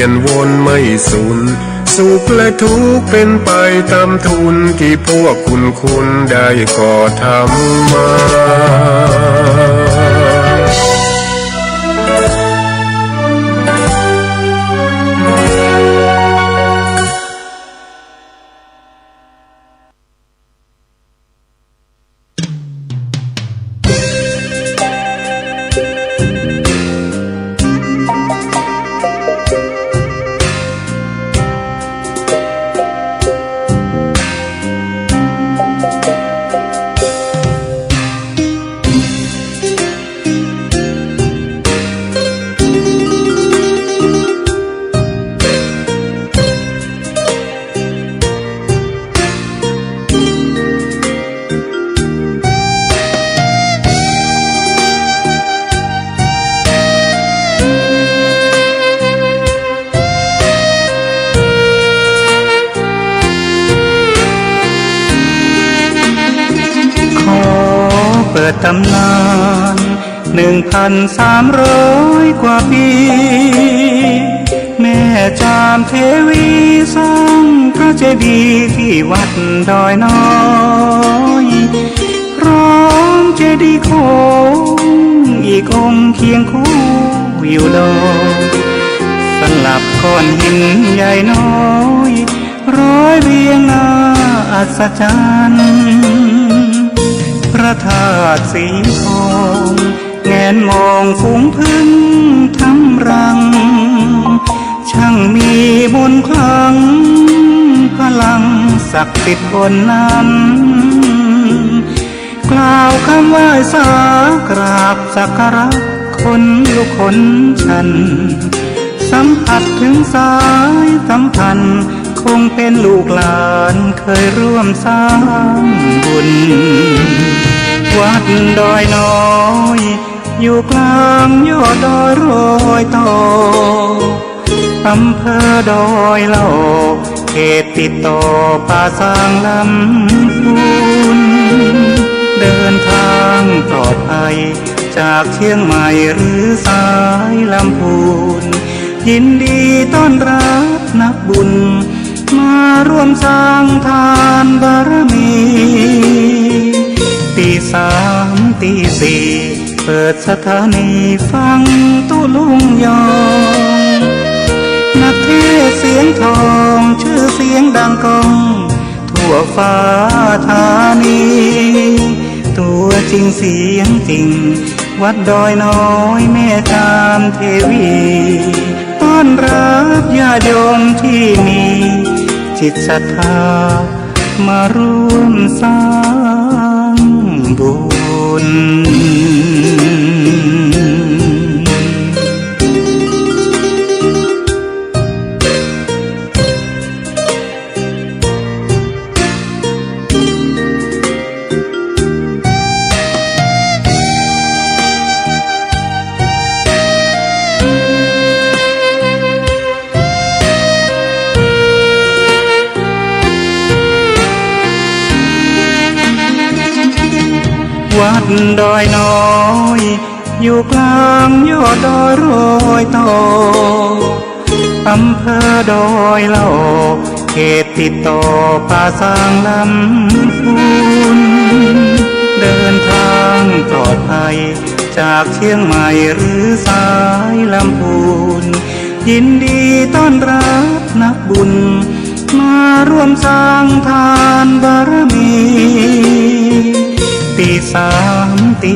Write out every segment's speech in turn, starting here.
ยนวนไม่สูญสุขและทุกข์เป็นไปตามทุนที่พวกคุณได้ก่อทำมาตำนาน1,300 กว่าปีแม่จามเทวีสร้างพระเจดีย์ที่วัดดอยน้อยพร้อมเจดีย์โค้งอีกองค์เคียงคู่อยู่ดอยสลับก้อนหินใหญ่น้อยร้อยเรียงหน้าอัศจรรย์พระธาตุสีทองแงนมองฝูงพึ่งทำรังช่างมีมนต์ขลังพลังศักดิ์สิทธิ์บนนั้นกล่าวคำไหว้สากราบสักการะคนลุกขนชันสัมผัสถึงสายสัมพันธ์คงเป็นลูกหลานเคยร่วมสร้างบุญวัดดอยน้อยอยู่กลางยอดดอยโรยต่ออำเภอดอยเหล่าเขตติดต่อป่าสางลำพูนเดินทางปลอดภัยจากเชียงใหม่หรือสายลำพูนยินดีต้อนรับนักบุญมาร่วมสร้างทานบารมีตี3 ตี 4เปิดสถานีฟังตุลุงยองนักเทศเสียงทองชื่อเสียงดังก้องทั่วฟ้าธานีตัวจริงเสียงจริงวัดดอยน้อยแม่จามเทวีต้อนรับญาติโยมที่มีจิตศรัทธามาร่วมสร้างบุญวัดดอยน้อยอยู่กลางยอดดอยโรยต่ออำเภอดอยเหล่าเขตติดต่อป่าสางลำพูนเดินทางปลอดภัยจากเชียงใหม่หรือสายลำพูนยินดีต้อนรับนักบุญมาร่วมสร้างทานบารมีตี3 ตี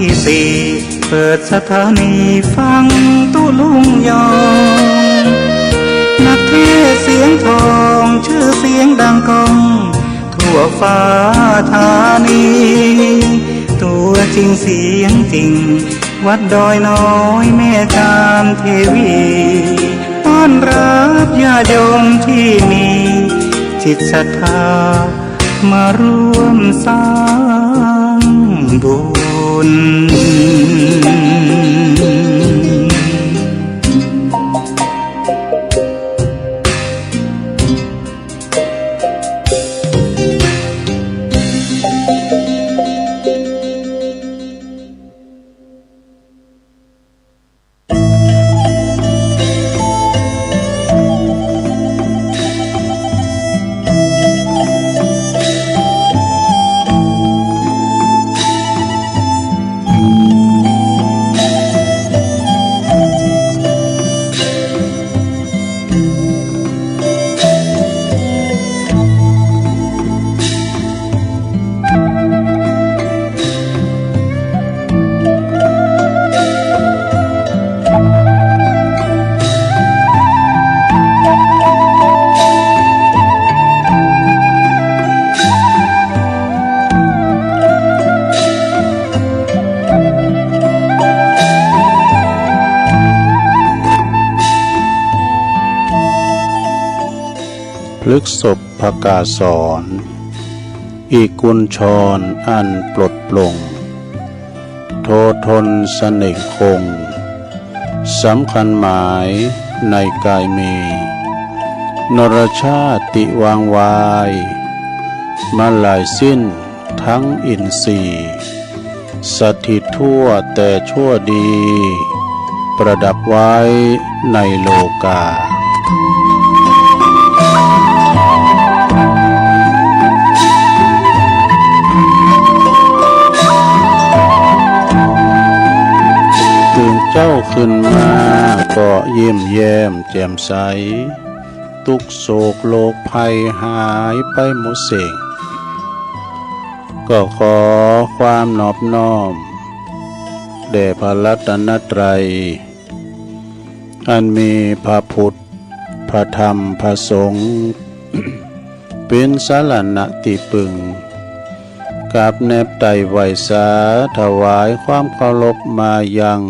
4เปิดสถานีฟังตุลุงยองนักเทศเสียงทองชื่อเสียงดังก้องทั่วฟ้าธานีตัวจริงเสียงจริงวัดดอยน้อยแม่จามเทวีต้อนรับญาติโยมที่มีจิตศรัทธามาร่วมสร้างบุญ เ พลึกศพพกาสอนอีกุญชรอันปลดปลงโททนเสน่ห์คงสำคัญหมายในกายมีนรชาติวางวายมาลายสิ้นทั้งอินทรีย์สถิตทั่วแต่ชั่วดีประดับไว้ในโลกาตื่นเจ้าขึ้นมาก็เยี่ยมแย้มแจ่มใสทุกโศกโลกภัยหายไปหมดสิ่งก็ขอความนอบน้อมแด่พระรัตนตรัยอันมีพระพุทธพระธรรมพระสงฆ์ เป็นสารณะที่ปึงกับแนบไตไหวสาถวายความเคารพมายัง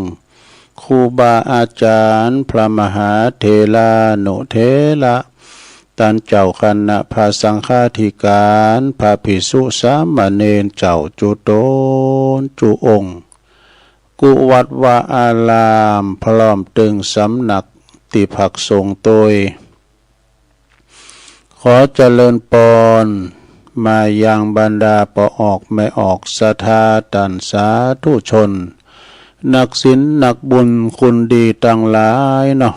ครูบาอาจารย์พระมหาเถรานุเถระท่านเจ้าคณะพระสังฆาธิการพระภิกษุสามเณรเจ้าจุโตนจุองค์กุวัดวาอารามพร้อมตึงสำนักติภักสงฆ์โดยขอเจริญปอนมายังบรรดาปออกไม่ออกศรัทธาตันสาธุชนนักศีลนักบุญคุณดีตั้งหลายเนาะ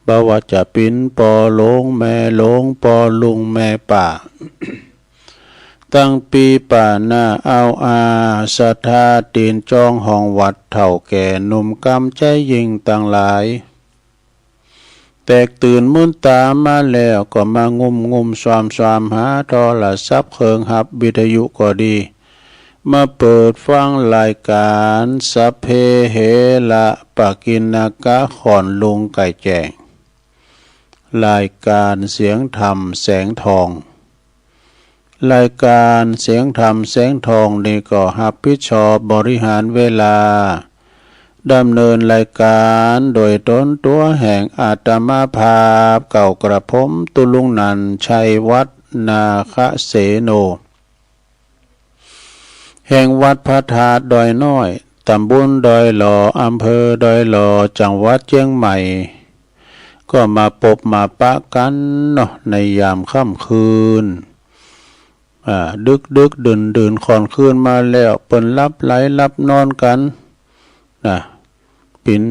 บ่ว่าจะปินปอหลงแม่หลงปอลุงแม่ป่า ตั้งปีป่าหน้าเอาอาศรัทธาตีนจองห้องวัดเฒ่าแก่หนุ่มกำใจยิ่งตั้งหลายแตกตื่นมุนตามาแล้วก็มางุมความหาโทรศัพท์เครื่องหับวิทยุก็ดีมาเปิดฟังรายการสัพเพเหระปะกินากะขอนลุงไก่แจงรายการเสียงธรรมแสงทองรายการเสียงธรรมแสงทองนี่ก็รับผิดชอบบริหารเวลาดำเนินรายการโดยตนตัวแห่งอาตมาภาพเก่ากระผมตุลุงนันชัยวัฒนาคเสโนแห่งวัดพระธาตุดอยน้อยตำบลดอยหล่ออำเภอดอยหล่อจังหวัดเชียงใหม่ก็มาพบมาปะกันเนาะในยามค่ำคืนดึกดื่นค่อนคืนมาแล้วเปิ้นรับไหลรับนอนกันเป็น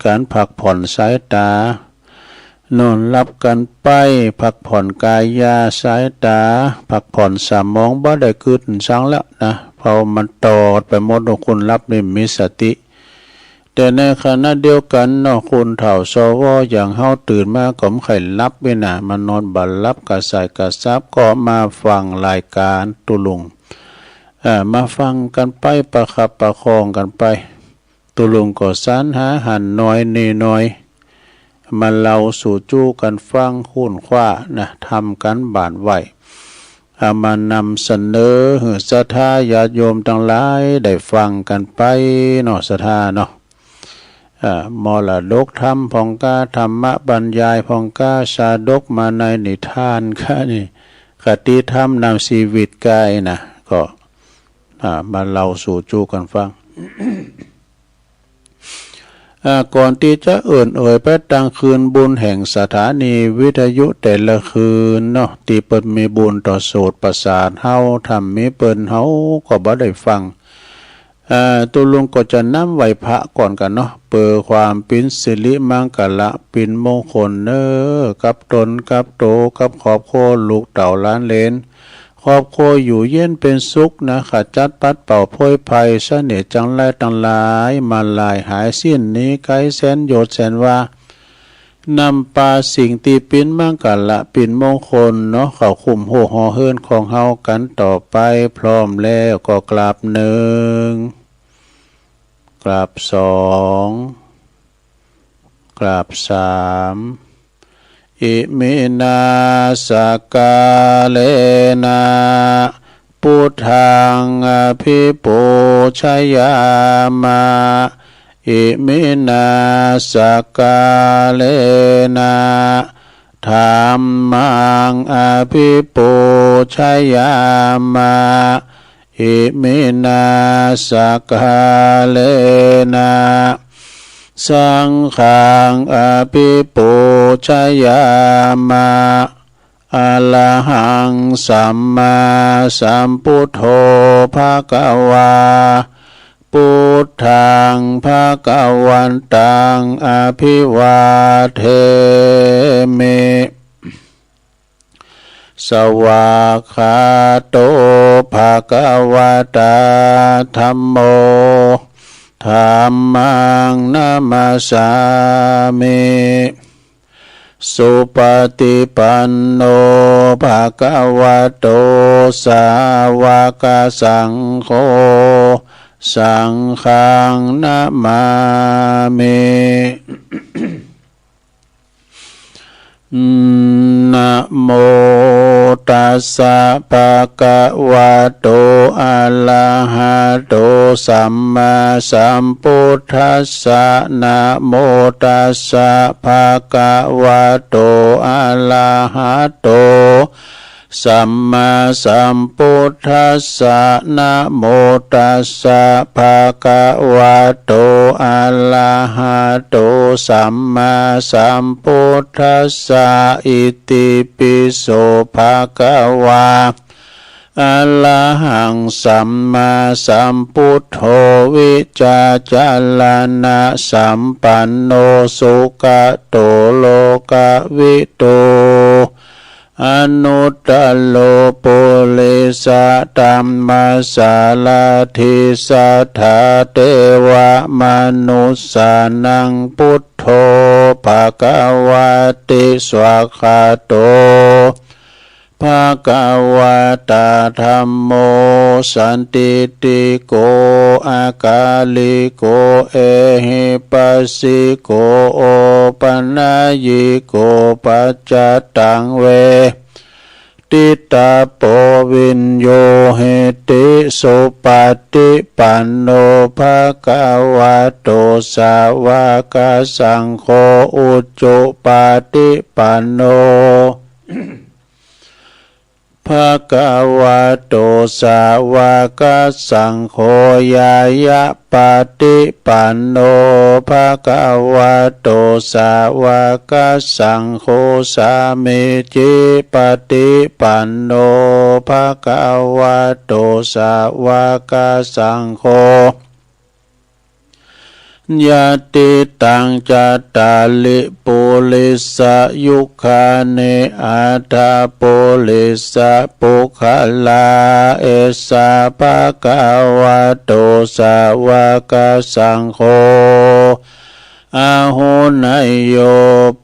การพักผ่อนสายตานอนรับกันไปพักผ่อนกายยาสายตาพักผ่อนสมองบ่ได้คืดสังแล้วนะเพราะมันตอดไปหมดคนรับนี่มีสติแต่ในขณะเดียวกันเนาะคนเฒ่าสวอย่างเฮาตื่นมาก็ไม่ค่อยรับเวนะมานอนบัดรับกระสายกระซับก็มาฟังรายการตุลุงมาฟังกันไปประคับประคองกันไปตุลุงก็สรรหาหันน้อยนี่น้อยมาเล่าสู่จู้กันฟังคุ้นคว้านะทำกันบานไหวมานำเสนอให้ศรัทธาญาติโยมทั้งหลายได้ฟังกันไปเนาะศรัทธาเนาะมรดกธรรมพองกาธรรมะบรรยายพองกาชาดกมาในนิทานค่ะนี่คติธรรมนำชีวิตกายนะก็มาเล่าสู่จู้กันฟัง ก่อนที่จะเอ่ยไปตั้งคืนบุญแห่งสถานีวิทยุแต่ละคืนเนาะที่เปิดมีบุญต่อโสตประสาทเฮาทำมีเปิ้นเฮาก็บ่ได้ฟังตุลุงก็จะนำไหวพระก่อนกันเนาะเปิดความปินสิริมังกละปินมงคลเนอกับตนกับโตกับครอบครัวลูกเต่าล้านเลนครอบครัวอยู่เย็นเป็นสุขนะขจัดปัดเป่าโพยภัยเสน่ห์จังไรตั้งหลายมาลายหายสิ้นนี้ไกลแสนโยชน์แสนว่านำปาสิ่งตีปินมังกละปินมงคลเนาะเขาคุมโหหอเฮิรนของเฮากันต่อไปพร้อมแล้วก็กราบหนึ่งกราบสองกราบสามอิมินาสกาเลนะพุทธังอภิปูชยามาอิมินาสกาเลนะ ธรรมังอภิปูชยามาอิมินาสกาเลนะสังฆังอภิปูชยามาอะระหังสัมมาสัมพุทโธภะคะวาพุทธังภะคะวันตังอภิวาเทมิสวากขาโตภะคะวะตาธัมโมธัมมังนามัสสามิสุปฏิปันโนภะคะวะโตสาวกสังโฆสังฆังนะมามินะโมตัสสะภะคะวะโตอะระหะโตสัมมาสัมพุทธัสสะนะโมตัสสะภะคะวะโตอะระหะโตสัมมาสัมพุทธัสสะนะโมตัสสะภะคะวะโตอะระหะโตสัมมาสัมพุทธัสสะอิติปิโสภะคะวะอะระหังสัมมาสัมพุทโธวิจาจารณะสัมปันโนสุขโตโลกวิโตอนุตตโลปุริสตัมมัสสาลาธิสัทธาเทวมนุสสานังพุทโธภะคะวะติสวากขาโตภะคะวะตาธัมโมสันติติโกอากาลิโกเอหิปัสสิโกโอปัญญิโกปัจจตังเวติตาโปวินโยเหติสุปฏิปันโนภะคะวะโตสาวกสังโฆอุจจุปฏิปันโนภะคะวะโตสาวกสังโฆยายะปฏิปันโนภะคะวะโตสาวกสังโฆสามิจิปฏิปันโนภะคะวะโตสาวกสังโฆยะติตังจัตตาลิปุริสยุคาเนอัตถปุริสปุคลาเอสะภะคะวะโตสาวกสังโฆอาหุนายโย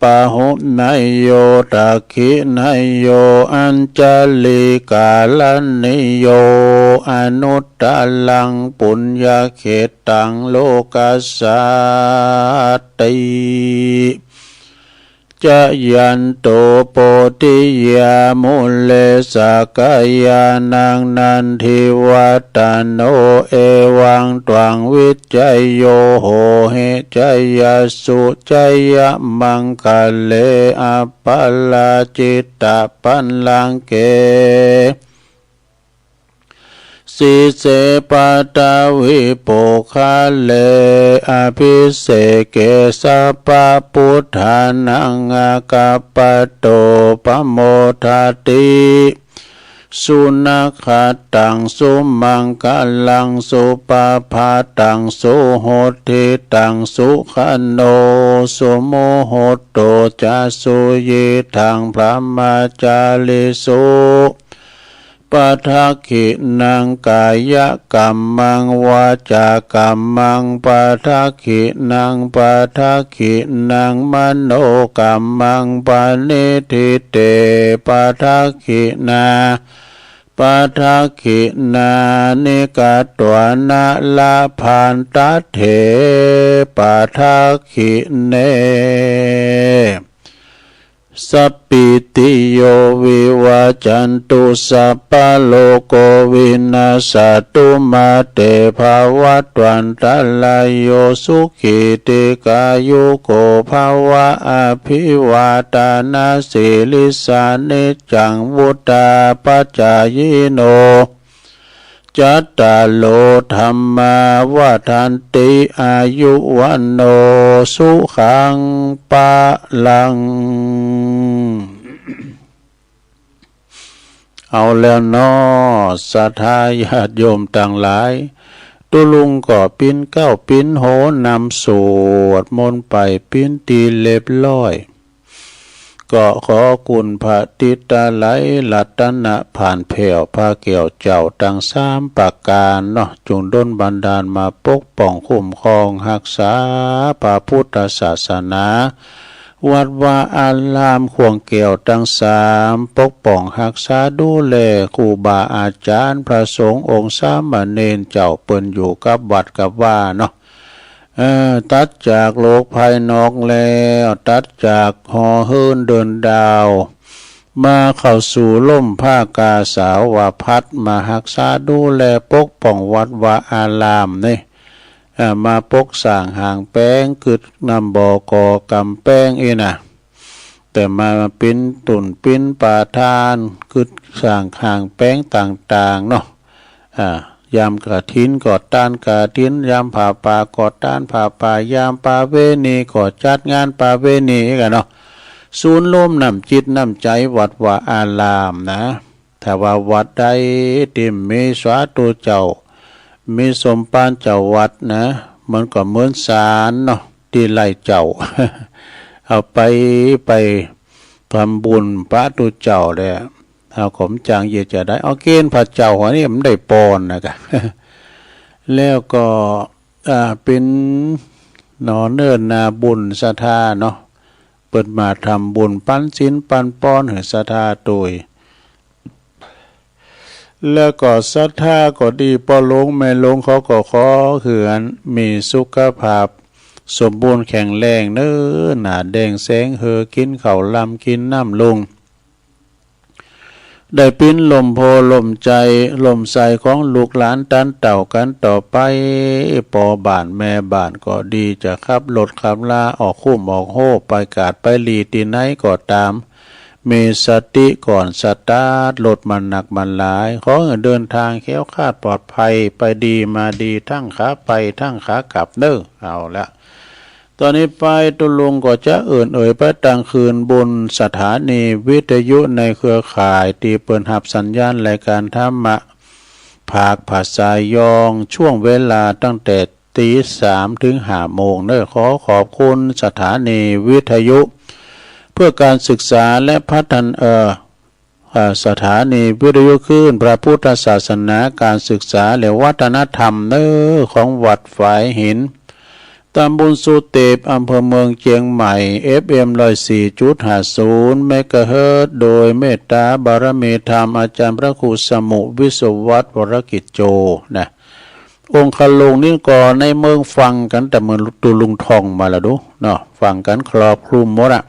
ปะหุนายโยตักขินายโยอัญจลิกาลนิโยอนุตตลังปุญญเขตังโลกัสสติจะยันโตโปติยามุเลสกายานังนันทิวัตโนเอวังตวังวิจัยโยโหเหจยสุจยมังคะเลอปัลลาจิตตปันลังเกสิเสปตาวิโปคาเลอภิเสเกสัพพพุทธานังอาคาปโตปโมทาติสุนัขตังสุมังคลังสุปภาตังสุโหติตังสุขโนสุโมโหโตจะสุยิทังพระมาจาลิสุปัทขินังกายกัมมังวาจากัมมังปัทขินังปัทขินังมโนกัมมังปณิทิเตปัทขินาปัทขินานิกาตวนาลาพันตเถปัทขิเน สัพพิติโยวิวัจจันตุสัพพะโลกโวินาศตุมาเตภวัตวันตรายโยสุขิติกายุโกภวะอภิวาทานาสิลิสานิจังวุตาปัจจายโนจัตตาโลธรรมาวาทันติอายุวันโนสุขังปะลังเอาแล้วน้อศรัทธาญาติโยมต่างหลายตุลุงก็ปิ้นเก้าปิ้นโหนำสวดมนต์ไปปิ้นตีเล็บร้อยก็ขอคุณพระติตาไหลลัตนะผ่านแผ่วพาเกี่ยวเจ้าตั้งสามประการเนาะจงดลบันดาลมาปกป้องคุ้มครองรักษาพระพุทธศาสนาวัดวาอารามขวงเกี่ยวตั้งสามปกป้องรักษาดูแลครูบาอาจารย์พระสงฆ์องค์สามเณรเจ้าเปิ้นอยู่กับวัดกับว่าเนาะตัดจากโลกภายนอกแล้วตัดจากหอเฮินเดินดาวมาเข้าสู่ล่มผ้ากาสาวพัดมารักษาดูแลปกป้องวัดวาอารามนี่มาปกสร้างห่างแป้งกึดนำบ่อกอกำแป้งนะแต่มาปิ้นตุ่นปิ้นป่าทานกึดสร้างห่างแป้งต่างๆเนาะยามกระถินกอดต้านกระถินยามผ่าป่ากอดต้านผ่าป่ายามป่าเวณีกอดจัดงานป่าเวณีกันเนาะศูนย์ร่วมนำจิตนำใจวัดวาอารามนะถ้าว่าวัดใดที่มีสาธุเจ้ามีสมภารเจ้าวัดนะมันก็เหมือนศาลเนาะที่ไล่เจ้า เอาไปทำบุญพระตุเจ้าเลยเอาขมจางเยจะได้เอาเกณฑ์พระเจ้าหัวนี่มันได้ปอนนะกะ แล้วก็เป็นหนอเนิ่นนาบุญศรัทธาเนาะเปิดมาทำบุญปั้นศีลปั้นป้อนให้ศรัทธาโดยแล้วก็ศรัทธาก็ดีพอลงไม่ลงเขาก็ขอเหือนมีสุขภาพสมบูรณ์แข็งแรงเนื้อหนาแดงแสงเฮอกินข้าวลำกินน้ำลงได้ปิ้นลมโพลมใจลมใสของลูกหลานตันเต่ากันต่อไปปอบ้านแม่บ้านก็ดีจะขับรถขับลาออกคุ้มออกโฮไปกาดไปหลีตีไหนก็ตามมีสติก่อนสตาร์ทรถมันหนักมันหลายขอเดินทางแคล้วคลาดปลอดภัยไปดีมาดีทั้งขาไปทั้งขากลับเด้อเอาละตอนนี้ไปตุลุงก็จะไปตั้งคืนบนสถานีวิทยุในเครือข่ายตีเปิดหับสัญญาณรายการธรรมะภาคภาษายองช่วงเวลาตั้งแต่ตี3 ถึง 5 โมงเด้อขอบคุณสถานีวิทยุเพื่อการศึกษาและพัฒนาสถานีวิทยุคลื่นพระพุทธศาสนาการศึกษาและวัฒนธรรมของวัดฝายหินตำบลสุเตปอำเภอเมืองเชียงใหม่ FM 104.50 เมกะเฮิรตซ์โดยเมตตาบารมีธรรมอาจารย์พระครูสมุวิศวัตรวรกิจโจนะองค์คลุงนี่ก่อในเมืองฟังกันแต่เมืองตุลุงทองมาแล้วดูเนาะฟังกันครอบคลุมหมดอะ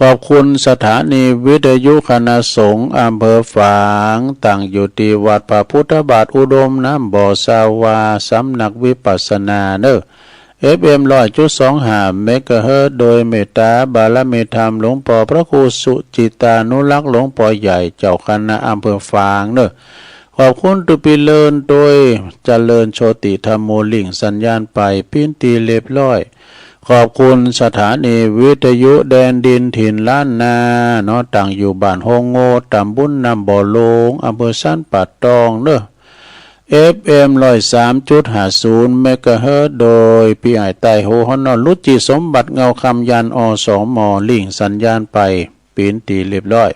ขอบคุณสถานีวิทยุคณะสงฆ์อำเภอฝางตั้งอยู่ที่วัดพระพุทธบาทอุดมน้ำบ่อสาวาสำนักวิปัสสนาFM 100.25 เมกะเฮิรตซ์โดยเมตตาบารมีธรรมหลวงพ่อพระครูสุจิตานุรักษ์หลวงพ่อใหญ่เจ้าคณะอำเภอฝางขอบคุณตุปิเลินโดยเจริญโชติธรรมโมลิงสัญญาณไปพินตีเรียบร้อยขอบคุณสถานีวิทยุแดนดินถิ่นล้านนาตั้งอยู่บ้านโฮงโง่ตำบลน้ำบ่อโลงอำเภอสันป่าตองFM 103.50 เมกะเฮิรตซ์โดยพี่ไอไต้โฮฮอนลุจิสมบัติเงาคำยันอสมลิงสัญญาณไปปีนตีเรียบร้อย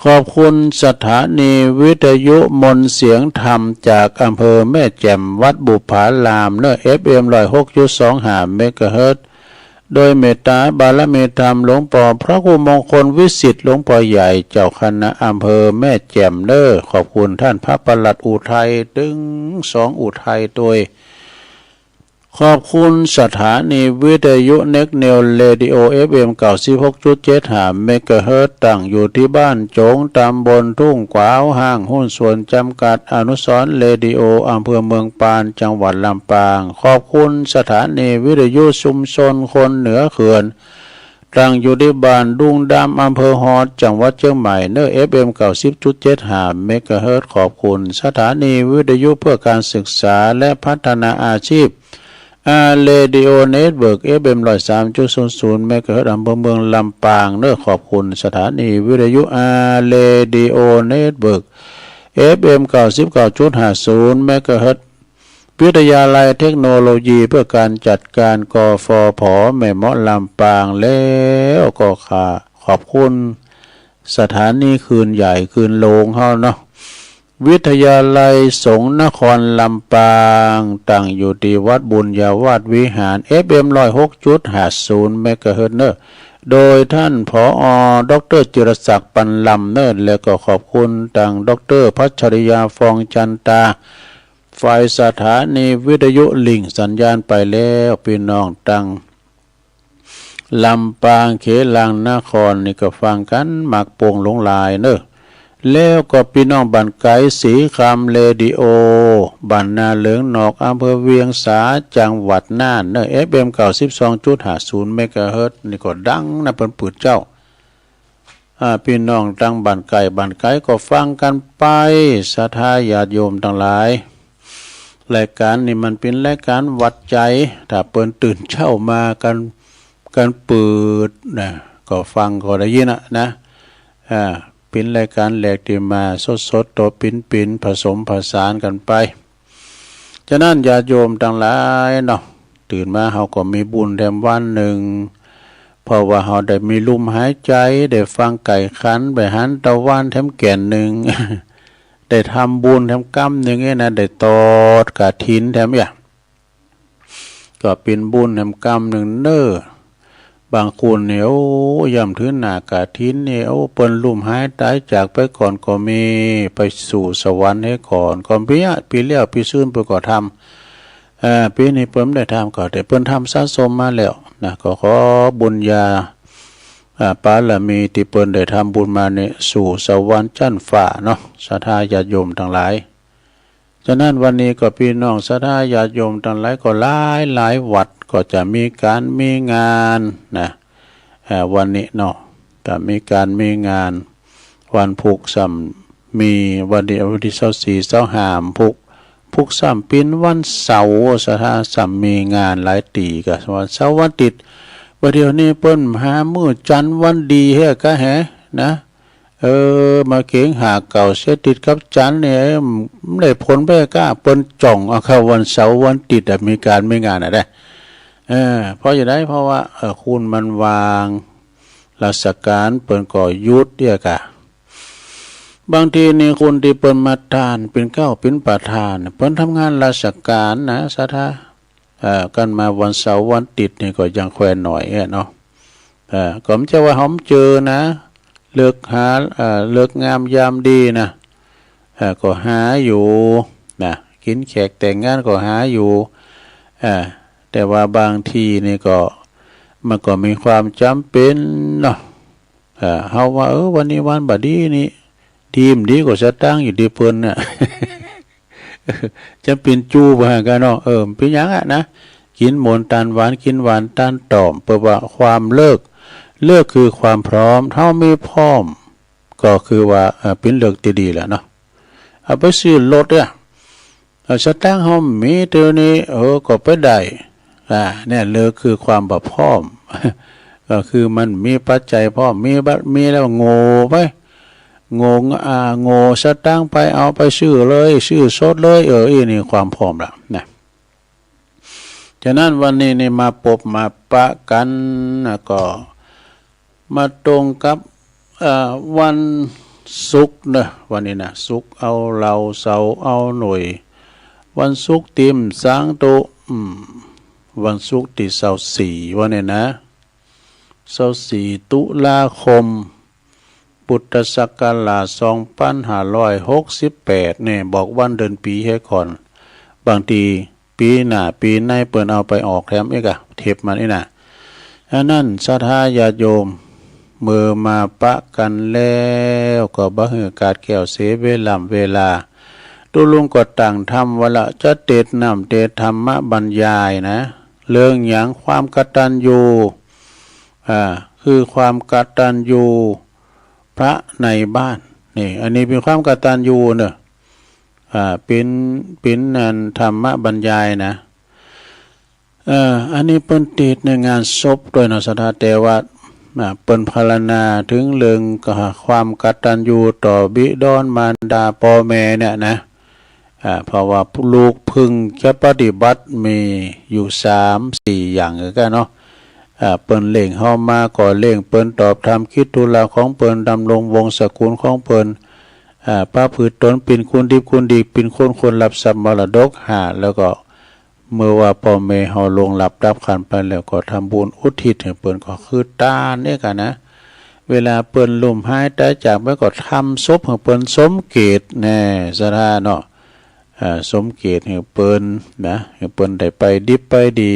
ขอบคุณสถานีวิทยุมนต์เสียงธรรมจากอำเภอแม่แจ่มวัดบุพารามFM 106.25 เมกะเฮิรตซ์โดยเมตตาบารมีธรรมหลวงพ่อพระครูมงคลวิสิทธิ์หลวงพ่อใหญ่เจ้าคณะอำเภอแม่แจ่มขอบคุณท่านพระปลัดอุทัยถึง2 อุทัยโดย ขอบคุณสถานีวิทยุเน็กเนลเรดิโอ FM 96.75 เมกะเฮิรตซ์ตั้งอยู่ที่บ้านโจงตำบลทุ่งขวาวห้างหุ้นส่วนจำกัดอนุสรณ์เรดิโออำเภอเมืองปานจังหวัดลำปางขอบคุณสถานีวิทยุชุมชนคนเหนือเขื่อนตั้งอยู่ที่บ้านดุงดำอำเภอฮอดจังหวัดเชียงใหม่เนอ FM 90.75 เมกะเฮิรตซ์ขอบคุณสถานีวิทยุเพื่อการศึกษาและพัฒนาอาชีพเรดิโอเน็ตเวิร์ก FM 103.00 เมกะเฮิรตซ์อำเภอเมืองลำปางเนอขอบคุณสถานีวิทยุเรดิโอเน็ตเวิร์ก FM 99.50 เมกะเฮิรตซ์วิทยาลัยเทคโนโลยีเพื่อการจัดการกฟผ.แม่เมาะลำปางแล้วก็ขอบคุณสถานีคืนใหญ่คืนโลงเฮาเนาะวิทยาลัยสงฆ์นครลำปางตั้งอยู่ที่วัดบุญญาวาสวิหาร FM 106.50 เมกะเฮิรตซ์เนอโดยท่านผอ.ดร.จิรศักดิ์ปันลำเนอแล้วก็ขอบคุณดังดร.พัชริยาฟองจันตาฝ่ายสถานีวิทยุลิงสัญญาณไปแล้วพี่น้องตั้งลำปางเขลังนครนี่ก็ฟังกันหมักโป่งหลงลายเนอะแล้วก็พี่น้องบ้านไก่สีคำเรดิโอบ้านนาเหลืองนอกอำเภอเวียงสาจังหวัดน่านเนอะ FM 92.50 เมกะเฮิรตซ์นี่ก็ดังนะเปิ้นปืดเจ้าพี่น้องตั้งบ้านไก่ก็ฟังกันไปศรัทธาญาติโยมทั้งหลายรายการนี่มันเป็นรายการวัดใจถ้าเปิ้นตื่นเช้ามากันเปิดนะก็ฟังก็ได้ยินนะเป็นรายการแหลกที่มาสดๆตัวปิ่นผสมผสานกันไปฉะนั้นญาติโยมทั้งหลายเนาะตื่นมาเฮาก็มีบุญแถมวันหนึ่งเพราะว่าเฮาได้มีลมหายใจได้ฟังไก่ขันไปหันตะวันแถมแก่นหนึ่ง ได้ทำบุญแถมกรรมหนึ่งนะได้ตอดกฐินแถมก็เป็นบุญแถมกรรมหนึ่งเน้อบางคนเนี่ยย่ำถือหน้ากฐินเนี่ยเปิ้นลุ่มหายตายจากไปก่อนก็มีไปสู่สวรรค์ให้ก่อนก่อนปีเลี้ยวปีซื่นเปิ้นก็ทำปีนี้เปิ้นได้ทำก็แต่เปิ้นทำสะสมมาแล้วนะก็ขอบุญญาปาลมีที่เปิ้นได้ทำบุญมาเนี่ยสู่สวรรค์ชั้นฟ้าเนาะศรัทธาญาติโยมทั้งหลายฉะนั้นวันนี้ก็พี่น้องศรัทธาญาติโยมทั้งหลายก็หลายวัดก็จะมีการมีงานนะวันนี้เนาะจะมีการมีงานวันพุกสัมมีวันที่24 25พุกสัมปินวันเสาร์ศรัทธาสัมมีงานหลายตีก็วันเสาร์วันติดวันเดียวนี้เปิ้นหามื้อจันทร์วันดีเฮ้กะแหนะมาเก่งหาเก่าเสียติดกับจันทร์เนี่ยได้ผลไปก้าเปิ้นจ่องเอาเข้าวันเสาร์วันติดมีการมีงานได้เพราะอย่างไรเพราะว่าคุณมันวางราชการเปิ้นก็ยุดเดียกะบางทีนี่คนที่เปิ้นมาทานเป็นเก้าเป็นประธานเปิ้นทำงานราชการนะสาธากันมาวันเสาร์วันติดนี่ก็ยังแควนหน่อยเนาะก็ไม่ใช่ว่าหอมเจอนะเลิกงามยามดีนะก็หาอยู่นะกินแขกแต่งงานก็หาอยู่แต่ว่าบางทีนี่ก็มันก็มีความจำเป็นเนาะเฮาว่าวันนี้วันบัดนี้นี่ดีกว่าจะตั้งอยู่ดีเพิ่นน่ะ จำเป็นจูบ่ฮะกันเนาะเป็นหยังนะกินหมนตาลหวานกินหวานตาลตอมเพื่อว่าความเลิกคือความพร้อมเท่ามีพร้อมก็คือว่าเป็นเลิกที่ดีแหละเนาะเอาไปซื้อรถสตางค์เฮามีเดี๋ยวนี้ก็ไปได้เนี่ยเลิกคือความบ่พร้อม ก็คือมันมีปัจจัยพร้อมมีแล้วโง่ไปโง่สตางค์ไปเอาไปซื้อเลยซื้อสดเลยนี่ความพร้อมละนะฉะนั้นวันนี้นี่มาพบมาปะกันก็มาตรงกับวันศุกร์นะวันนี้นะศุกร์เอาเราเสาร์เอาหน่วยวันศุกร์ติมสังโตวันศุกร์ที่24วันนี้นะ24 ตุลาคมพุทธศักราช2568เนี่ยบอกวันเดือนปีให้ก่อนบางทีปี ปีหน้าปีในเปิ้นเอาไปออกแถมอีกอะเทปมันนี่น่ะอันนั้นศรัทธาญาติโยมมือมาปะกันแล้วก็บ่ฮือกาดแก้วเสเวลาตุลุงก็ต่างทำวละจะเตดน้ำเตดธรรมะบรรยายนะเรื่องหยังความกตัญญูคือความกตัญญูพระในบ้านนี่อันนี้เป็นความกตัญญูเนอะเป็นนันธรรมะบรรยายนะอันนี้เปิ้นติดในงานศพด้วยนะสถาแต่ว่าเปิ้นพารณาถึงเรื่องความกตัญญูต่อบิดรมารดาพ่อแม่เนี่ยนะเพราะว่าลูกพึงจะปฏิบัติมีอยู่3-4อย่างก็เนาะเปิ้นเล่งเฮามาก่อเล่งเปิ้นตอบทำคิดธุระของเปิ้นดำรงวงศกุลของเปิ้นป้าผืดตนเป็นคุณดีเป็นคนรับทรัพย์มรดกแล้วก็เมื่อว่าพ่อแม่เฮาลงหลับดับขันไปแล้วก็ทำบุญอุทิศให้เปิ้นก็คือตาเนี่ยกันนะเวลาเปิ้นลมหายใจจากไปก็ทำศพให้เปิ้นสมเกียรติแน่สถาเนาะสมเกียรติให้เปิ้นนะให้เปิ้นได้ไปดิบไปดี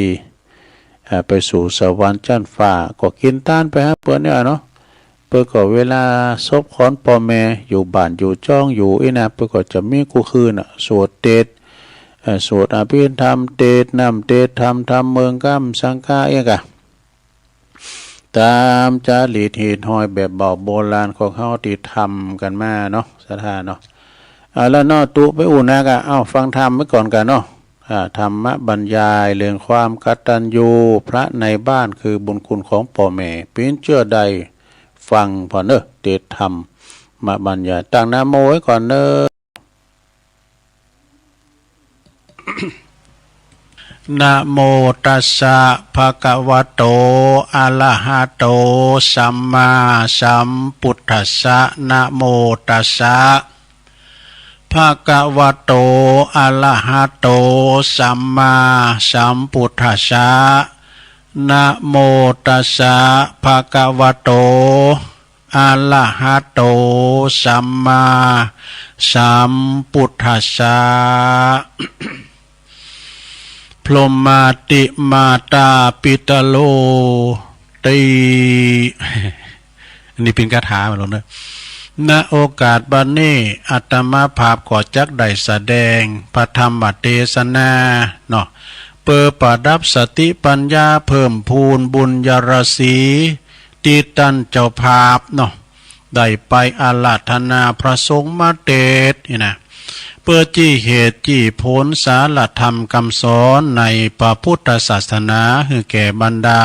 ไปสู่สวรรค์ชั้นฟ้าก็กินต้านไปฮะเปิ้นเนี่ยเนาะเปิ้นก็เวลาศพของพ่อแม่อยู่บ้านอยู่จ้องอยู่นะเปิ้นก็จะมีกูคืนสวดเตดสวดอภิธรรมเตดน้ำเตดธรรมเมืองกัมสังฆาเอกะตามจารีตเหตุหอยแบบบอกโบราณของเขาที่ทำกันมาเนาะสถานเนาะแล้วเนาะตุไปอุ่นนะกะฟังธรรมไว้ก่อนกันเนาะธรรมะบรรยายเรื่องความกตัญญูพระในบ้านคือบุญคุณของพ่อแม่เป็นเชื่อใดฟังพอเนอะเตดธรรมมาบรรยายตั้งนะโมไว้ก่อนเนอะนะโมตัสสะภะคะวะโตอะระหะโตสัมมาสัมพุทธัสสะนะโมตัสสะภะคะวะโตอะระหะโตสัมมาสัมพุทธัสสะนะโมตัสสะภะคะวะโตอะระหะโตสัมมาสัมพุทธัสสะพรหมาติมาตาปิตโลตีอันนี้เป็นคาถาเหมือนกันนะณโอกาสบัดนี้อาตมาภาพก่อจักได้แสดงพระธรรมเทศนาเนาะเพื่อประดับสติปัญญาเพิ่มพูนบุญญาราศีติตันเจ้าภาพเนาะได้ไปอาราธนาพระสงฆ์มาเตศนี่นะเพื่อจี้เหตุจี้ผลสารธรรมคำสอนในพระพุทธศาสนาให้แก่บรรดา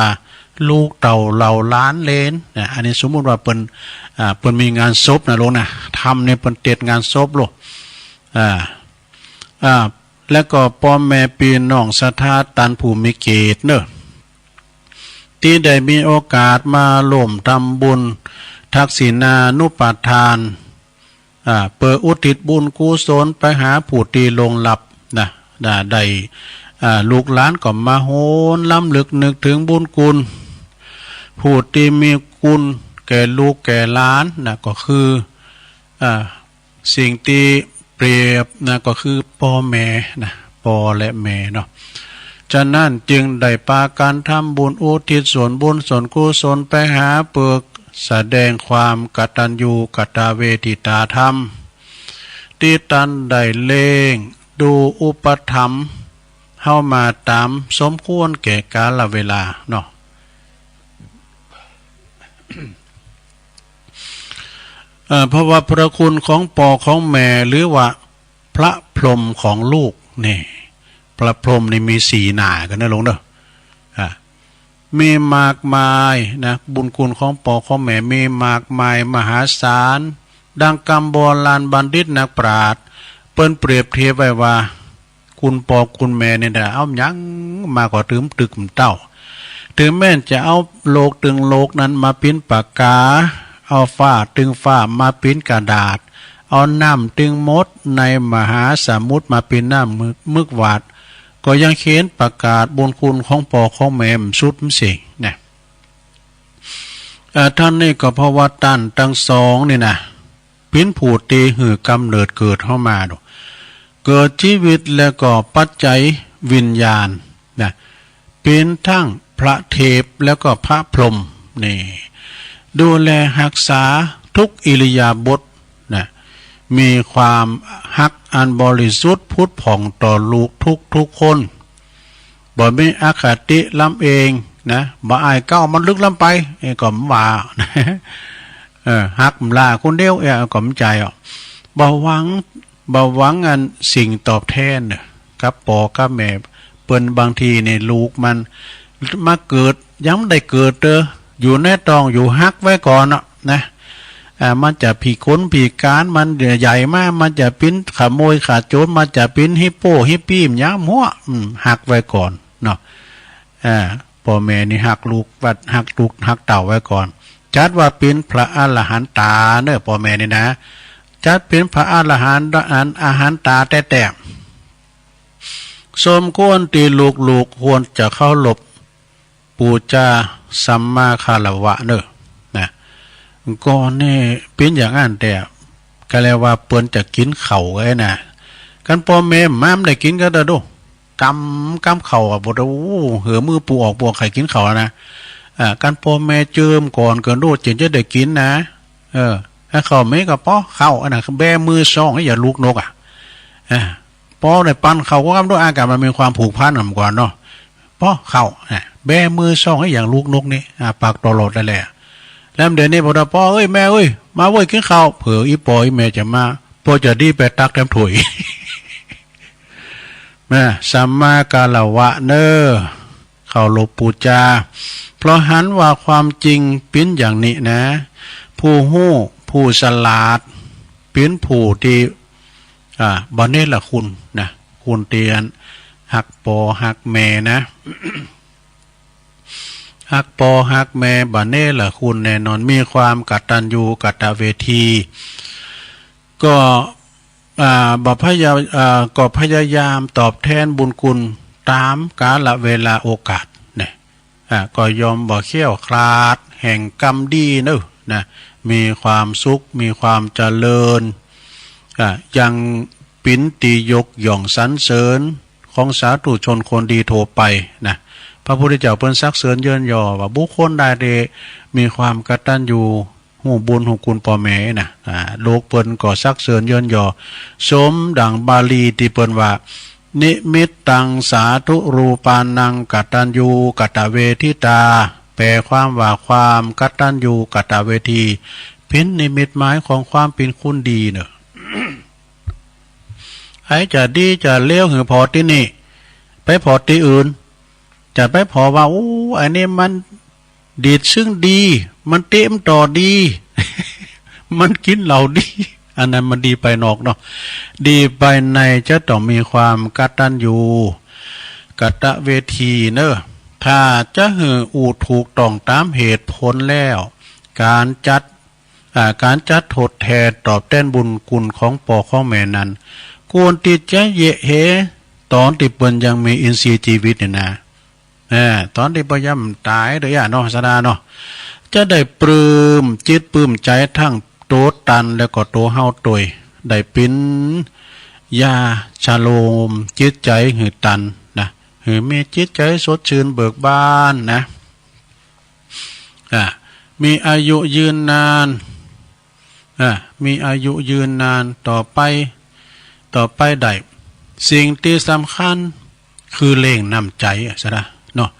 ลูกเต่าเหล่าล้านเลนนะอันนี้สมมุติว่าเปิ้นมีงานศพนะลูกนะทำในเปิ้นเตดงานศพลูกแล้วก็พ่อแม่พี่น้องศรัทธาตันผู้มีเกียรติเนอะที่ได้มีโอกาสมาร่วมทำบุญทักษิณานุปทานเปิดอุทิศบุญกุศลไปหาผู้ที่ลงหลับนะได้ลูกหลานก็มาโหนล้ำลึกนึกถึงบุญคุณผู้ที่มีคุณแก่ลูกแก่หลานนะก็คือสิ่งที่เปรียบนะก็คือพ่อแม่นะพ่อและแม่เนาะฉะนั้นจึงได้ปาการทำบุญอุทิศส่วนบุญส่วนกุศลไปหาเปิกแสดงความกตัญญูกตเวทิตาธรรมที่ตันได้เล่งดูอุปถัมภ์เข้ามาตามสมควรแก่กาลเวลาเนาะเพราะว่าพระคุณของพ่อของแม่หรือว่าพระพรหมของลูกนี่พระพรหมนี่มี4หน้ากันนะลงเด้อมีมากมายนะบุญคุณของพ่อของแม่มีมากมายมหาศาลดังกำโบราณบัณฑิตนักปราชญ์เปิ้นเปรียบเทียบไว้ว่าคุณพ่อคุณแม่เนี่ยนะเอาหยังมากกว่าถึงตึกเต้าถึงแม้จะเอาโลกตึงโลกนั้นมาปิ้นปากกาเอาฝ้าตึงฝ้ามาปิ้นกระดาษเอาน้ำตึงมดในมหาสมุทรมาปิ้นน้ำมึกหวาดก็ยังเขียนประกาศบุญคุณของพ่อของแม่สุดสินะท่านนี่ก็เพราะว่าท่านทั้งสองนี่นะพิ้นผูดตีหือกำเนิดเกิดเข้ามาดูเกิดชีวิตแล้วก็ปัจจัย วิญญาณนะเป็นทั้งพระเทพแล้วก็พระพรหมนี่ดูแลรักษาทุกอิริยาบถนะมีความฮักอันบริสุทธิ์พุทธผ่องต่อลูกทุกคนบ่มีอคติล้ำเองนะบ่อายเก้ามันลึกล้ำไปก็มว่าฮักมลาคนเดียวก็มใจอ่ะบ่หวังอันสิ่งตอบแทนกับปอกับแม่เปิ้นบางทีในลูกมันมาเกิดยังไม่ได้เกิดอยู่ในตองอยู่ฮักไว้ก่อนนะมันจะผีค้นผีการมันใหญ่มากมันจะปิ้นขโมยขาโจรมันจะปิ้นฮิปโปฮิปปี้มย้ำหัวหักไว้ก่อนเนาะพ่อแม่นี่หักลูกวัดหักลูกหักเต่าไว้ก่อนจัดว่าเป็นพระอรหันตาเนอะพ่อแม่นี่นะจัดเป็นพระอรหันต์อาหารตาแต่สมควรตีลูกควรจะเข้าหลบปูจาสัมมาคารวะเนอะนะก่อนนี่เป็นอย่างนั้นแต่ก็แล้วว่าเปิ้นจะกินเข่าไอ้น่ะกันพ่อแม่ม้ามได้กินก็ได้ดูกำเข่าบ่ได้เหือมือปูออกบ่ไข่กินเข่านะกันพ่อแม่เจิมก่อนเกินดูจึงจะได้กินนะถ้าเขาไม่ก็ป้อเข้าอันน่ะแบมือซองให้อย่าลูกนกป้อในปั้นเขาก็กำด้วยอากาศมันมีความผูกพันกันก่อนเนาะป้อเข้าแบมือซองให้อย่างลูกนกนี่ปากตลอดนั่นแหละแล้วเดี๋ยวนี้พอดาป้อเอ้ยแม่เอ้ยมาเว้ยกินข้าวเผื่ออีปอยแม่จะมาป้อจะดีไปตักเต็มถ้วยแม่สัมมาคารวะเนอเข้าหลบปูจาเพราะหันว่าความจริงเป็นอย่างนี้นะผู้หู้ผู้ฉลาดเป็นผู้ที่บ่เนรคุณนะคุณเตียนหักปอหักแม่นะหักปอหักแม่บ่เนรคุณแน่นอนมีความกตัญญูกตเวทีก็ก็พยายามตอบแทนบุญคุณตามกาลเวลาโอกาสเนี่ยก็ยอมบ่เขี้ยวคลาดแห่งกรรมดีเนอะนะมีความสุขมีความเจริญยังปินตียกย่องสรรเสริญของสาธุชนคนดีโทไปนะพระพุทธเจ้าเพิ่นซักเสริญเยินยอว่าบุคคลใดมีความกตัญญูหูบุญหูคุณพ่อแม่นะโลกเปิ้นก็ซักเสริญเยินยอสมดังบาลีที่เปิ้นว่านิมิตตังสาธุรูปานังกตัญญูกตเวทิตาแปลความว่าความกตัญญูกตเวทีเป็นนิมิตหมายของความเป็นคุณดีเนอะ ไอ้จะดีจะเลี้ยวหือพอที่นี่ไปพอที่อื่นจะไปพอว่าไอ้นี่มันดีดซึ่งดีมันเต็มต่อดี มันกินเหล่าดีอันนั้นมันดีไปนอกเนาะดีไปในจะต้องมีความกตัญญูกตเวทีเนอะถ้าจะหืออูถูกต้องตามเหตุผลแล้วการจัดทดแทนตอบแทนบุญคุณของพ่อของแม่นั้นควรที่จะเยเหตอนที่เปิ้นยังมีอินทรีย์ชีวิตเนี่ยนะตอนที่พยายามตายเด้อเนาะสดาเนาะจะได้ปลื้มจิตปลื้มใจทั้งโตตันแล้วก็โตเฮาตวยได้เป็นยาชาโลมจิตใจหือตันนะหือมีจิตใจสดชื่นเบิกบานนะมีอายุยืนนานมีอายุยืนนานต่อไปได้สิ่งที่สำคัญคือเล่งน้ำใจซะนะเนาะ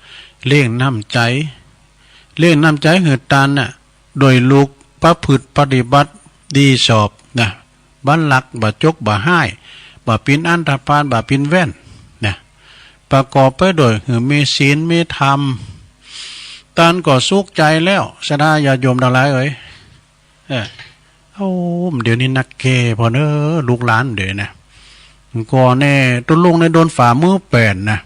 เล่งน้ำใจหือตันน่ะโดยลูกประพฤติปฏิบัติดีชอบนะบันลักบ่จกบ่ให้บ่ปินอันธพาลบ่ปินแว่นนะประกอบไปโดยหือมีศีลมีธรรมตันก็สุขใจแล้วสดาญาโยมทั้งหลายเอ้ยเดี๋ยวนี้นักเกพอเนอลูกหลานเดี๋ยวนะก่อนแน่ต้นลุงในโดนฝ่ามือแป่นนะ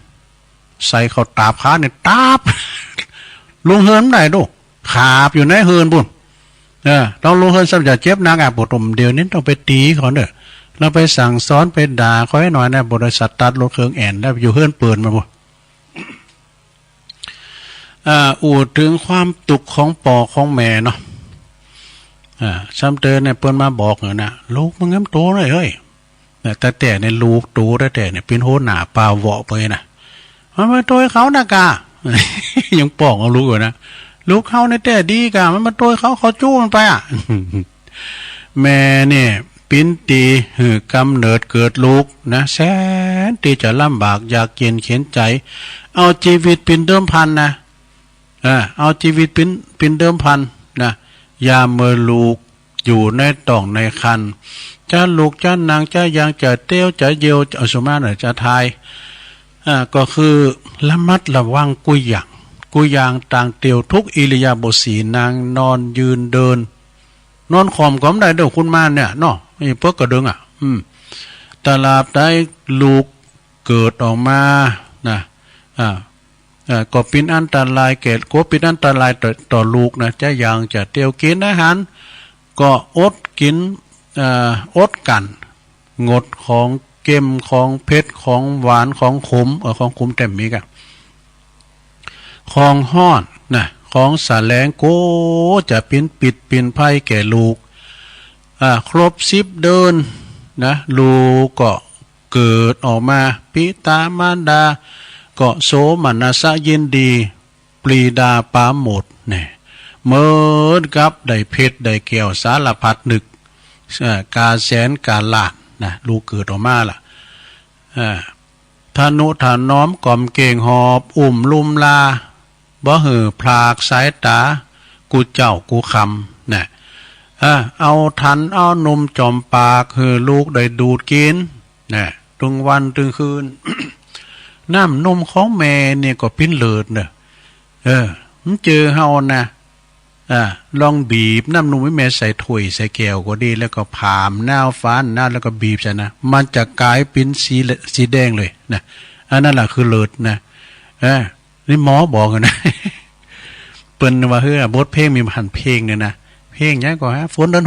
ใส่เขาตาบขาเนี่ยตาบลุงเฮินได้ดูขาบอยู่ในเฮินบุญต้องลุงเฮินสับจะเจ็บนักปวดมเดี๋ยวนี้ต้องไปตีเขาเนอะเราไปสั่งสอนไปด่าเขาให้หน่อยนะบริษัทตัดรถเครื่องแอนแล้วอยู่เฮินเปิดมาบุอูดถึงความตุกของปอของแม่เนาะซ้ำเตือนเนี่ยเปิ้นมาบอกเหรอนะลูกมึงงั้นโตเลยเฮ้ยแต่ในลูกโตแต่เนี่ยเป็นโหหนาปลาเวาะไปนะ มันมาโตยเขานะกะ ยังปอกเอาลูกอยู่นะลูกเขาในแต่ดีกะมันมาโตยเขาจู้มันไปอ่ะ แม่เนี่ยปิ้นตีกำเนิดเกิดลูกนะแสนที่จะลำบากอยากเย็นเข็นใจเอาชีวิตเป็นเดิมพันนะเอาชีวิตเป็นเดิมพันนะยามเมื่อลูกอยู่ในต่องในคันจะลูกจะนางจะยังจะเตี้ยวจะเยียวจะสมาหน่อยจะทายก็คือระมัดระวังกุยอย่างต่างเตียวทุกอิริยาบถสีนางนอนยืนเดินนอนขอมก็ไม่ได้เด้อคุณมาเนี่ยเนาะไอ้พวกกระดึงตลาดได้ลูกเกิดออกมานะก็เป็นอันตรายแก่ก็เป็นอันตรายต่อลูกนะจะยังจะเตียวกินอาหารก็อดกินอดกันงดของเค็มของเผ็ดของหวานของขมของขมเต็มมีกันของห้อนนะของสาแลงโกจะเป็นปิดเป็นไพ่แก่ลูกครบ10 เดือนนะลูกก็เกิดออกมาปิตามารดาก็โสมนัสยินดีปรีดาปาโมดเนี่ยเมื่อกับได้เพชรได้แก้วสารพัดนึกกาแสนกาลาดนะลูกเกิดออกมาล่ะทานุถานน้อมกล่อมเก่งหอบลุ่มลาบ่หือพลากสายตากูเจ้ากูคำเนี่ยเอาทันเอานมจอมปากหือลูกได้ดูดกินเนี่ยตึงวันตึงคืน น้ำนมของแม่เนี่ยก็ปิ้นเลิศเนอะมันเจอเฮานะลองบีบน้ำนมให้แม่ใส่ถ้วยใส่แก้วก็ดีแล้วก็ผามหน้าฟ้านหน้าแล้วก็บีบใช่นะมันจะกลายเป็นสีแดงเลยนะอันนั้นแหละคือเลิศนะนี่หมอบอกกันนะ เปิ้นว่าบทเพลงมีพันเพลงเนี่ยนะเพลงนี้ก็ฝนเดือน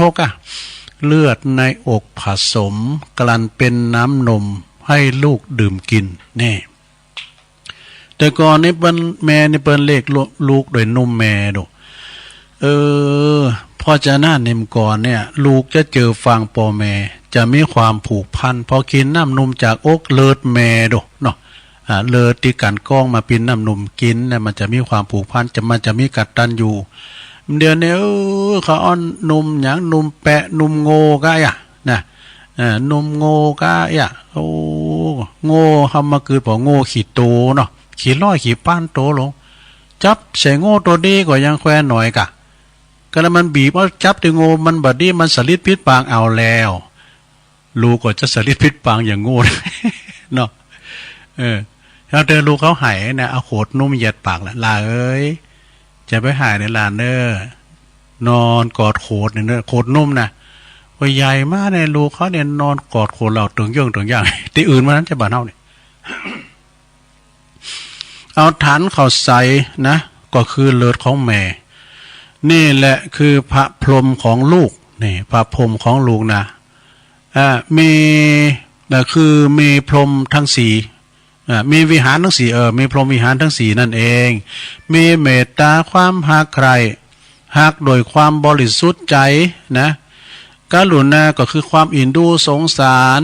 6เลือดในอกผสมกลั่นเป็นน้ำนมให้ลูกดื่มกินนี่แต่ก่อนนี่เปิ้นแม่นี่เปิ้นเลขลูกโดยนมแม่ดูพอจะหน้าเนมก่อนเนี่ยลูกจะเจอฟังปอแม่จะมีความผูกพันพอกินน้ำนมจากอกเลิศแม่ดูเนาะเลิศที่กันก้องมาเป็นน้ำนมกินเนี่ยมันจะมีความผูกพันมันจะมีกัดตันอยู่เดี๋ยวนี้เขาอ้อนนมอย่างนมแปะนมโง่ก็อ่ะนะนมโง่ก็อ่ะโอ้โง่ทำมาเกิดพอโง่ขีดโตเนาะขีดร้อยขีดป้านโตลงจับใส่โง่ตัวดีก็ยังแควหน่อยกะก็แล้วมันบีบว่าจับตัวโง่มันบัดนี้มันสลิดพิษปางเอาแล้วลูกก็จะสลิดพิษปางอย่างโง่เนาะแล้วเดินลูกเขาหายนะเอาโขดนุ่มเหยียดปากละลาเอ้ยจะไปหายในลานเนอนอนกอดโขดเนี่ยโขดนุ่มนะว่าใหญ่มากในลูกเขาเนี่ยนอนกอดโขดเราตึงย่องที่อื่นมานั้นจะบ้านเฮาเนี่ย เอาฐานเขาใส่นะก็คือเลือดของแม่นี่แหละคือพระพรหมของลูกนี่พระพรหมของลูกนะมีคือมีพรหมทั้งสี่มีวิหารทั้งสี่มีพรหมวิหารทั้งสี่นั่นเองมีเมตตาความหักใครหักโดยความบริสุทธิ์ใจนะกรุณาก็คือความอินดูสงสาร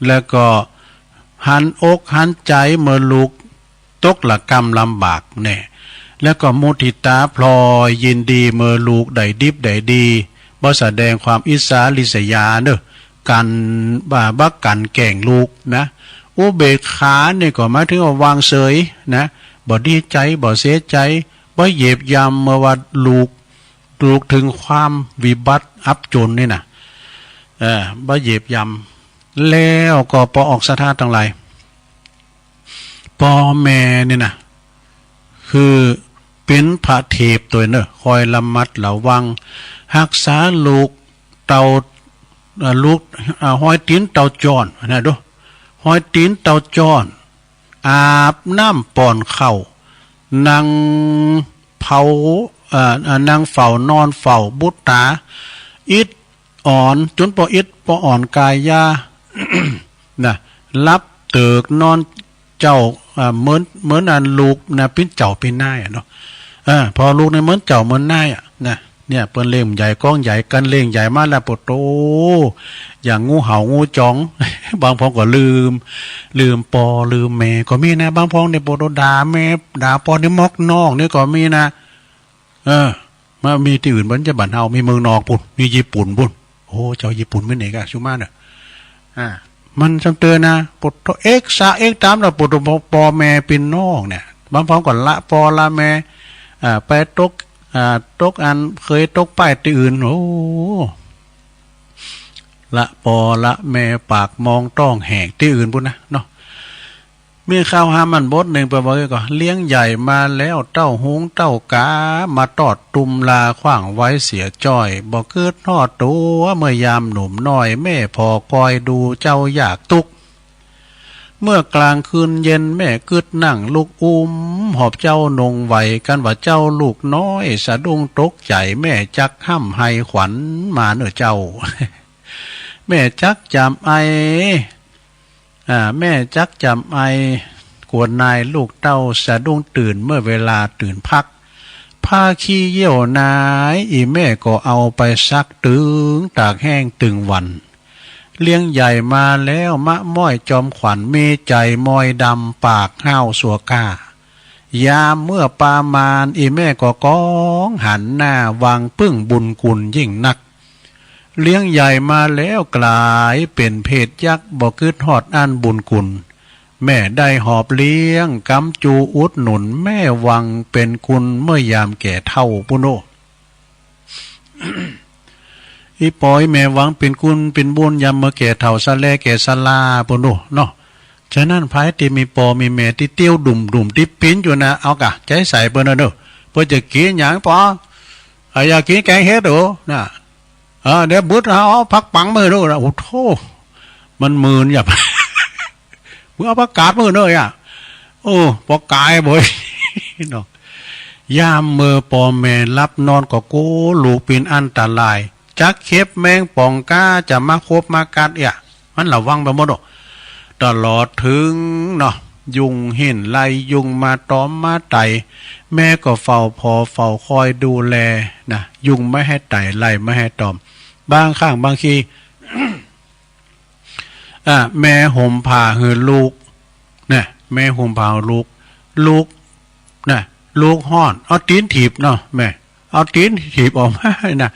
แล้วก็หันอกหันใจเมื่อลูกตกละกรรมลำบากเนี่ยแล้วก็มุทิตาพลอยยินดีเมื่อลูกได้ดิบได้ดีบ่แสดงความอิสาริษยาเนอะกันบักกันแก่งลูกนะอุเบกขาเนี่ยก็หมายถึงว่าวางเฉยนะบ่ดีใจบ่เสียใจบ่เหยียบยำเมื่อว่าลูกถึงความวิบัติอับจนนี่นะบ่เหยียบยำแล้วก็พอออกสถานทั้งหลายพ่อแม่เนี่ยนะคือเป็นพระเทพตัวเนอะคอยระมัดระวังรักษาลูกเต่าลูกห้อยตีนเต่าจอนนะดูห้อยตีนเต่าจอนอาบน้ำป่อนเข่านางเผานางเฝ้านอนเฝ้าบุตรตาอิดอ่อนจนพออิดพออ่อนกายยา นะรับเติกนอนเจ้าเหมือนอันลูกนะเป็นเจ้าเป็นนายเนาะพอลูกในเหมือนเจ้าเหมือนนายนะ เนี่ยเปิ้นเล่มใหญ่ก้องใหญ่กันเล่งใหญ่มาแล้วปวดโตอย่างงูเห่างูจ้อง บางพองก็ลืมปอลืมแม่ก็มีนะบางพองเนี่ยปวดด่าแม่ด่าปอนี่มอกนอกนี่ก็มีนะมามีที่อื่นมันจะบั่นเฮามีเมืองนอกปุ่นมีญี่ปุ่นปุ่นโอ้เจ้าญี่ปุ่นไม่ไหนกะชูมาเนี่ยมันจำเตือนนะปวดเอ็กซาเอ็กตามแล้วปวดปอแม่เป็นนอกเนี่ยบางพองก็ละปอละแม่ไปตกอันเคยตกป้ายที่อื่นโอ้ละปอละแม่ปากมองต้องแหกที่อื่นปุ่นนะเนาะมีข้าวหามันบดหนึ่งไปบอกก็เลี้ยงใหญ่มาแล้วเต้าหงเต้ากามาตอดตุมลาขว้างไว้เสียจ้อยบอกเกิดทอดตัวเมื่อยามหนุ่มน้อยแม่พอคอยดูเจ้าอยากตุกเมื่อกลางคืนเย็นแม่กึดนั่งลูกหอบเจ้านงไหวกันว่าเจ้าลูกน้อยสะดุ้งตกใจแม่จักห้ำให้ขวัญมาเนื้อเจ้า แม่จักจำไอแม่จักจำไอกวนนายลูกเต้าสะดุ้งตื่นเมื่อเวลาตื่นพักผ้าขี้เยี่ยวนายอีแม่ก็เอาไปซักตึงตากแห้งตึงวันเลี้ยงใหญ่มาแล้วมะม้อยจอมขวัญมีใจมอยดำปากห้าวสัวก้ายามเมื่อปามานอีแม่ก็ก้องหันหน้าวางปึ้งบุญกุลยิ่งนักเลี้ยงใหญ่มาแล้วกลายเป็นเพศยักษ์บ่กึดฮอดอันบุญกุลแม่ได้หอบเลี้ยงกำจูอุดหนุนแม่วังเป็นคุณเมื่อยามแก่เท่าปุโน อีปอยแม่วังเป็นคุณเป็นบุญยามเมื่อแก่เท่าสะแลแก่สลาปุโนเนาะฉะนั้นภายที่มีปอมีแม่ที่เตี้ยวดุ่มที่ปิ้นอยู่นะเอากะใจใส่เปิ้นเด้อเพื่อจะกินหยังปออยากกินแกงเฮ็ดโดนะเดี๋ยวบุตรเอาพักปังมือดูนะโอ้โธ่มันมืนอย่ามึงเอาประกาศมือเลยโอ้ปอกายบ่อยเนาะยามมือปอแม่รับนอนก็โก้ลูกเป็นอันตรายจักเข็บแมงป่องก้าจะมาคบมากัดมันระวังไปหมดตลอดถึงเนาะยุงเห็นไล่ยุงมาตอมมาไต่แม่ก็เฝ้าพอเฝ้าคอยดูแลนะยุงไม่ให้ไต่ไล่ไม่ให้ตอมบางข้างบางที แม่ห่มผ้าหือลูกเนี่ยแม่ห่มผ้าลูกเนี่ยลูกห้อนเอาตีนถีบเนาะแม่เอาตีนถีบออกมานะ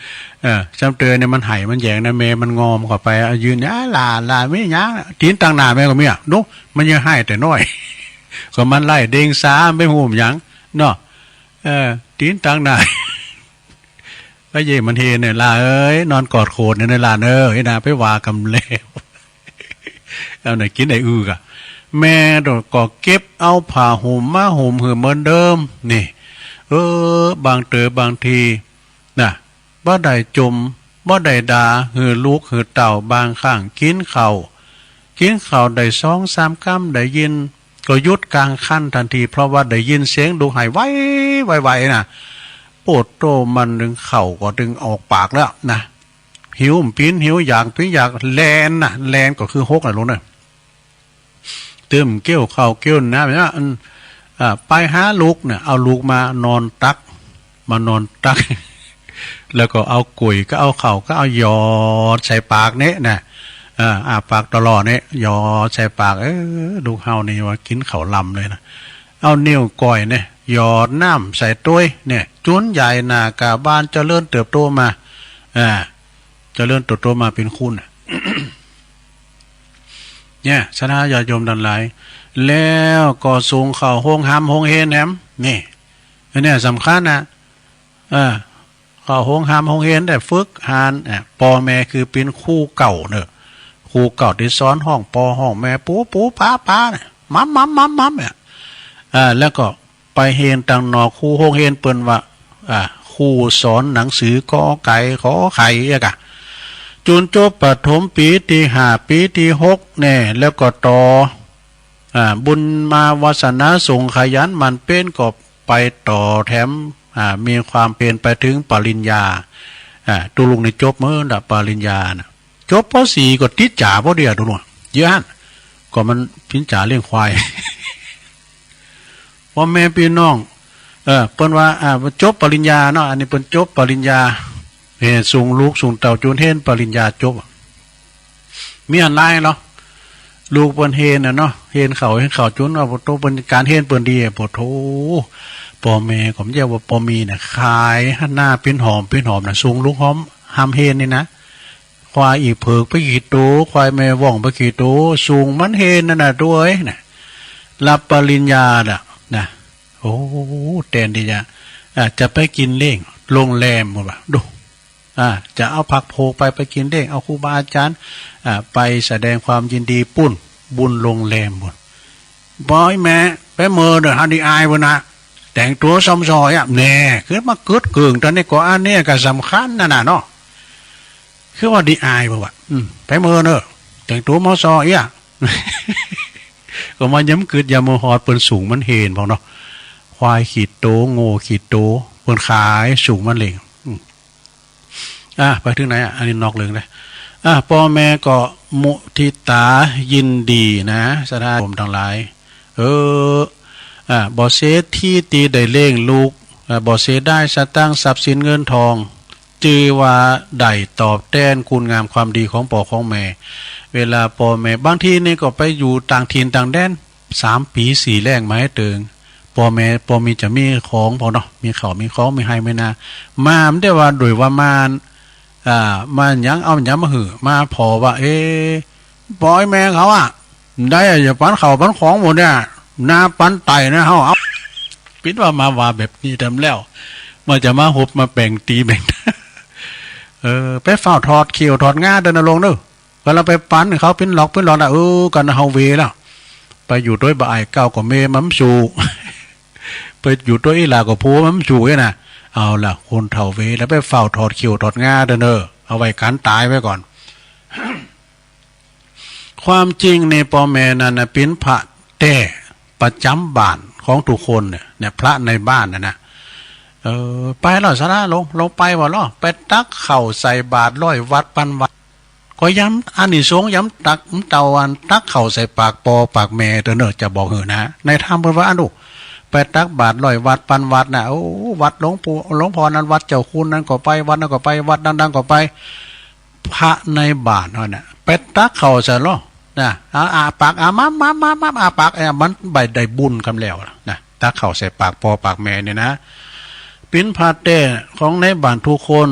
จำเตือนเนี่ยมันไห่มันแยงนะแม่มันงอมเข้าไปยืนลาไม่ยั้งตีนต่างหน้าแม่ก็มีนุ๊กมันยังให้แต่น้อย ก็มันไล่เด้งซ้าไม่ห่มยังเนาะตีนต่างหน้า ก็เย่มันเฮเนี่ยลาเอ้ยนอนกอดโขดในลานนะไปว่ากำเลวเอาไหนกินไหนกะแม่ดอกก็เก็บเอาผ้าห่มมาห่มเหือเหมือนเดิมนี่บางบางทีน่ะบ่ได้จมบ่ได้ด่าหือลูกหือเต่าบางข้างกินข้าวได้2-3 คำได้ยินก็ยุดกลางคันทันทีเพราะว่าได้ยินเสียงดูหายไวน่ะปวดโตมันดึงเข่าก็ดึงออกปากแล้วนะหิวปิ้นหิวอยากแลนน่ะแลนก็คือฮกน่ะลุงน่ะเติมเกี้ยวข้าวเกี้ยวน้ำเนี่ยไปหาลูกเนี่ยเอาลูกมานอนตัก แล้วก็เอากุยก็เอาเข่าก็เอาหยอดใส่ปากเนี้ยนะปากตลอดเนี้ยหยอดใส่ปากลูกเฮานี่ว่ากินข้าวลำเลยนะเอานิ้วก้อยเนี่ยหยอดน้ำใส่ต้วยเนี่ยจุนใหญ่หนากาบ้านเจริญเติบโตมาเจริญเติบโตมาเป็นคุณ เนี่ยชนะญาติโยมดันหลายแล้วก็สูงเข่าห้องหำห้องเฮนแหมนี่เนี่ยสำคัญนะเข่าห้องหำห้องเฮนแต่ฝึกหานปอแม่คือเป็นคู่เก่าเนอะคู่เก่าที่ซ้อนห้องปอห้องแม่ปูป้าเนี่ยมัมเนี่ยแล้วก็ไปเฮนตังนอคู่ห้องเฮนเปิ้นว่าคู่สอนหนังสือกอไก่ขอไข่จุนจบปฐมปีที่5ปีที่6เนี่ยแล้วก็ต่อบุญมาวาสนาส่งขยันมันเป็นก็ไปต่อแถมมีความเป็นไปถึงปริญญาตุลุงในจบเมื่อดับปริญญานะจบป.4ก็ติดจ่าพอเดียวดูหน่อยเยอะก็มันพินจ่าเลี้ยงควาย พ่อแม่พี่น้อง เปิ้นว่าจบปริญญาเนาะอันนี้เปิ้นจบปริญญาส่งลูกส่งเต่าจูนเฮนปริญญาจบมีอันไรเนาะลูกเปิ้นเฮนน่ะเนาะเฮนเขาจุนเอาโตเปิ้นการเฮนเปิ้นดีบ่โถพ่อแม่ผมเรียกว่าปอมีน่ะขายหน้าเป็นหอมน่ะส่งลูกหอมหำเฮนนี่นะควายอีกเผือกไปกี่โตควายแม่ว่องไปกี่โตสูงมันเฮนนั่นน่ะด้วยน่ะรับปริญญานะโอ้แทนที่จะไปกินเล้งโรงแรมหมดว่ะดูจะเอาผักโพไปกินเล้งเอาครูบาอาจารย์ไปแสดงความยินดีปุ้นบุญโรงแรมหมดบอยแม่ไปเมื่อเด้อฮันดีอายบ่นะแต่งตัวซ้ำซอยแน่คือมาเกิดเกิงตอนนี้ก็อันนี้ก็สำคัญน่ะเนาะคือว่าดีอายบ่วะไปเมื่อเด้อแต่งตัวมอซอยก็มาย้ำเกิดยามหอดเปิ้นสูงมันเห็นพอเนาะควายขีดโตโง่ขีดโตเปิ้นขายสูงมันเหลงไปถึงไหนอันนี้นอกเรื่องเลยพ่อแม่ก็มุทิตายินดีนะสถานผมทั้งหลายบ่เสียที่ตีได้เล่งลูกบ่เสียได้สตั้งทรัพย์สินเงินทองจือว่าได้ตอบแทนคุณงามความดีของพ่อของแม่เวลาพ่อแม่บางทีนี่ก็ไปอยู่ต่างถิ่นต่างแดน3 ปี4แรงไม้เติงพ่อแม่พ่อมีจะมีของพอเนาะมีข้าวมีของมีให้ไม่นามาไม่ได้ว่าโดยว่ามายังเอาหยังมาหือมาพอว่าปอยแม่เขาได้อย่าปันเขาปันของหมดเนี่ยนาปันไตนะเขาเอาปิดว่ามาว่าแบบนี้ทำแล้วมันจะมาหบมาแบ่งตีแบ่งไปเฝ้าถอดเขียวถอดง่าเดินลงเด้อก็เราไปปั้นเขาเป็นหลอกกันเฮาเวแล้วไปอยู่ด้วยบ่ายเก้าก็เมมัมสูไปอยู่ด้วยอีหลาก็โพมัมสูนะเอาล่ะคนเฒ่าเวแล้วไปเฝ้าถอดเขียวถอดง่าเดินเอาไว้กันตายไว้ก่อน ความจริงในพ่อแม่นั้นนะเป็นพระแต่ประจำบ้านของทุกคนเนี่ยพระในบ้านนะไปหรอสนะลงไปบ่หรอไปตักเข่าใส่บาตร100 วัดปันวัดก็ย้ำอันนี้สงย้ำตักเตาอันตักเข่าใส่ปากปอปากแม่เด้อจะบอกนะในธรรมเพิ่นว่าอันดูไปตักบาตร100 วัดปันวัดน่ะโอ้วัดหลวงพ่อนั้นวัดเจ้าคุณนั้นก็ไปวัดนั้นก็ไปวัดดังๆก็ไปพระในบ้านนั่นน่ะไปตักเข่าใส่หรอนะปากมาปากมันใบได้บุญกันแล้วนะตักเข่าใส่ปากปอปากแม่เนี่ยนะเป็นพระแต่ของในบ้านทุกคน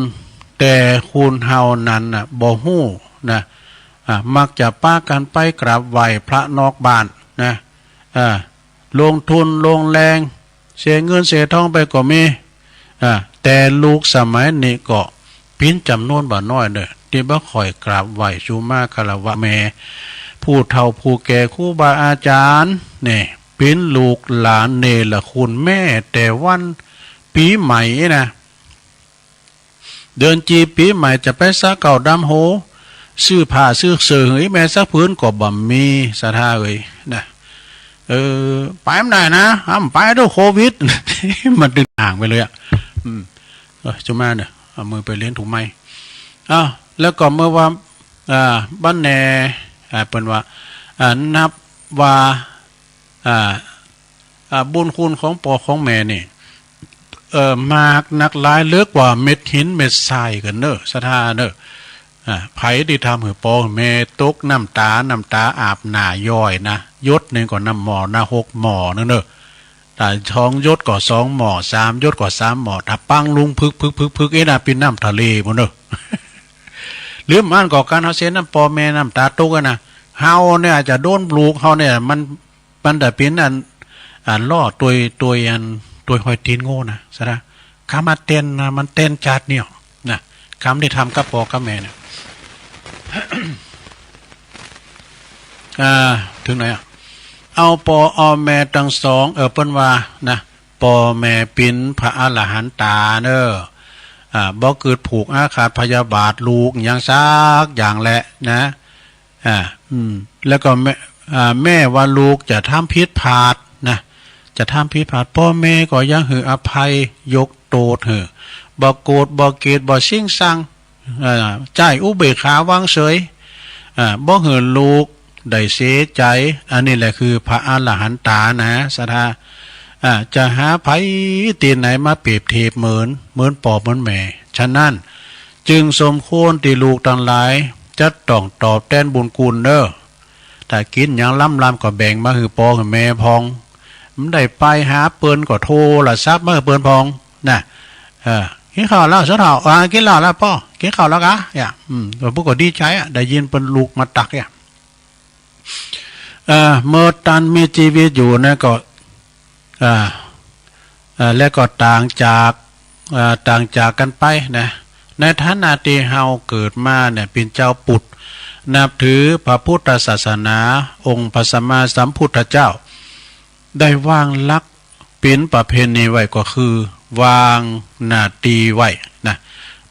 แต่คุณเฮานั้นน่ะบ่ฮู้นะมักจะป้ากันไปกราบไหว้พระนอกบ้านนะลงทุนลงแรงเสียเงินเสียทองไปก็มีแต่ลูกสมัยนี้ก็ปิ้นจำนวนบ่น้อยเด้อที่บ่ค่อยกราบไหว้ชูมาคารวะแม่ผู้เฒ่าผู้แก่ครูบาอาจารย์นี่เป็นลูกหลานเนรคุณแม่แต่วันปีใหม่นะเดินจีปีใหม่จะไปซักเก่าดำโหซื้อผ้าซื้อเสื้อแม่ซักพื้นก็บ่มีศรัทธาเลยนะไปไม่ได้นะไปด้วยโควิด มันดึงห่างไปเลยจุมาเนี่ยเอามือไปเลี้ยงถุงไม้แล้วก็เมื่อว่าบ้านแหน่เป็นว่านับว่าบุญคุณของพ่อของแม่นี่มากนักหลายเลือกกว่าเม็ดหินเม็ดทรายกันเนอะศรัทธาเนอะไผที่ทำให้พ่อแม่ตกน้ำตาอาบหน้าย่อยนะยศหนึ่งก็น้ำหมอนะ6 หมอเนอะแต่ท้องยศก็2 หมอ3 ยศก็3 หมอถ้าปังลุงพึกเป็นน้ำทะเลหมดเนอะหรือมันก็การเฮาเสียน้ำพ่อแม่น้ำตาตกนะเฮาเนี่ยจะโดนปลูกเฮาเนี่ยมันแต่เป็นล่อตัวหอยตีนโง่นะซะนะคำมาเต้นนะมันเต้นจัดเนี่ยนะคำที่ทำกับพ่อกับแม่เนี่ย ถึงไหนเอาพ่อแม่ทั้งสองเปิ้นว่านะพ่อแม่เป็นพระอรหันตาเนอะบ่เกิดผูกอาฆาตพยาบาทลูกอย่างซักอย่างแหละนะแล้วก็แม่ว่าลูกจะทำผิดพลาดนะจะทำผิดพลาดพ่อแม่ก็ยังหืออภัยยกโทษหือบ่โกรธบ่เกลียดบ่ชิงซังใจอุเบกขาวางเฉยบ่หือลูกได้เสียใจอันนี้แหละคือพระอรหันตานะศรัทธา จะหาไผตีไหนมาเปรียบเทียบเหมือนปอบเหมือนแม่ฉะนั้นจึงสมควรที่ลูกทั้งหลายจะต้องตอบแทนบุญคุณเด้อถ้ากินอย่างล้ำก็แบ่งมาคือปอกับแม่พองมันได้ไปหาเปิ้นก็โทรละซับมาเปิ้นพองน่ะกินข้าวแล้วเสถากินข้าวแล้วป้อกินข้าวแล้วกะพวกก็ดีใจได้ยินเปิ้นลูกมาตักเมื่อตันมีชีวิตอยู่นะก็และก็ต่างจากกันไปนะในฐานะที่เฮาเกิดมาเนี่ยเป็นเจ้าปุตนับถือพระพุทธศาสนาองค์พระสัมมาสัมพุทธเจ้าได้วางหลักเป็นประเพณีไว้ก็คือวางหน้าที่ไว้นะ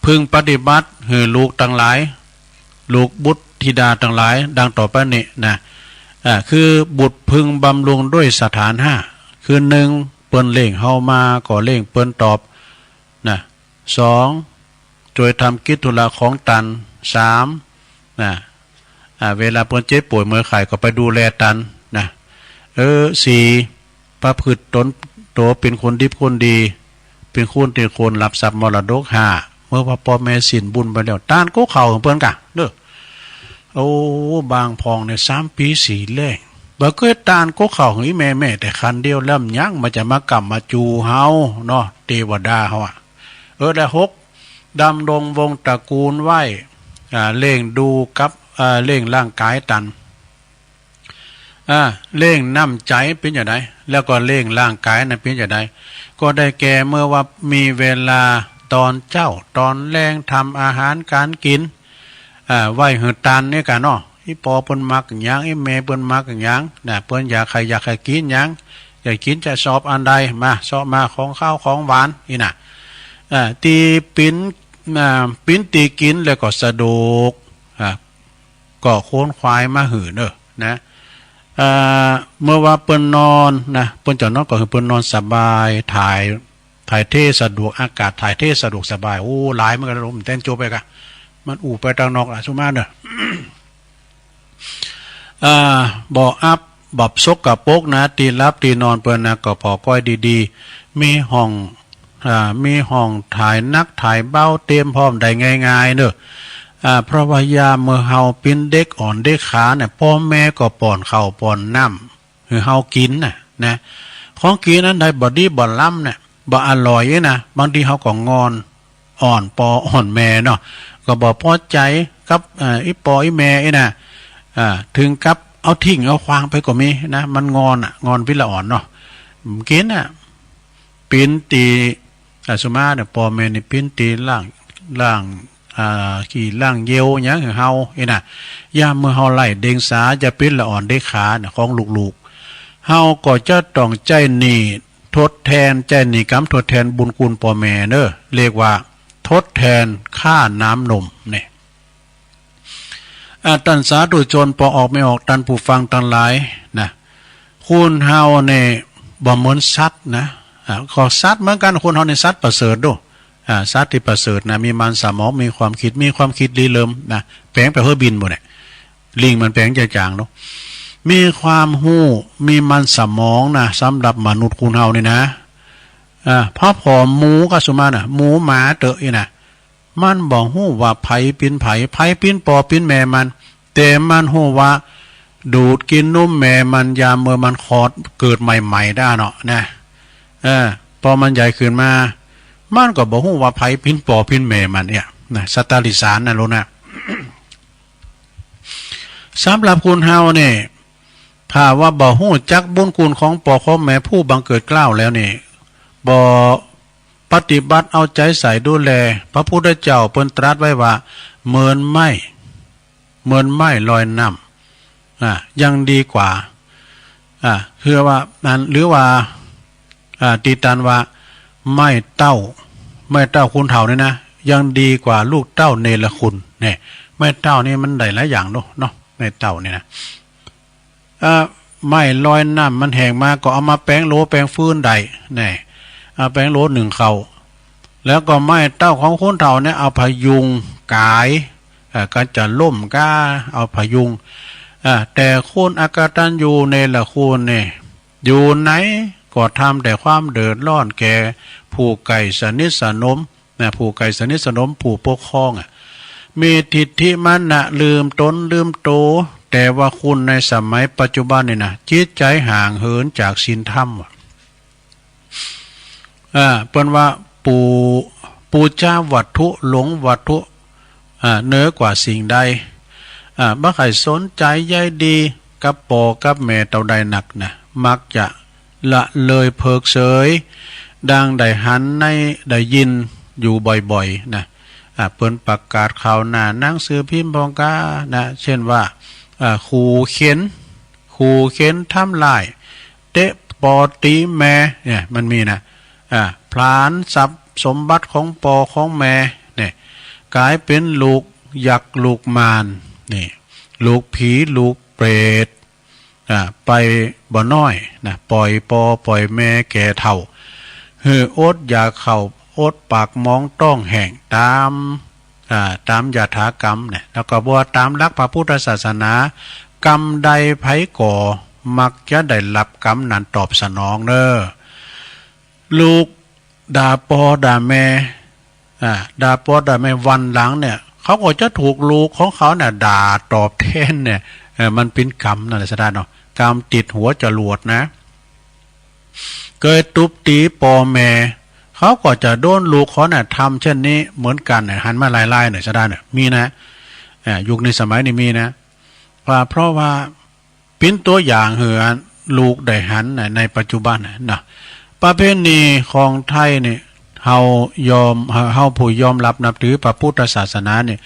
พึงปฏิบัติให้ลูกทั้งหลายลูกบุตรธิดาทั้งหลายดังต่อไปนี้นะคือบุตรพึงบำรุงด้วยสถานห้าคือหนึ่งเปิ้นเล่งเฮามาก็เล่งเปิ้นตอบนะสองช่วยทำกิจธุระของตันสามนะเวลาเปิ้นเจ็บป่วยเมื่อไข้ก็ไปดูแลตันนะสี่ประพฤติตนตัวเป็นคนดีคนดีเป็นคนรับทรัพย์มรดกห้าเมื่อพ่อแม่สินบุญไปแล้วต้านก็เข่าของเปิ้นกะเด้อโอ้บางพองใน3 ปี 4แรกบ่เคยตานก็เข่าของอีแม่แต่คันเดียวแล้วยังมันจะมากำมาจูเฮาเนาะเทวดาเฮาได้6ดำรงวงตระกูลไหวเล่งดูกับเล่งร่างกายตันเล่งน้ำใจเป็นอย่างไรแล้วก็เล่งร่างกายนั้นเป็นอย่างไรก็ได้แก่เมื่อว่ามีเวลาตอนเจ้าตอนแรงทำอาหารการกินไหวหือตันเนี่ยกันเนาะอีปอเปิ้นมักหยังอีแม่เปิ้นมักหยังน่ะเปิ้นอยากให้กินหยังอยากกินจะสอบอันใดมาสอบมาของข้าวของหวานนี่น่ะตีปิ้นตีกินแล้วก็สะดวกก็โค้นควายมาหือเนอะนะเมื่อว่าเปิ้นนอนนะเปิ้นจะนอนก็คือเปิ้นนอนสบายถ่ายเทสะดวกอากาศถ่ายเทสะดวกสบายโอ้หลายมันก็ลมเต้นโจไปกะมันอู่ไปทางนอกล่ะซุมาเนอะบ่อับบับซกกับปกนะตีรับตีนอนเปิ้นนะก็พอก้อยดีๆมีห้องถ่ายนักถ่ายเบ้าเตรียมพร้อมได้ง่ายๆเนอะเพราะว่ายามเมื่อเฮาเป็นเด็กอ่อนเด็กขาเนี่ยพ่อแม่ก็ป้อนข้าวป้อนน้ำคือเฮากินนะของกินนั้นได้บ่ดีบ่ล้ำเนี่ยบ่อร่อยนะบางทีเฮาก็งอนอ่อนปออ่อนแม่เนาะก็บ่พอใจกับอีปออีแม่นะถึงกับเอาทิ้งเอาควางไปก็มีนะมันงอนพิละอ่อนเนาะกินปิ้นตีสมาเนี่ยปอแม่นี่ปิ้นตีล่างขี่ล่างเยวหยังเฮาน่ะยามเมื่อเฮาไล่เด้งสาจะปิ้นละอ่อนได้ขาของลูกๆเฮาก็จะต้องใจนี่ทดแทนใจนี่กรรมทดแทนบุญคุณปอแม่เด้อเรียกว่าทดแทนค่าน้ำนมเนี่ยตันสาธุชนพอออกไม่ออกตันผู้ฟังตันหลายนะคุณเฮาเนี่ยบ่เหมือนสัตว์นะขอสัตว์เหมือนกันคุณเฮาในสัตว์ประเสริฐดูสัตว์ที่ประเสริฐนะมีมันสมองมีความคิดลีเลิมนะแปลงไปเพื่อบินบ่เนี่ยลิงมันแปลงจางๆเนาะมีความหู้มีมันสมองนะสำหรับมนุษย์คุณเฮานี่นะพอหมูก็สมาน่ะหมูหมาเตอะนี่นะมันบอกหู้ว่าไผปิ้นไผปิ้นปอปิ้นแม่มันแต่มันหู้ว่าดูดกินนุ่มแม่มันยามเมื่อมันคลอดเกิดใหม่ๆได้เนาะนะพอมันใหญ่ขึ้นมามันก็บอกว่าไผพินปอพินแม่มันเนี่ยนะสตาลิสานนะรู้นะ สำหรับคุณเฮาเนี่ยถ้าว่าบ่ฮู้จักบุญคุณของปอของแม่ผู้บังเกิดเกล้าแล้วนี่บ่ปฏิบัติเอาใจใส่ดูแลพระพุทธเจ้าเปิ้นตรัสไว้ว่าเหมือนไม้ลอยน้ำยังดีกว่าคือว่านั้นหรือว่าตีตันว่าไม่เต้าคุณเฒ่านี่นะยังดีกว่าลูกเต้าเนรคุณเนี่ยไม่เต้านี่มันได้หลายอย่างเนาะไม่เต้านี่นะไม่ลอยน้ำมันแห้งมาก็เอามาแป้งโลแป้งฟื้นได้เนี่ยเอาแป้งโล1เข่าแล้วก็ไม่เต้าของคุณเฒ่าเนี่ยเอาพยุงกายก็จะล่มก้าเอาพยุงแต่คุณอากตัญญูเนรคุณเนี่ยอยู่ไหนก็ ก็ทำแต่ความเดือดร้อนแก่ผู้ไก่สนิทสนมนะผู้ไก่สนิทสนมผู้ปกครองมีทิฏฐิมานะลืมตนลืมโตแต่ว่าคุณในสมัยปัจจุบันนี่นะจิตใจห่างเหินจากศีลธรรมเปิ้นว่าปูจ้าวัตถุหลงวัตถุเหนือกว่าสิ่งใดบ่ใครสนใจใยดีกับปอกับแม่เต่าใดหนักนะมักจะละเลยเพิกเฉยดังได้หันในได้ยินอยู่บ่อยๆนะเปิ้นประกาศข่าวหน้าหนังสือพิมพ์พองกานะเช่นว่าขู่เข็นทำลายเตะปอตีแม่เนี่ยมันมีนะพลานทรัพย์สมบัติของปอของแม่เนี่ยกลายเป็นลูกยักษ์ลูกมารนี่ลูกผีลูกเปรตไปบ่น้อยนะปล่อยปอปล่อยแม่แก่เฒ่าอดอยากเข้าอดปากมองต้องแห่งตามยถากรรมเนี่ยแล้วก็บ่ตามหลักพระพุทธศาสนากรรมใดไผก่อมักจะได้รับกรรมนั้นตอบสนองเด้อลูกด่าปอด่าแม่ด่าปอด่าแม่วันหลังเนี่ยเขาก็จะถูกลูกของเขาเนี่ยด่าตอบแทนเนี่ยมันเป็นกรรมนั่นแหละสดาเนาะกรรมติดหัวจรวดนะเกิดตุบตีปอแม่เขาก็จะโดนลูกเขาเนี่ยทำเช่นนี้เหมือนกันเนี่ยหันมาไล่ๆหน่อยสดาเนี่ยมีนะยุคในสมัยนี้มีนะเพราะว่าเป็นตัวอย่างเหือลูกได้หันในปัจจุบันนะประเพณีของไทยเนี่ยเฮาผู้ยอมรับนับถือพระพุทธศาสนาเนี่ย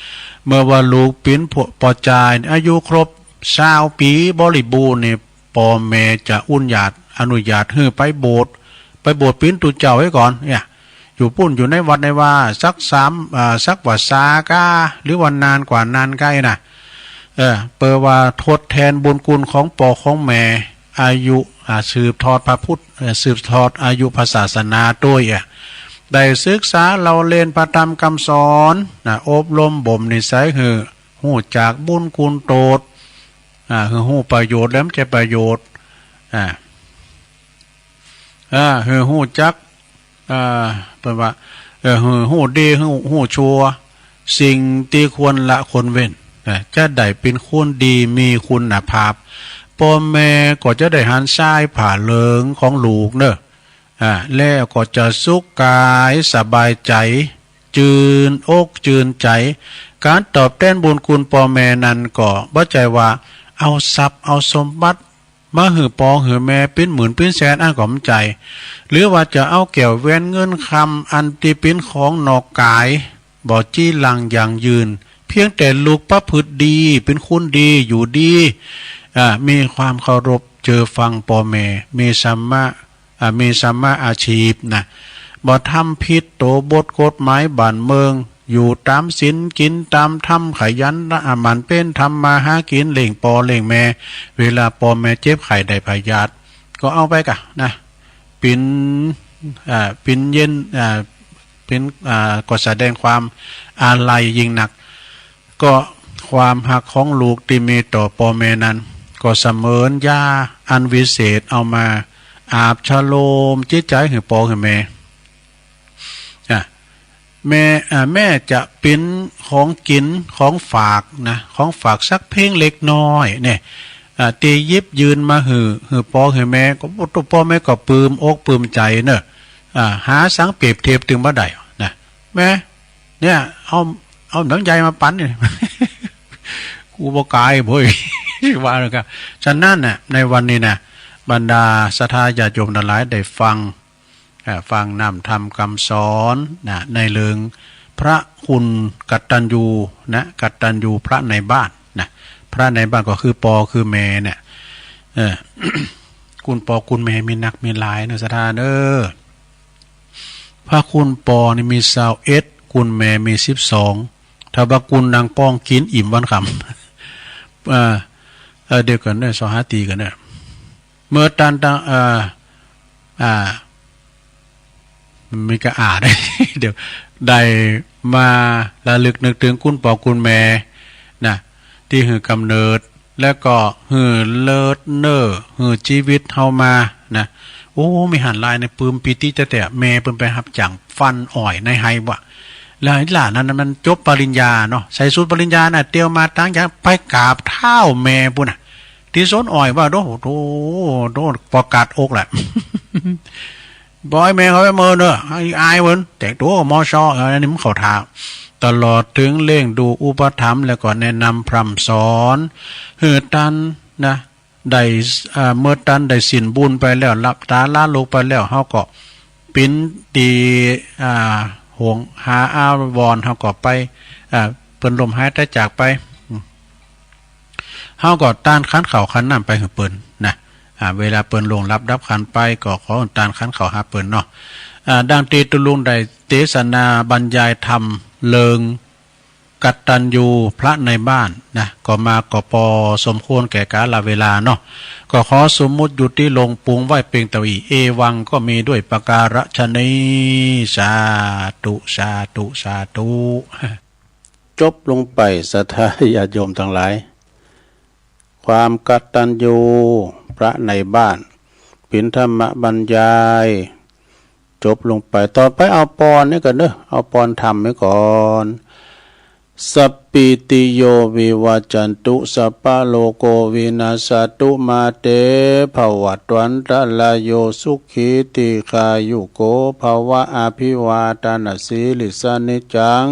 เมื่อว่าลูกเป็นปอจายอายุครบ20 ปีบริบูรณ์เนี่ยพ่อแม่จะอนุญาตให้ไปโบสถ์ปิ้นตุเจ้าไว้ก่อนเนี่ยอยู่ปุ้นอยู่ในวัดในว่าสักว่าซากาหรือวันนานกว่านานใกล้นะเปิดว่าทดแทนบุญคุณของปอของแม่อายุสืบทอดพระพุทธสืบทอดอายุพระศาสนาด้วยได้ศึกษาเราเรียนพระธรรมคำสอนอบรมบ่มนิสัยหูจากบุญคุณโตดหูประโยชน์แล้วจะประโยชน์หูจักเป็นว่าหูดีหูชัวสิ่งที่ควรละคนเว้นจะได้เป็นคนดีมีคุณภาพพ่อแม่ก็จะได้หันซ้ายผ่าเลิงของลูกเนอะแล้วก็จะสุขกายสบายใจจืนอกจืนใจการตอบแทนบุญคุณพ่อแม่นั้นก็บ่ใจว่าเอาทรัพย์เอาสมบัติมาหือปอหือแม่เป็นหมื่นเป็นแสนกอมใจหรือว่าจะเอาแก้วแหวนเงินคำอันที่เป็นของนอกกายบ่จี้หลังอย่างยืนเพียงแต่ลูกประพฤติดีเป็นคนดีอยู่ดีมีความเคารพเจอฟังพ่อแม่มีสัมมาอาชีพนะบ่ทำผิดโตบทกฎหมายบ้านเมืองอยู่ตามศีลกินตามธรรมขยันมันเป็นทำมาหากินเล่งปอเล่งแม่เวลาปอแม่เจ็บไข้ได้พยาธิก็เอาไปกะนะปินเย็นเป็นก็แสดงความอาลัยยิ่งหนักก็ความหักของลูกที่มีต่อปอแม่นั้นก็เสมือนยาอันวิเศษเอามาอาบชโลมจิตใจให้ปอให้แม่แม่จะเป็นของกินของฝากนะของฝากสักเพ่งเล็กน้อยเนี่ยตียิบยืนมาหือปอให้แม่ก็ตัวปอแม่ก็ปื้มอกปื้มใจเนอะหาสังเปรียบเทียบถึงบ่ได้นะแม่เนี่ยเอาน้ำใจมาปั้นเนี่ย กูบ่กายบ่อย ว่าเลยครับฉะนั้นน่ะในวันนี้นะบรรดาศรัทธาญาติโยมทั้งหลายได้ฟังนำธรรมคำสอนนะในเรื่องพระคุณกตัญญูนะกตัญญูพระในบ้านนะพระในบ้านก็คือปอคือแม่เนี่ย คุณปอคุณแม่มีนักมีหลายนะศรัทธาเด้อพระคุณปอนี่มี21คุณแม่มี12ถ้าว่าคุณนางป้องกินอิ่มวันคำ เดี๋ยวกันเนี่ย2 5 ตีกันเนี่ยเมื่อตันมีกระได้ เดี๋ยวได้มาระลึกนึกถึงคุณพ่อคุณแม่นะที่หือกำเนิดแล้วก็หือเลิศเนอหือชีวิตเฮามานะ โอ้ไม่หันลายในปืมปีติแต่แม่เปิ้นไปหับจังฟันอ่อยในไฮบ่แล้วไอ้หลานนั้นมันจบปริญญาเนาะใส่สูตรปริญญาน่ะเตียวมาตั้งจากไปกราบเท้าแม่ปุ่นน่ะที่สนอ่อยว่าโดประกาศอกแหละ บอยแม่เขาไปเมินเนอะอายเวินแต่ตัวมอชออันนี้มันเขาทาตลอดถึงเล่งดูอุปถัมภ์แล้วก็แนะนำพร่ำสอนเฮือตันนะได้เมื่อตันได้สินบุญไปแล้วรับตาล้าลูกไปแล้วเฮาก็ปิ้นตีห่วงหาอาวรเฮาก็ไปเปิ้นลมหายแต่จากไปเฮาก็ต้านคันเข่าคันน้ำไปหือเปิ้นนะเวลาเปิ้นลงรับคันไปก็ขอต้านคันเข่าหาเปิ้นเนาะดังตีตุลุงได้เทศนาบรรยายธรรมเลิงกัตตัญญูพระในบ้านนะก็มาก็พอสมควรแก่กาลเวลาเนาะก็ขอสมมุติอยู่ที่ลงปุงไหวเปงตวีเอวังก็มีด้วยประการฉนี้สาธุสาธุสาธุจบลงไปศรัทธาญาติโยมทั้งหลายความกตัญญูพระในบ้านปิณธรรมบรรยายจบลงไปต่อไปเอาปอนนี่กันเนอะเอาปอนทำไว้ก่อนสัพปิติโยวิวัจจันตุสัพพะโลโกวินาศตุมาเตภวัตวันตะลายโยสุขีติขายุโกภวะอภิวาทานาสีลิสานิจัง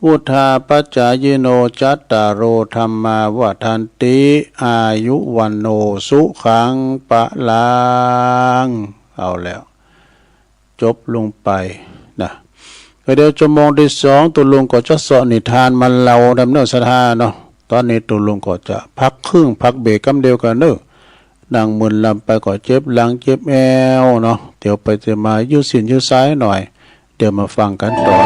วุธาปัจจายโนจัตตารโอธรรมาวัฏันติอายุวันโนสุขังปะลังเอาแล้วจบลงไปนะเดี๋ยวชั่วโมงที่สองตุลุงก็จะสอนนิทานมันเราดำเนินศรัทธาเนาะตอนนี้ตุลุงก็จะพักครึ่งพักเบรกกำเดียวกันเนอะนั่งมึนลำไปก็เจ็บหลังเจ็บแอวเนาะเดี๋ยวไปจะมายืดสินยืดซ้ายหน่อยเดี๋ยวมาฟังกันต่อ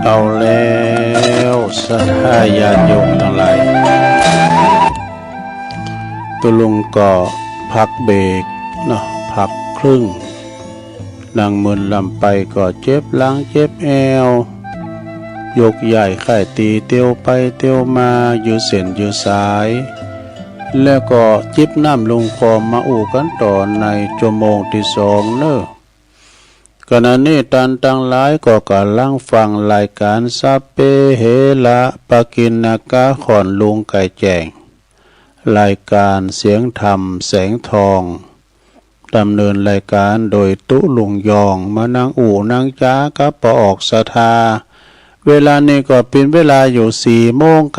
เอาแล้วศรัทธาญาติโยมทั้งหลายตุลุงก็พักเบรกเนาะพักครึ่งนางมืนลำไปก็เจ็บหลังเจ็บแอวยกใหญ่ไข่ตีเตียวไปเตียวมาอยู่เส้นอยู่สาย แล้วก็จิบน้ำลงคอมาอู่กันต่อในชั่วโมงที่2เนอะ ขณะนี้ท่านทั้งหลายก็กำลังฟังรายการสัพเพเหระปะกิณกะขอนลุงไก่แจงรายการเสียงธรรมแสงทองดำเนินรายการโดยตุลุงยองมานางอู่นางจ้ากับปออกสทาเวลานี้ก็เป็นเวลาอยู่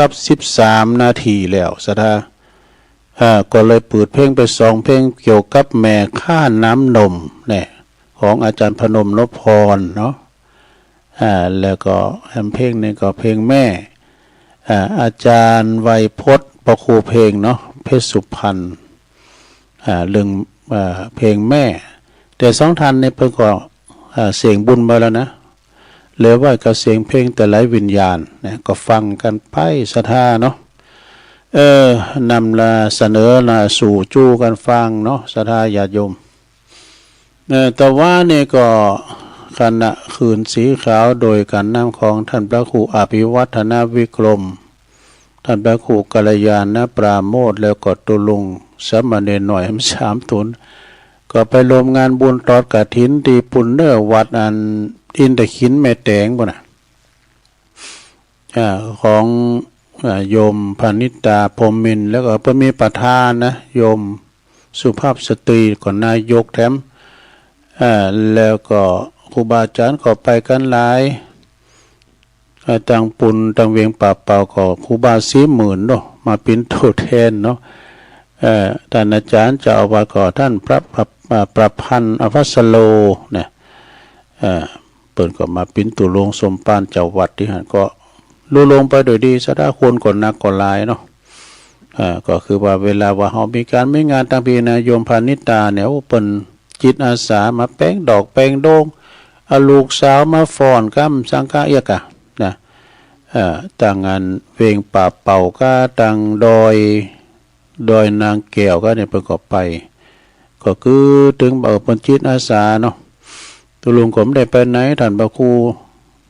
4:13 นาทีแล้วสทาก็เลยเปิดเพลงไป2เพลงเกี่ยวกับแม่ข้าน้ำนมเนี่ยของอาจารย์พนมนพพรเนาะแล้วก็เพลงนี้ก็เพลงแม่อาจารย์ไวยพจน์ประครูเพลงเนาะเพชรสุพรรณเรื่องเพลงแม่แต่สองท่านเนี่ยเพิ่งก็เสียงบุญมาแล้วนะเหลือไว้กับเสียงเพลงแต่หลายวิญญาณนะก็ฟังกันไปศรัทธาเนาะนำละเสนอละสู่จู้กันฟังเนาะศรัทธาญาติโยมแต่ว่านี่ก็ขณะคืนสีขาวโดยการนำของท่านพระครูอภิวัฒนวิกรมท่านพระครูกัลยาณปราโมทแล้วก็ตุลุงสามเณรหน่อย3 ตุนก็ไปรวมงานบุญตอดกฐินที่ปุณเนอร์วัดอันอินทขินแม่แตงบ่น่ะของโยมพนิตาพรหมินทร์แล้วก็เพิ่นมีประธานนะโยมสุภาพสตรีก่อนนายกแถมแล้วก็ครูบาอาจารย์ก็ไปกันหลายต่างปุณต่างเวียงป่าเป่าก็ครูบา40,000เนาะมาเป็นตัวแทนเนาะท่านอาจารย์เจ้าอาวาสก็ท่านพระประพันธ์อภัสโลเนี่ยเปิดก็มาเป็นตุลงสมปานเจ้าวัดที่หันก็ลุลงไปโดยดีสะดาคนก่อนนักก่อนลายเนาะก็คือว่าเวลาว่าเฮามีการไม่งานทางพีนะโยมพานิตาเนี่ยเปิ้นจิตอาสามาแป้งดอกแป้งโดงเอาลูกสาวมาฟ้อนกํสังฆะเอียกะนะต่างงานเพลงป่าเป่าก็ต่างดอยนางแก้วก็เนี่ยเพิ่นก็ไปก็คือถึงเปิ้นจิตอาสาเนาะตุลุงก็ไม่ได้ไปไหนท่านพระครู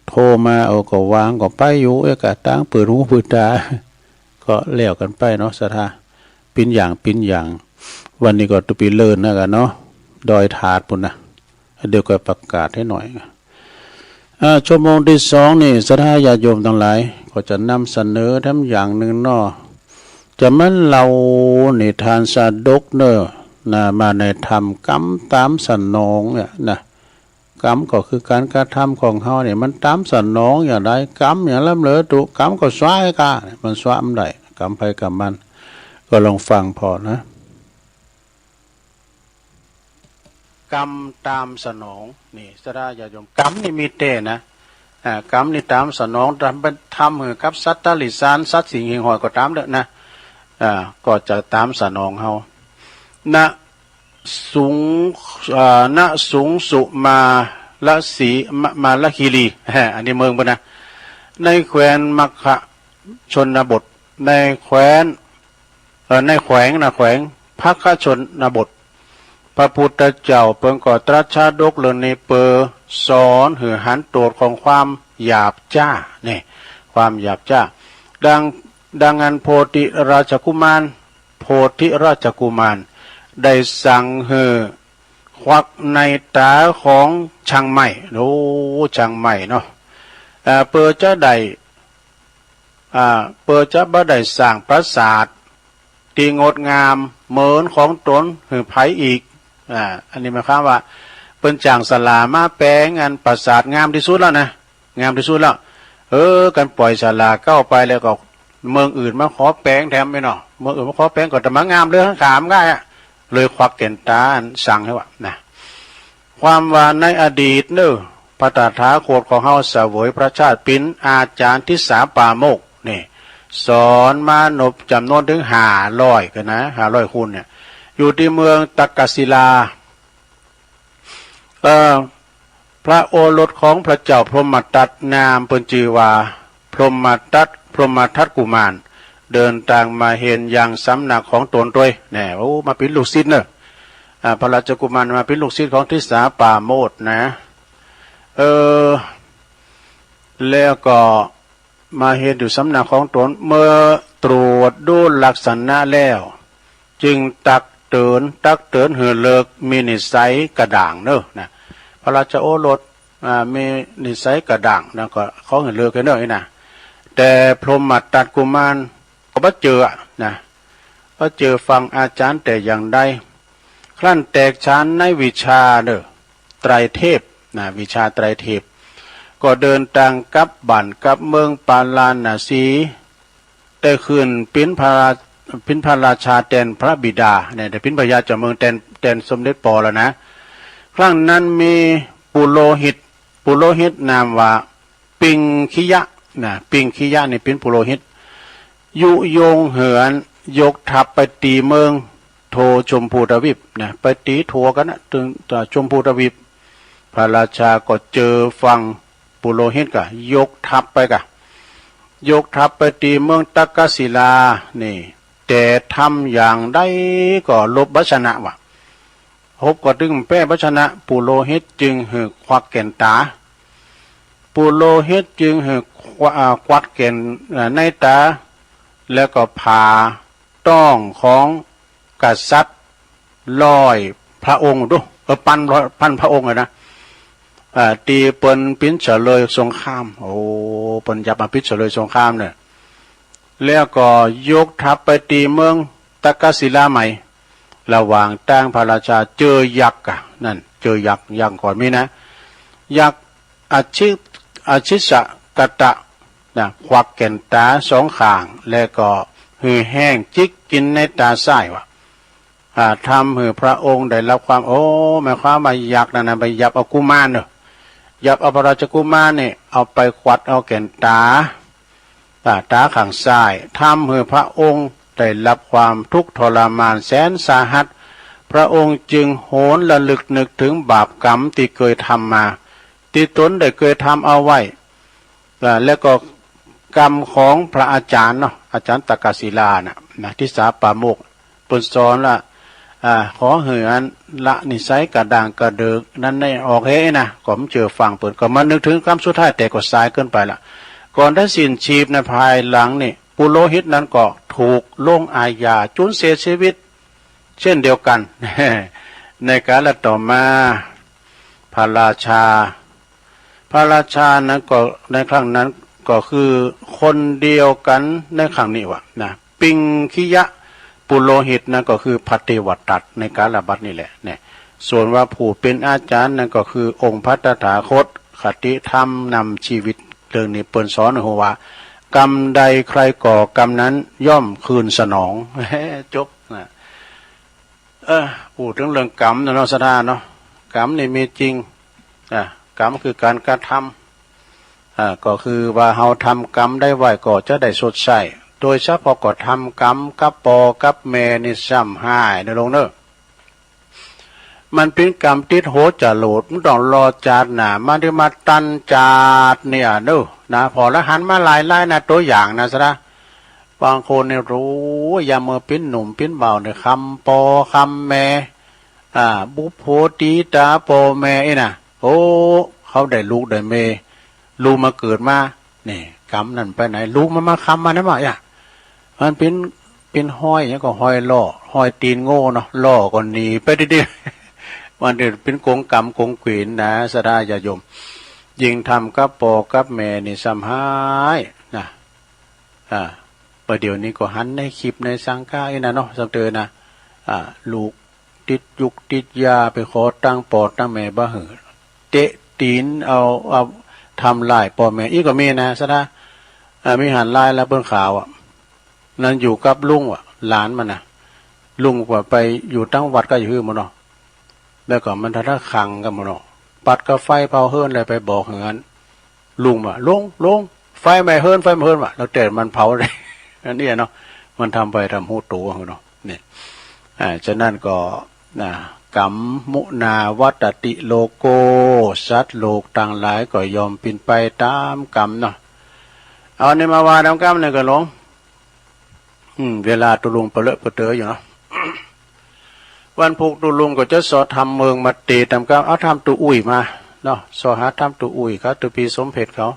โทรมาก็วางก็ไปอยู่ก็ตั้งเปิดหูเปิดตาก็แล้วกันไปเนาะศรัทธาปิ้นอย่างวันนี้ก็ตุปีเลินนะกันเนาะดอยถาดปุ่นนะเดี๋ยวก็ประกาศให้หน่อยชั่วโมงที่2นี่ศรัทธาญาติโยมทั้งหลายก็จะนำเสนอทั้งอย่างหนึ่งเนาะจะมันเรานิทานสาดกเนอะนะมาในธรรมกรรมตามสนองเนี่ยนะกรรมก็คือการกระทำของเฮาเนี่ยมันตามสนองอย่างไรกรรมอย่างล้ำเหลือตุกรรมก็สวายกะมันสวามได้กรรมไปกรรมมันก็ลองฟังพอนะกรรมตามสนองนี่สระญาติโยมกรรมนี่มีเตนะกรรมนี่ตามสนองทำให้กับสัตว์ตลิสารสัตว์สิ่งหิงหอยก็ตามเด้อนะก็จะตามสนองเฮานะสูงสุมาละสีมาละคีรีอันนี้เมืองปะนะในแคว้นมัคคะชนบทในแคว้นในแขวงภัคชนบทพระพุทธเจ้าเปิงก่อตรัสชาดกเรื่องในเปอสอนหือหันโตดของความหยาบจ้าเนี่ยความหยาบจ้าดังนั้นโพธิราชกุมารได้สั่งควักในตาของช่างไม้ช่างไม้เนาะเปิดจะได้บ่ได้สร้างปราสาทที่งดงามเหมือนของตนหือไผอีกอันนี้หมายความว่าเปิ้นจ้างศาลามาแปลงอันปราสาทงามที่สุดแล้วนะงามที่สุดแล้วกันปล่อยศาลาเข้าไปแล้วก็เมืองอื่นมาขอแปลงแถมไปเนาะเมืองอื่นมาขอแปลงก็จะมางามเรื่องขามง่ายเลยควักแก่นตาสั่งให้ว่านะความว่าในอดีตเนอะพระตถาคตของเฮาเสวยพระชาติเป็นอาจารย์ที่สาปาโมกนี่สอนมานพจำนวนถึง500กันนะ500คนเนี่ยอยู่ที่เมืองตักกศิลาพระโอรสของพระเจ้าพรหมทัตนามเปิ้นชื่อว่าพรหมทัตกุมารเดินทางมาเห็นอย่างสำนักของตนด้วยแน่มาเป็นลูกศิษย์เนอะพระราชกุมารมาเป็นลูกศิษย์ของทิสาปาโมทนะแล้วก็มาเห็นอยู่สำนักของตนเมื่อตรวจดูลักษณะแล้วจึงตักเตือนเหือเลิกมีนิสัยกระด่างเนอะนะ พระราชโอรสมีนิสัยกระด่างนะก็เขาเห็นเลือกกันเนอะนะแต่พรหมตัดกุมารก็บ่เจอนะบ่เจอฟังอาจารย์แต่อย่างใดครั้นแตกฉานในวิชาเด้อไตรเทพนะวิชาไตรเทพก็เดินทางกลับบ้านกลับเมืองปาลานาสีได้คืนปิ้นพระราชาแทนพระบิดาเนี่ยได้ปิ้นพระยาจากเมืองแทนสมเด็จปอแล้วนะครั้งนั้นมีปุโรหิตนามว่าปิงคิยะนะปิงคิยะนี่เป็นปุโรหิตยุโยงเหินยกทัพไปตีเมืองโทชมพูทวีปนะไปตีทัวกันนะถึงชมพูทวีปพระราชาก็เจอฟังปุโรหิตกะยกทัพไปกะยกทัพไปตีเมืองตักกศิลานี่แต่ทำอย่างได้ก็ลบบัชนะวะพบก็ดึงแป้บัชนะปุโรหิตจึงหือควักแก่นตาปุโรหิตจึงหือควักแก่นในตาแล้วก็ผ่าต้องของกษัตริย์100 พระองค์ดูพันพระองค์เลยนะตีเปิ้นปิ้นเฉลยสงครามโอ้เปิ้นยับมาปิ้นเฉลยสงครามเนี่ยแล้วก็ยกทัพไปตีเมืองตักกศิลาใหม่ระหว่างตั้งพระราชาเจอยักษ์นั่นเจอยักษ์ก่อนมีนะยักษ์อาชิสะกตะนะควักแก่นตา2 ข้างแล้วก็หือแห้งจิกกินในตาซ้ายวะทำให้พระองค์ได้รับความโอ้หมายความว่ายักษ์นั่นนะไปยับเอากุมารเนอะยับเอาพระราชกุมารเนี่ยเอาไปควัดเอาแก่นตาข้างซ้ายทำให้พระองค์ได้รับความทุกข์ทรมานแสนสาหัสพระองค์จึงโหนระลึกนึกถึงบาปกรรมที่เคยทำมาที่ตนได้เคยทำเอาไว้แล้วก็กรรมของพระอาจารย์เนาะอาจารย์ตักกศิลานะที่สาปาโมกปนสอนละขอเหือนละนิสัยกระด่างกระเดิกนั้นได้ออกเฮ้นะก็มเจอฟังเปิดก็มานึกถึงคำสุดท้ายแต่ก็สายเกินไปละก่อนได้สิ้นชีพในภายหลังนี่ปุโรหิตนั้นก็ถูกลงอาญาจุนเสียชีวิตเช่นเดียวกัน ในการละต่อมาพระราชานั้นก็ในครั้งนั้นก็คือคนเดียวกันในครั้งนี้วะนะปิงคิยะปุโรหิตนั่นก็คือพระเทวทัตในการระบาดนี่แหละเนี่ยส่วนว่าผู้เป็นอาจารย์นั่นก็คือองค์พระตถาคตคติธรรมนำชีวิตเรื่องนี้เปิ้นสอนหัวว่ากรรมใดใครก่อกรรมนั้นย่อมคืนสนอง จบนะพูดถึงเรื่องกรรมนะเนาะสถานเนาะกรรมนี่มีจริงกรรมคือการกระทำก็คือว่าเฮาทำกรรมได้ไว้ก็จะได้สดใสโดยเฉพาะก็ทำกรรมกับปอกับแม่นี่ซ้ำหายในลงเนอะมันเป็นกรรมติดโหจะโหลดมันต้องรอจาดหนามาได้มาตันจาดเนี่ยเนอะนะพอแล้วหันมาหลายนะตัวอย่างนะซะบางคนเนี่ยรู้อย่าเมื่อเป็นหนุ่มเป็นเบาเนี่ยคำปอคำแม่บุพโพตีตาปอแม่นะโอ้เขาได้ลูกได้เมลูกมาเกิดมาเนี่ยกรรมนั่นไปไหนลูกมันมาคำมานะมามันเป็นห้อยเนี่ยก็ห้อยล่อห้อยตีนโง่เนาะล่อก่อนหนีไปดิมันเป็นกงกรรมกงเขวนนะสดาญาโยมยิงทำกับปอกับแม่นี่ซ้ำหายนะประเดี๋ยวนี้ก็หันในคลิปในสังฆานะเนาะสังเตอนะลูกติดยุกติดยาไปขอตั้งปอตั้งแม่บ้าหือเตะตีนเอาทำลายปอแม่อีกก็มีนะสดามีหันลายแล้วเบื้องขาวนั่นอยู่กับลุงหลานมันนะลุงว่าไปอยู่ตั้งวัดก็อยู่มันเนาะแล้วก็มันทัดขังกันมันเนาะปัดกระไฟเผาเฮิรนอะไรไปบอกอย่างนั้นลุงว่าลงไฟไม่เฮิรนว่ะแล้วแต่มันเผาเลยอันนี้เนาะมันทำไปทำหูตัวเนาะเนี่ยฉะนั้นก็กัมมุนาวัตติโลโกสัตว์โลกต่างหลายก็ยอมเป็นไปตามกรรมเนาะเอาในมาว่าตามกรรมเนี่ยก็หลงเวลาตุลุงเปเลอะเปเตออยู่เนาะ วันพุกตุลุงก็จะสอทำเมืองมาตีตามกรรมเอาทำตุอุ้ยมาเนาะสอหาทำตุอุ้ยครับตุปีสมเพชเขา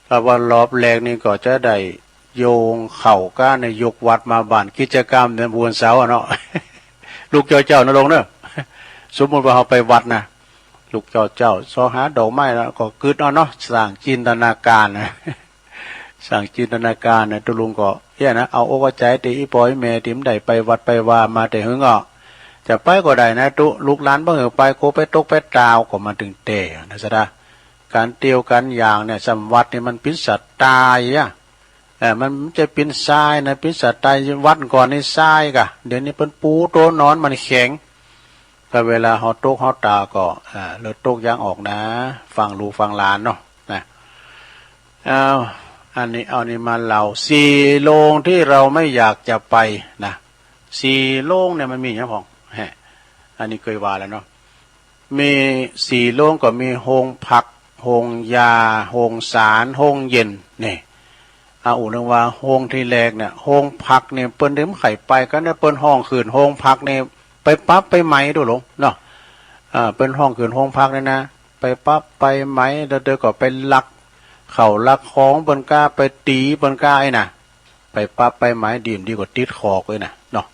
แต่วันรอบแรกนี่ก็จะได้โยงเข่าก้าในยกวัดมาบ้านกิจกรรมในบวนเสาเนาะ ลูกเจ้านลงเนอะสมมติว่าเขาไปวัดนะ ลูกเจ้าซอหาดอกไม้แล้วก็กึดเอาเนาะสร้างจินตนาการนะ สร้างจินตนาการนะตุลุงก็นะเอาอกใจตีอีปอยแม่ติมได้ไปวัดไปว่ามาแต่หึงอ่ะจะไปก็ได้นะตุลูกหลานบ่เหอไปโคไปตกไปดาวก็มาถึงเตนะซะดาการเตียวกันอย่างเนี่ยสำวัดนี่มันเป็นสัตว์ตายอ่ะมันจะเป็นทรายนะเป็นสัตว์ตายวัดก่อนนี่ทรายกะเดี๋ยวนี้เป็นปูโตนอนมันแข็งก็เวลาเฮาตกเฮาตาก็เลือดตกยางออกนะฟังลูกฟังหลานเนาะนะอันนี้มาเล่าสี่โรงที่เราไม่อยากจะไปนะสี่โรงเนี่ยมันมีอย่างพ้องอันนี้เคยว่าแล้วเนาะมีสี่โรงก็มีโรงผักโรงยาโรงสารโรงเย็นนี่อุณว่าโรงที่แรกเนี่ยโรงผักเนี่ยเปิ้นเดิมไข่ไปก็เนี่ยเปิ้นห้องคืนโรงผักเนี่ยไปปั๊บไปไหมดูหลงเนาะเป็นห้องคืนโรงผักเนี่ยนะไปปั๊บไปไหมเดี๋ยวก็ไปลักเข่าลักของบนก้าไปตีบนก้าไอ้น่ะไปปั๊บไปไหมดีมดีกว่าติดคอเลยนะเนาะ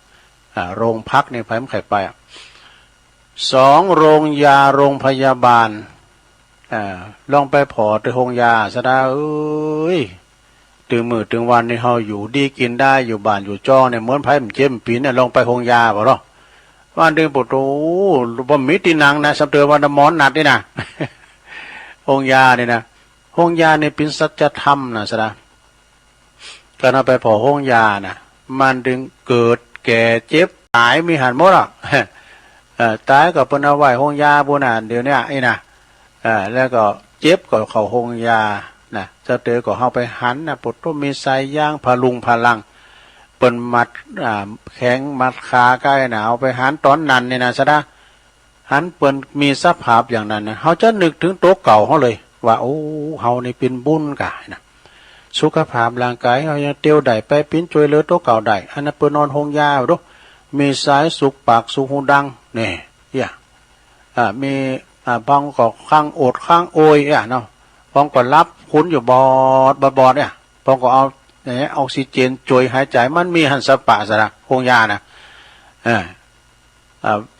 โรงพักเนี่ยไผ่ไข่ไปสองโรงยาโรงพยาบาลลองไปผอที่โรงยาซะได้เอ้ยถึงมือถึงวันนี่เฮาอยู่ดีกินได้อยู่บ้านอยู่จ้อเนี่ยเหมือนไผ่มันเจ็บปีเนี่ยลองไปโรงยาบ่เนาะวันเดือนปุตโตบ่มีตีนังนะสำเตือวันมอนนัดนี่นะโรงยาเนี่ยนะห้องยาเนี่ยเป็นสัจธรรมนะสระการเอาไปผอห้องยานะมันดึงเกิดแก่เจ็บตายมีหันหมดอ่ะตายก็เป็นเอาไว้ห้องยาบุญเดี๋ยวนี้ไอ้นะแล้วก็เจ็บก็เข้าห้องยานะจะเตอก็เข้าไปหันนะปวดต้มมีไซย่างพลุงพลังเป็นมัดแข็งมัดขาใกล้นะเอาไปหันตอนนั้นเนี่ยนะสระหันเปิ้นมีสภาพอย่างนั้นนะเขาจะนึกถึงโต๊ะเก่าเขาเลยว่าโอ้เฮานี่เป็นบุญกายนะสุขภาพร่างกายเฮายังเตียวได้ไปปิ้นช่วยเหลือตัวเก่าได้อันนั้นเปิ้นนอนห้องยาดูมีสายสุกปากสุกหูดังนี่มีบางก็ข้างอดข้างโอยเนาะบางก็รับคุ้นอยู่บอดเนี่ยบางก็เอาออกซิเจนช่วยหายใจมันมีหันสปะซะนะห้องยานะ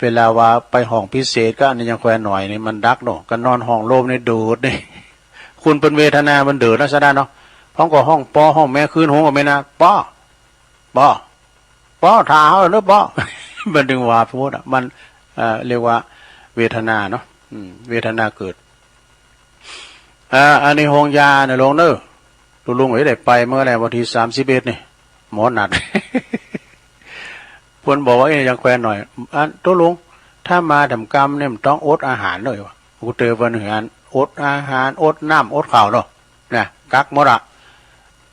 เวลาว่าไปห้องพิเศษก็อันนี้ยังแควหน่อยนี่มันดักเนาะก็นอนห้องโลมนี่ดูดนี่คุณเป็นเวทนามันเดือดนะซะได้เนาะพ้องก็ห้องปอห้องแม่คืนห้องก็ไม่นะปอท้าเนาะปอมันดึงว่าพูดมันเรียกว่าเวทนาเนาะเวทนาเกิดอันนี้ห้องยาเนี่ยลงเนอะลุงไว้ได้ไปเมื่อไรวันที่31นี่หมอนัดพวนบอกว่ายังแควนหน่อยตัวลุงถ้ามาทำกรรมเนี่ยมันต้องอดอาหารเลยวะกูเจอวันหนึ่งอดอาหารอดน้ำอดข้าวเนาะเนี่ยกักหมดอะ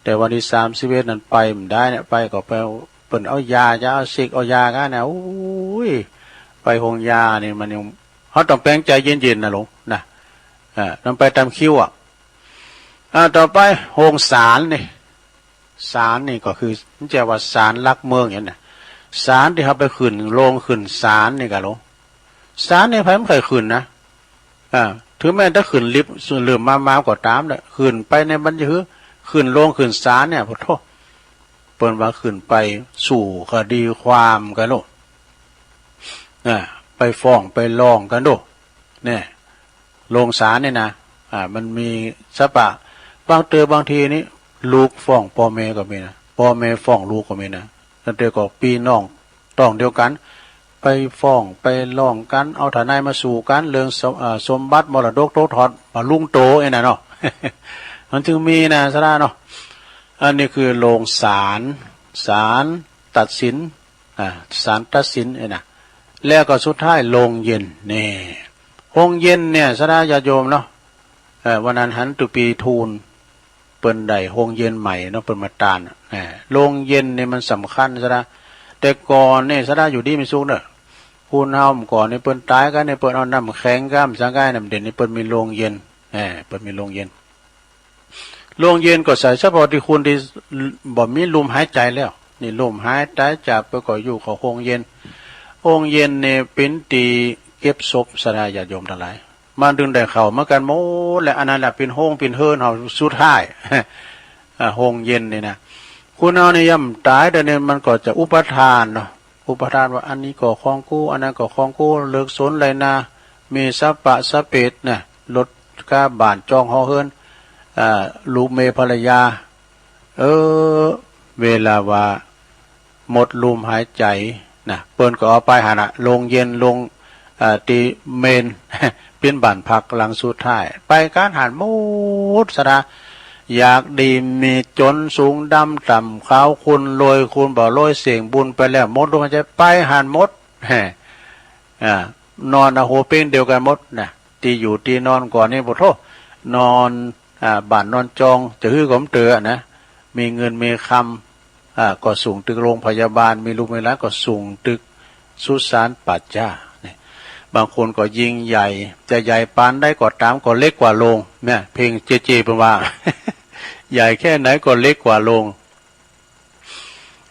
แต่วันที่31นั้นไปมันได้เนี่ยไปก็ไปเปิ่นเอายาจะเอาซิกเอายากันเนี่ยโอ้ยไปห้องยาเนี่ยมันยังเขาต้องแปลงใจเย็นๆนะลุงนะต้องไปตามคิวต่อไปห้องศาลนี่ก็คือมันจะว่าศาลลักเมืองอย่างนี้ศาลที่เขาไปขึ้นโรงขึ้นศาลนี่กันลุงศาลนี่ไผไม่เคยขึ้นนะถึงแม้ถ้าขึ้นลิฟต์ส่วนเหลื่อมมาก็ตามเลยขึ้นไปในบรรยากขึ้นโรงขึ้นศาลเนี่ยพอโทษเปิ้นว่าขึ้นไปสู่คดีความกันลูกไปฟ้องไปร้องกันลูกเนี่ยโรงศาลเนี่ยนะมันมีสปะบางทีนี้ลูกฟ้องพ่อแม่ก็มีนะพ่อแม่ฟ้องลูกก็มีนะแล้วเดี๋ยวก็พี่น้องต้องเดียวกันไปฟ้องไปร้องกันเอาทนายมาสู่กันเรื่องสมบัติมรดกโตทอดมาลุงโตไอ้น่ะเนาะ มันจึงมีนะสระเนาะอันนี้คือโรงศาลตัดสินศาลตัดสินไอ้น่ะแล้วก็สุดท้ายโรงเย็นนี่ห้องเย็นเนี่ยสระญาติโยมเนาะวันนั้นหันตุปีทูลเปิ้นได้ห้องเย็นใหม่เนาะเปิ้นมาตานโรงเย็นเนี่ยมันสำคัญสระแต่ก่อนเนี่ยสระอยู่ดีไม่สุขเนอะพูนเฮาก่อนเนี่ยเปิ้นตายกันเนี่ยเปิ้นเอาน้ำแข็งก้ามสังกายน้ำเด่นนี่เปิ้นมีโรงเย็นเปิ้นมีโรงเย็นก็ใส่เฉพาะที่คุณที่บ่มีลมหายใจแล้วนี่ลมหายใจจากไปก็อยู่กับห้องเย็นเนี่ยเป็นตีเก็บศพสระญาติโยมทั้งหลายมันดึงได้เข้ามากันหมดและอันนั้นแหละเป็นห้องเป็นเฮิรนเฮาสุดท้ายห้องเย็นนี่นะคุณเอาเนี่ยย่ำตายแต่เนี่ยมันก็จะอุปทานเนาะอุปทานว่าอันนี้ก็ของกูอันนั้นก็ของกูเลิกสนเลยนะ มีสัพปะสะเปดนะลดค่าบ้านจองหอเฮือนลูกเมภรรยาเวลาว่าหมดลมหายใจนะเปิ้นก็เอาไปหานะลงเย็นลงตีเมน เป็นบ้านพักหลังสุดท้ายไปการหารมุดสระอยากดีมีจนสูงดำต่ำขาวคุณรวยคุณบ่รวยเสียงบุญไปแล้วมดลมหายใจไปหารมดนอนโหเป้งเดียวกันมดนะตีอยู่ตีนอนก่อนนี่บ่โทษนอนบ้านนอนจองจะฮื้อผมเตือนะมีเงินมีคำก็ส่งตึกโรงพยาบาลมีลูกมีหลานก็ส่งตึกสุสานปัจจาบางคนก็ยิงใหญ่จะใหญ่ปานได้ก็ตามก็เล็กกว่าโรงเนี่ยเพลงเจเจเป็นว่า ใหญ่แค่ไหนก็เล็กกว่าโรง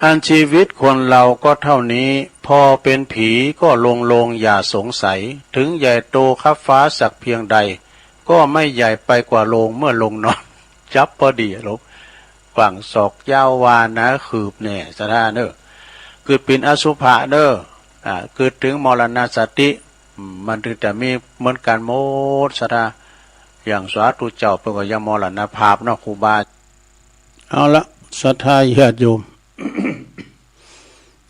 อันชีวิตคนเราก็เท่านี้พอเป็นผีก็ลงอย่าสงสัยถึงใหญ่โตคับฟ้าสักเพียงใดก็ไม่ใหญ่ไปกว่าโรงเมื่อลงนอน จับพอดีลูกฝั่งศอกยาววานะขืบเนี่ยสถานเนอคือเป็นอสุภะเนอคือถึงมรณสติมันถึงจะมีเหมือนกันโมดสถาอย่างสาธุเจ้าเป็นก็ยังมรณภาพเนาะครูบาเอาละศรัทธาญาติโยม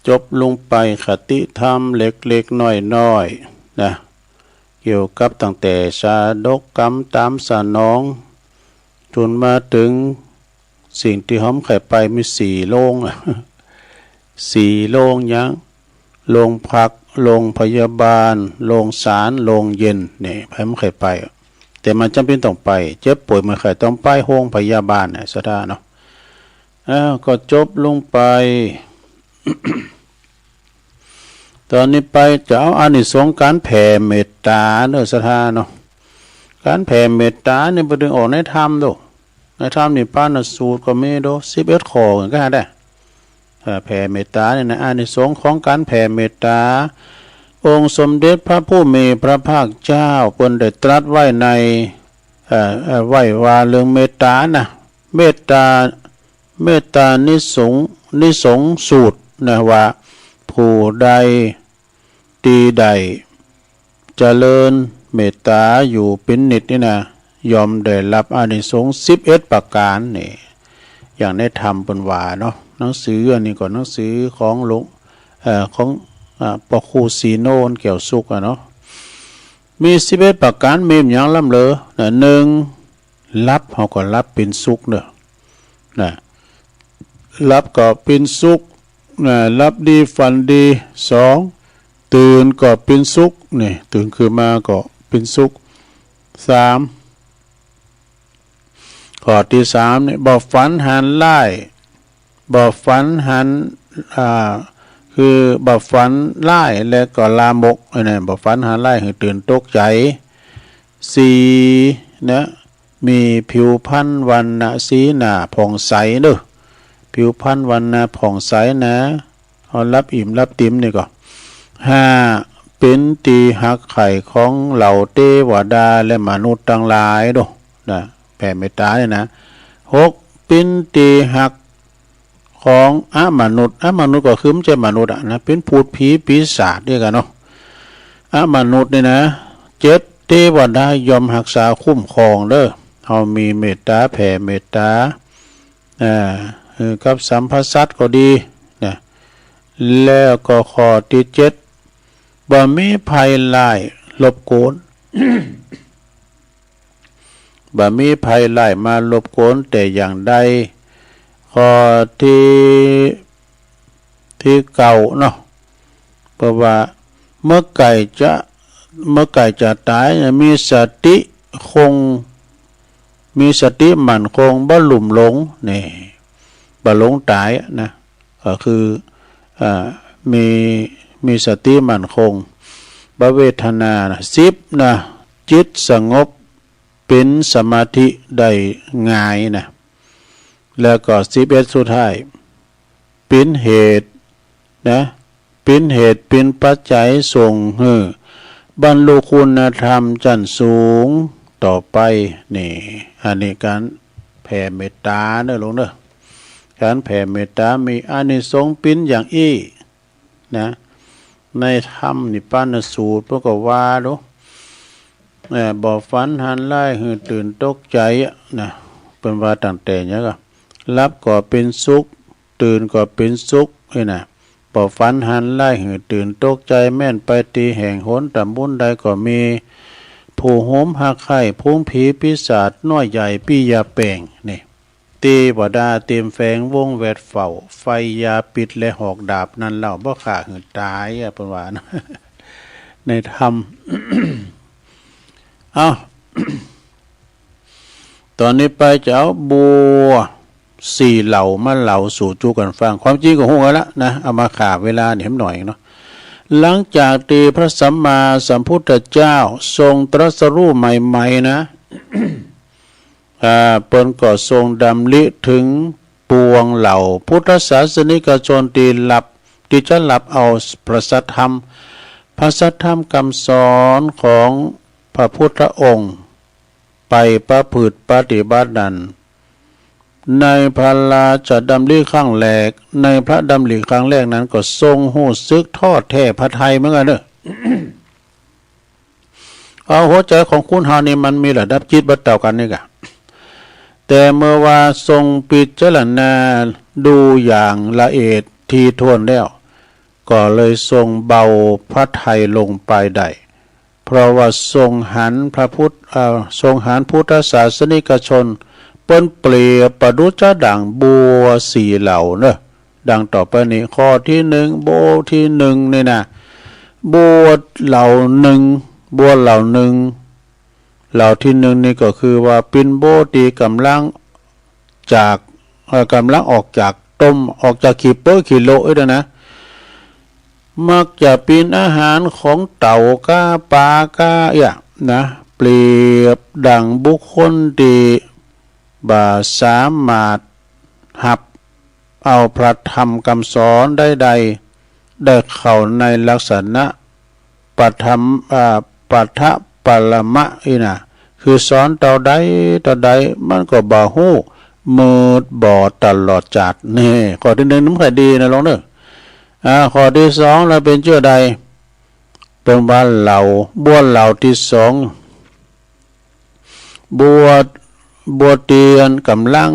จบลงไปคติธรรมเล็กๆน้อยๆนะเกี่ยวกับตั้งแต่ชาดกกรรมตามสนองจนมาถึงสิ่งที่หอมไข่ไปมี4 โรง4 โรงยังโรงพักโรงพยาบาลโรงศาลโรงเย็นเนี่ยใครไม่เคยไปแต่มันจำเป็นต้องไปเจ็บป่วยมันเคยต้องไปโรงพยาบาลเนี่ยสดาเนาะก็จบลงไป ตอนนี้ไปจะเอาอานิสงส์การแผ่เมตตาเนื้อสถาเนาะการแผ่เมตตาเนี่ยไปดึงออกในธรรมดูในธรรมนี่ปานสูตรก็มีดู11 ข้อก็ได้แผ่เมตตาเนี่ยนะอานิสงส์ของการแผ่เมตตาองค์สมเด็จพระผู้มีพระภาคเจ้าเพิ่นได้ตรัสไว้ในไว้ว่าเรื่องเมตตานะเมตตานิสงส์สูตรนะว่าผู้ใดตีใดเจริญเมตตาอยู่เป็นนิจนี่นะยอมได้รับอานิสงส์11 ประการนี่อย่างในธรรมเพิ่นว่าเนาะหนังสืออันนี้ก็หนังสือของหลวงของปอคูซีโนนเกี่ยวสุกเนาะมี11 ประการมีอย่างล้ำเลอ1รับเขาก็รับเป็นสุขเด้อนะรับก็เป็นสุขรับดีฝันดี2ตื่นก็เป็นสุขนี่ตื่นขึ้นมาก็เป็นสุข3ข้อที่3นี่บ่ฝันหันไล่บ่ฝันหันคือบ่ฝันไล่และก็ลามกนี่บ่ฝันหันไล่ให้ตื่นตกใจ4นะมีผิวพรรณวรรณะสีหน้าผ่องใสเด้อผิวพรรณวรรณะผ่องใสนะเอารับอิ่มรับติ๋มนี่ก็5เป็นตีหักไข่ของเหล่าเทวดาและมนุษย์ทั้งหลายเด้อนะแผ่เมตตาเนี่ยนะ6เป็นตีหักของมนุษย์ก็คือไม่ใช่มนุษย์นะเป็นพูดผีปีศาจด้วยกันเนาะมนุษย์นี่นะ7เทวดายอมรักษาคุ้มครองเด้อเฮามีเมตตาแผ่เมตตากับสัมภสัตก็ดีนะแล้วก็ข้อที่7บ่มีภัยร้ายรบกวน บ่มีภัยร้ายมารบกวนแต่อย่างใดข้อที่เก่าเนาะเพราะว่าเมื่อไก่จะตายมีสติมั่นคงบ่หลุ่มหลงนี่บ่หลงตายนะก็คือมีสติมั่นคงบ่เวทนานะ10นะจิตสงบเป็นสมาธิได้ง่ายนะแล้วก็11สุดท้ายเป็นเหตุนะเป็นเหตุเป็นปัจจัยส่งให้บรรลุคุณธรรมชั้นสูงต่อไปนี่อันนี้การแผ่เมตตาเด้อหลวงเด้อการแผ่เมตตามีอานิสงส์เป็นอย่างอี้นะในธรรมนิพพานสูตรพวกก็ว่าดู บ่ฝันหันไล่หือตื่นตกใจนะเป็นว่าต่างแต่เนี่ยก็รับก็เป็นสุขตื่นก็เป็นสุขนะบ่ฝันหันไล่หือตื่นตกใจแม่นไปตีแห่งหนตำบุญใดก็มีผู้โหมหักไข่พุ่งผีปีศาจน้อยใหญ่ปี้ยาแป่งนี่ตีบ่ดาเต็มแฝงวงแวดเฝ้าไฟยาปิดและหอกดาบนั่นเล่าบ่ขาหือตายเพิ่นว่านะ ในธรรม เอา ตอนนี้ไปจะเอาบัวสี่เหล่ามาเหล่าสู่จูกันฟังความจริงก็หูกันละนะเอามาขาเวลาเนี่ยหน่อยเนาะหลังจากที่พระสัมมาสัมพุทธเจ้าทรงตรัสรู้ใหม่ๆนะเปิ้นก็ทรงดำริถึงปวงเหล่าพุทธศาสนิกชนที่จะหลับเอาพระสัทธรรมคำสอนของพระพุทธองค์ไปประพฤติปฏิบัตินั้นในพระราชดำริครั้งแรกในพระดำริครั้งแรกนั้นก็ทรงหู้ซึกทอดแท้พระทัยเหมือนกันเด้อ เอาหัวใจของคุณเฮานี่มันมีระดับจิตบ่เท่ากันนี่กะแต่เมื่อว่าทรงพิจารณาดูอย่างละเอียดทีท่วนแล้วก็เลยทรงเบาพระทัยลงไปได้เพราะว่าทรงหันพุทธศาสนิกชนเปิ้นเปรียบประดุจดังบัวสี่เหล่าเนอะดังต่อไปนี้ข้อที่หนึ่งบัวที่หนึ่งนี่นะบัวเหล่าหนึ่งเหล่าที่หนึ่งนี่ก็คือว่าเป็นบัวที่กำลังออกจากต้มออกจากขีเปอร์ขีโลนะมักจะเป็นอาหารของเต่าก้าปลาก้านะเปรียบดังบุคคลที่บ่สามารถหับเอาพระธรรมคำสอนได้เข้าในลักษณะปัทะปรมะนะคือสอนต่อใดมันก็บ่ฮู้มืดบอดตลอดจัดนี่ข้อที่หนึ่งน้ำไข่ดีนะลองเด้อข้อที่สองเราเป็นเชื่อใดเป็นว่าบัวเหล่าที่สองบัวเตียนกำลัง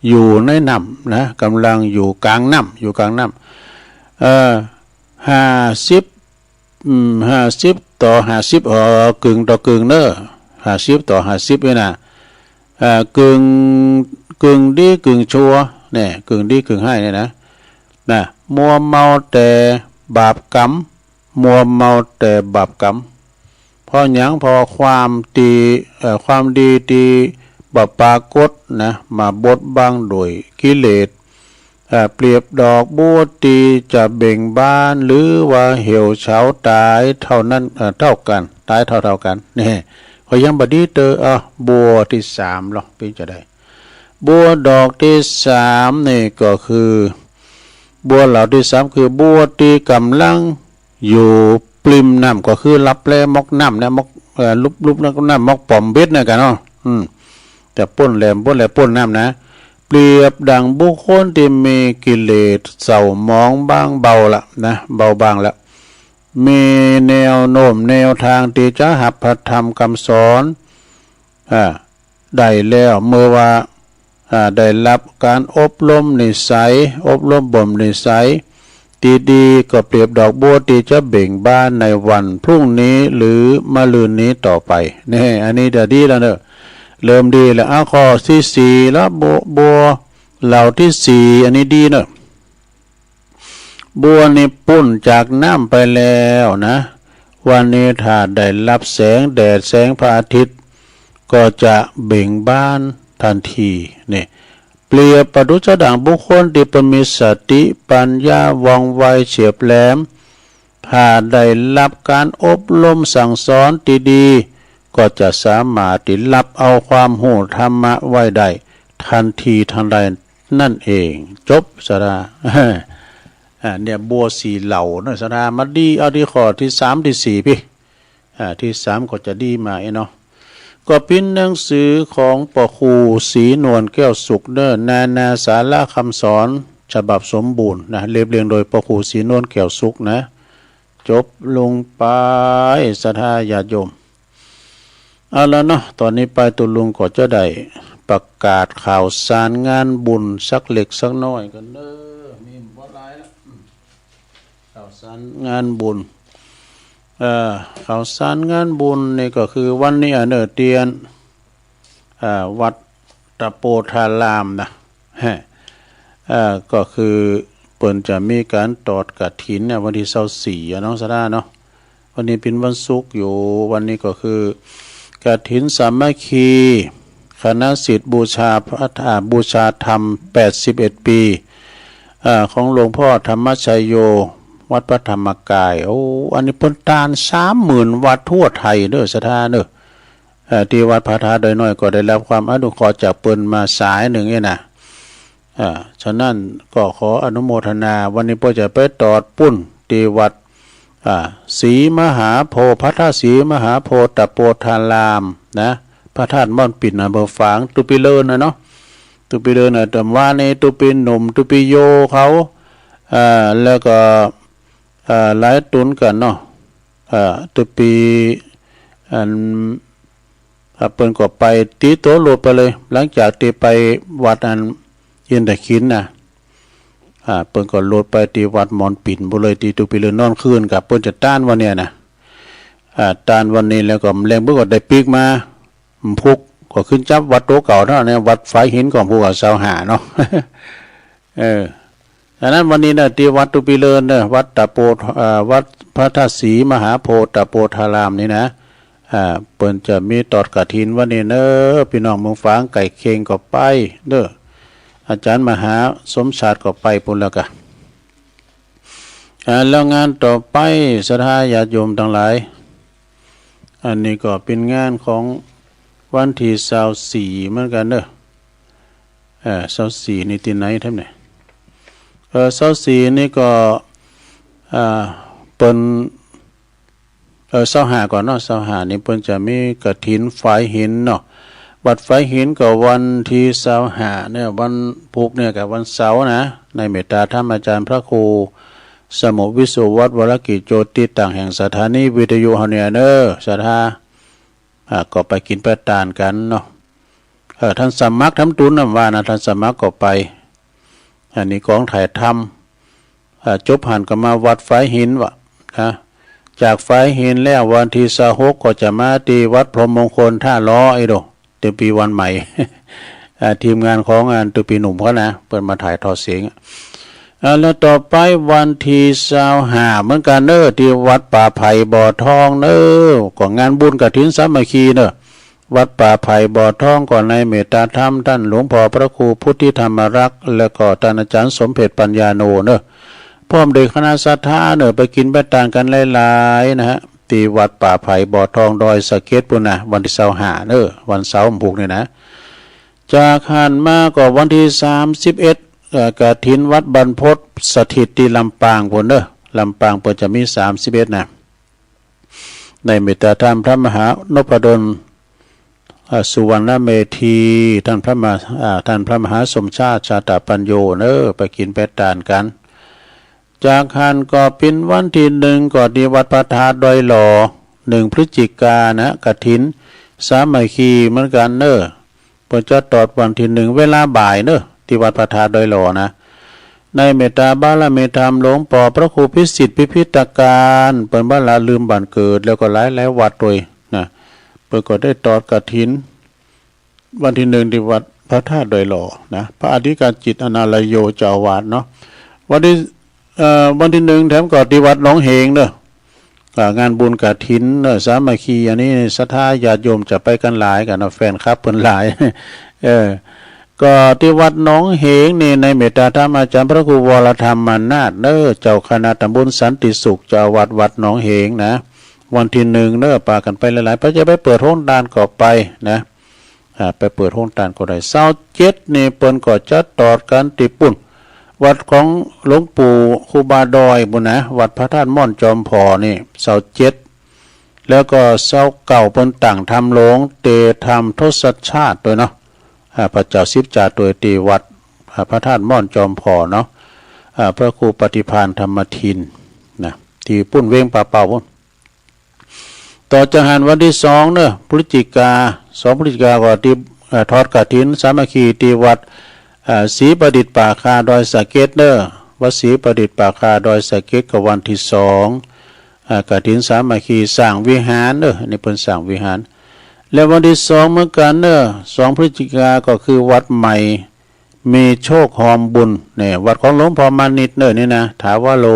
อยู่ในน้ำนะกำลังอยู่กลางน้ำ50 ต่อ 50กึ่งต่อกึ่งเนอะ50 ต่อ 50นี่นะกึ่งดีกึ่งชั่วเนี่ยกึ่งดีกึ่งให้เนี่ยนะมัวเมาแต่บาปกรรมเพราะหยังพอความดีที่บ่ปรากฏนะมาบดบังโดยกิเลสเปรียบดอกบัวที่จะเบ่งบานหรือว่าเหี่ยวเฉาตายเท่านั้นเท่ากันตายเท่ากันนี่พอยังบดีบัวที่สามหรอพี่จะได้บัวดอกที่สามนี่ก็คือบัวเหล่าที่สามคือบัวที่กำลังอยู่ปริมน้ำก็คือรับแลมอกน้ำนะมอกลุบแล้วก็น้ำมอกป่อมเบ็ดนะกันเนาะแต่ป้นป้นน้ำนะเปรียบดังบุคคลที่มีกิเลสเศร้าหมองบางเบาละนะเบาบางละมีแนวโน้มแนวทางที่จะหับพระธรรมคำสอนได้แล้วเมื่อว่าได้รับการอบรมนิสัยบ่มนิสัยดีก็เปรียบดอกบัวที่จะเบ่งบานในวันพรุ่งนี้หรือมะรืนนี้ต่อไปนี่อันนี้เดี๋ยวดีแล้วเนอะเริ่มดีแล้วข้อที่สี่แล้วบัวเหล่าที่สี่อันนี้ดีเนอะบัวนี่ปุ้นจากน้ำไปแล้วนะวันนี้ถ้าได้รับแสงแดดแสงพระอาทิตย์ก็จะเบ่งบานทันทีนี่เปรียบประดุจดังบุคคลที่มีสติปัญญาว่องไวเฉียบแหลมถ้าได้รับการอบรมสั่งสอนดีๆก็จะสามารถที่รับเอาความรู้ธรรมะไว้ได้ทันทีทันใดนั่นเองจบสดาเนี่ยบัวสี่เหล่านะสดามาดีเอาที่ข้อที่สามที่สี่พี่ที่สามก็จะดีมาเนาะก็เป็นหนังสือของปครูศรีนวลแก้วสุขนาสาระคำสอนฉบับสมบูรณ์นะเรียบเรียงโดยปครูศรีนวลแก้วสุขนะจบลงไปศรัทธาญาติโยม เอาแล้วเนาะตอนนี้ไปตุลุงก็จะได้ประกาศข่าวสารงานบุญสักเล็กสักน้อยกันเด้อมีบ่หลายแล้วข่าวสารงานบุญข่าวสารงานบุญนี่ก็คือวันนี้เนอเตียนวัดตะโปธารามนะก็คือเปิ่นจะมีการตอดกฐินเนี่ยวันที่24น้องสดาเนาะวันนี้เป็นวันศุกร์อยู่วันนี้ก็คือกฐินสามัคคีคณะศิษย์บูชาพระบูชาธรรม81ปีของหลวงพ่อธรรมชัยโยวัดพระธรรมกายอันนี้เพิ่นทาน 30,000 วัดทั่วไทยเด้อสถานเด้อที่วัดพระธาตุดอยน้อยก็ได้รับความอนุเคราะห์จากเปิ้นมาสายหนึ่งนี่นะฉะนั้นก็ขออนุโมทนาวันนี้พ่อจะไปตอดปุ้นที่วัดศรีมหาโพธิ์พระธาตุศรีมหาโพธิ์ตะโปธารามนะพระธาตุม่อนปิ่นอำเภอฝางตุปิเลินนะเนาะตุปิเลินน่ะแต่ว่าในตุปิหนุ่มตุปิโยเขาแล้วก็หลายตุนกันเนาะตุปีอันเปิ้นก็ไปตีโตโลดไปเลยหลังจากที่ไปวัดอันยินตะขินนะเปิ้นก็โลดไปที่วัดมอนปิ่นบ่เลยที่ตุปิเลินนอนคืนกับเปิ้นจะต้านวันเนี้ยนะต้านวันนี้แล้วก็แรงเพิ่นก็ได้ปีกมาพุกก็ขึ้นจับวัดโตเก่าเนาะเนี่ยวัดฝายหินของผู้ว่าชาวหาเนาะดังนั้นวันนี้นะที่วัดตุปิเลินเนี่ยวัดตะโปวัดพระธาตุศรีมหาโพธิ์ตะโปธารามนี่นะเปิ้นจะมีตอดกฐินวันนี้เด้อพี่น้องเมืองฝางไก่เค็งก็ไปเด้ออาจารย์มหาสมชาติก็ไปพุ่นแล้วก็แล้วงานต่อไปศรัทธาญาติโยมทั้งหลายอันนี้ก็เป็นงานของวันที่24เหมือนกันเด้อ24นี่ที่ไหนท่านเนี่ย24นี่ก็เปิ้น25ก่อนเนาะ25นี่เปิ้นจะมีกฐินฝายหินเนาะวัดฝายหินก็วันที่25เนี่ยวันพุธเนี่ยกับวันเสาร์นะในเมตตาธรรมอาจารย์พระครูสมุวิสุวัฒน์วรกิจโจติต่างแห่งสถานีวิทยุเฮาเนี่ยเด้อศรัทธาก็ไปกินไปทานกันเนาะท่านสมัครทำตุนว่านะท่านสมัครก็ไปอันนี้ของถ่ายทำจบผ่านก็มาวัดฝายหินวะจากฝายหินแล้ววันที่26ก็จะมาที่วัดพรหมมงคลท่าล้อไอ้โดเดือนปีวันใหม่ ทีมงานของงานตุปีหนุ่มเขานะเปิดมาถ่ายทอดเสียงแล้วต่อไปวันที่25เหมือนกันเนอที่วัดป่าไผ่บ่อทองเนอก็งานบุญกฐินสามัคคีเนอวัดป่าไผ่บ่อทองก่อนในเมตตาธรรมท่านหลวงพ่อพระครูพุทธิธรรมรักษ์แล้วก็ท่านอาจารย์สมเพชปัญญาโนเนอพร้อมเด็กคณะศรัทธาเนอไปกินไปทานกันหลายๆนะฮะที่วัดป่าไผ่บ่อทองดอยสะเก็ดปุ่นนะวันที่25เนอวันเสาร์พุกนี่นะจากหันมาก็วันที่31กฐินวัดบรรพตสถิตที่ลำปางพุ่นเด้อลำปางเปิดจะมี31นะในเมตตาธรรมพระมหานพดลสุวรรณเมธีท่านพระมหาสมชาติชาตปัญโยเนอไปกินไปทานกันจากหันก็เป็นวันที่1ก็ที่วัดพระธาตุดอยหล่อ1พฤศจิกายนนะกฐินสามัคคีเหมือนกันเนอเพิ่นจะตอดวันที่1เวลาบ่ายเนอที่วัดพระธาตุดอยหล่อนะในเมตตาบารมีธรรมหลวงพ่อพระครูพิสิทธิ์พิพิธการเปิ้นบ่ละลืมบ้านเกิดแล้วก็หลายวัดด้วยนะเพิ่นก็ได้ตอดกฐินวันที่1ที่วัดพระธาตุดอยหล่อนะพระอธิการจิตอนาลโยเจ้าอาวาสเนาะวันที่1แถมก็ที่วัดหนองเหงเด้องานบุญกฐินสามัคคีอันนี้ศรัทธาญาติโยมจะไปกันหลายกันแฟนคลับเพิ่นหลายก็ที่วัดหนองเหงนี่ในเมตตาธรรมอาจารย์พระครูวรธรรมมานาถเจ้าคณะตำบลสันติสุขเจ้าวัดหนองเหงนะวันที่1ปากันไปหลายๆพระจะไปเปิดห้องทานก็ไปนะไปเปิดห้องทานก็ได้27นี่เปิ้นก็จะตอดกันติปุ่นวัดของหลวงปู่ครูบาดอยบุญนะวัดพระธาตุม่อนจอมพอนี่27แล้วก็29เปิ้นต่างทำหลวงเตธรรมทศชาติด้วยเนาะพระเจ้าสิบจาตัวตีวัดพระธาตุม่อนจอมพอเนาะพระครูปฏิภาณธรรมทินนะที่ปุ้นเวงป่าเป่า ต่อจากหันวันที่2เนอะพฤศจิกา2พฤศจิกาก็ที่ทอดกฐินสามัคคีที่วัดศรีประดิษฐ์ป่าคาดอยสะเก็ดเนอะวัดศรีประดิษฐ์ป่าคาดอยสะเก็ดกับวันที่2กฐินสามัคคีสร้างวิหารเนอะนี่เพิ่นสร้างวิหารแล้ววันที่2เหมือนกันเนอะ2พฤศจิกาก็คือวัดใหม่มีโชคหอมบุญเนี่ยวัดของหลวงพ่อมานิดเนอะนี่นะถาวโร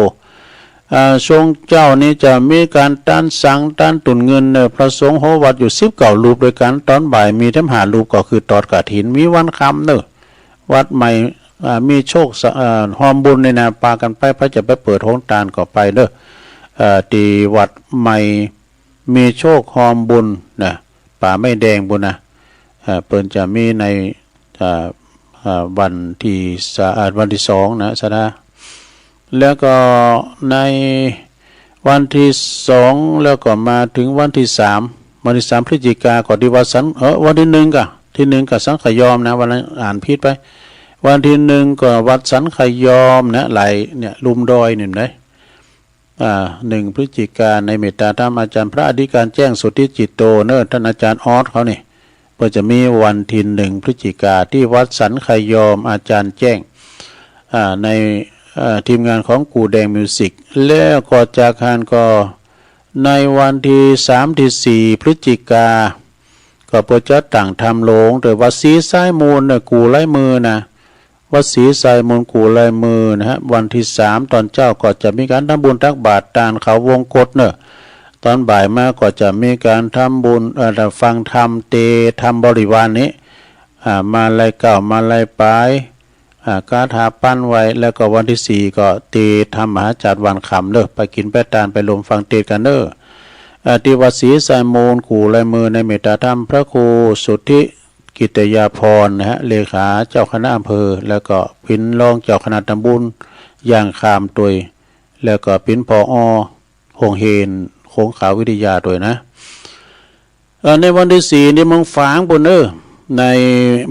ทรงเจ้านี้จะมีการต้านสังต้านตุนเงินเนอะพระสงฆ์โหวัดอยู่19รูปด้วยกันตอนบ่ายมีทั้ง5รูปก็คือตอดกฐินมีวันค่ำเนอะวัดใหม่มีโชคหอมบุญในนาปากันไปพระจะไปเปิดโรงทานก็ไปเด้อที่วัดใหม่มีโชคหอมบุญนะป่าไม่แดงบุญนะเปิ้นจะมีในวันที่2นะสนะแล้วก็ในวันที่2แล้วก็มาถึงวันที่3วันที่3พฤศจิกาก็ที่วัดสันวันที่1ก็ที่1ก็สังขยอมนะวันนั้นอ่านผิดไปวันที่1ก็วัดสันขยอมนะไหลเนี่ยลุมดอยนี่นะ1พฤศจิกาในเมตตาธรรมอาจารย์พระอธิการแจ้งสุทธิจิตโตเนอะท่านอาจารย์ออสเขานี่ก็จะมีวันที่1พฤศจิกาที่วัดสันขยอมอาจารย์แจ้งในทีมงานของกูแดงมิวสิกแล้วก็จากคานก็ในวันที่3ที่4พฤศจิกาก็เปิดจัดต่างทำโลงโดยวัดศรีสายมูลเนี่ยกูไล่มือนะวัดศรีสายมูลกูไล่มือนะฮะวันที่3ตอนเจ้าก็จะมีการทำบุญตักบาตรตานเขาวงกฏเนอะตอนบ่ายมาก็จะมีการทำบุญฟังธรรมเตธรรมบริวารนี้มาไล่เก่ามาไล่ปลายกาถาปั้นไว้แล้วก็วันที่4ก็เตธรรมมหาจัดวันขำเนอะไปกินไปตานไปลมฟังเตกันเนอะที่วัดศรีสายมูลกูไล่มือในเมตตาธรรมพระครูสุทธิกิตยาพรนะฮะเลขาเจ้าคณะอำเภอแล้วก็พินรองเจ้าคณะตำบลย่างคามตัวยแล้วก็พินผอ.หงเฮนโขงขาววิทยาตัวยนะในวันที่4นี่เมืองฝางปุ่นใน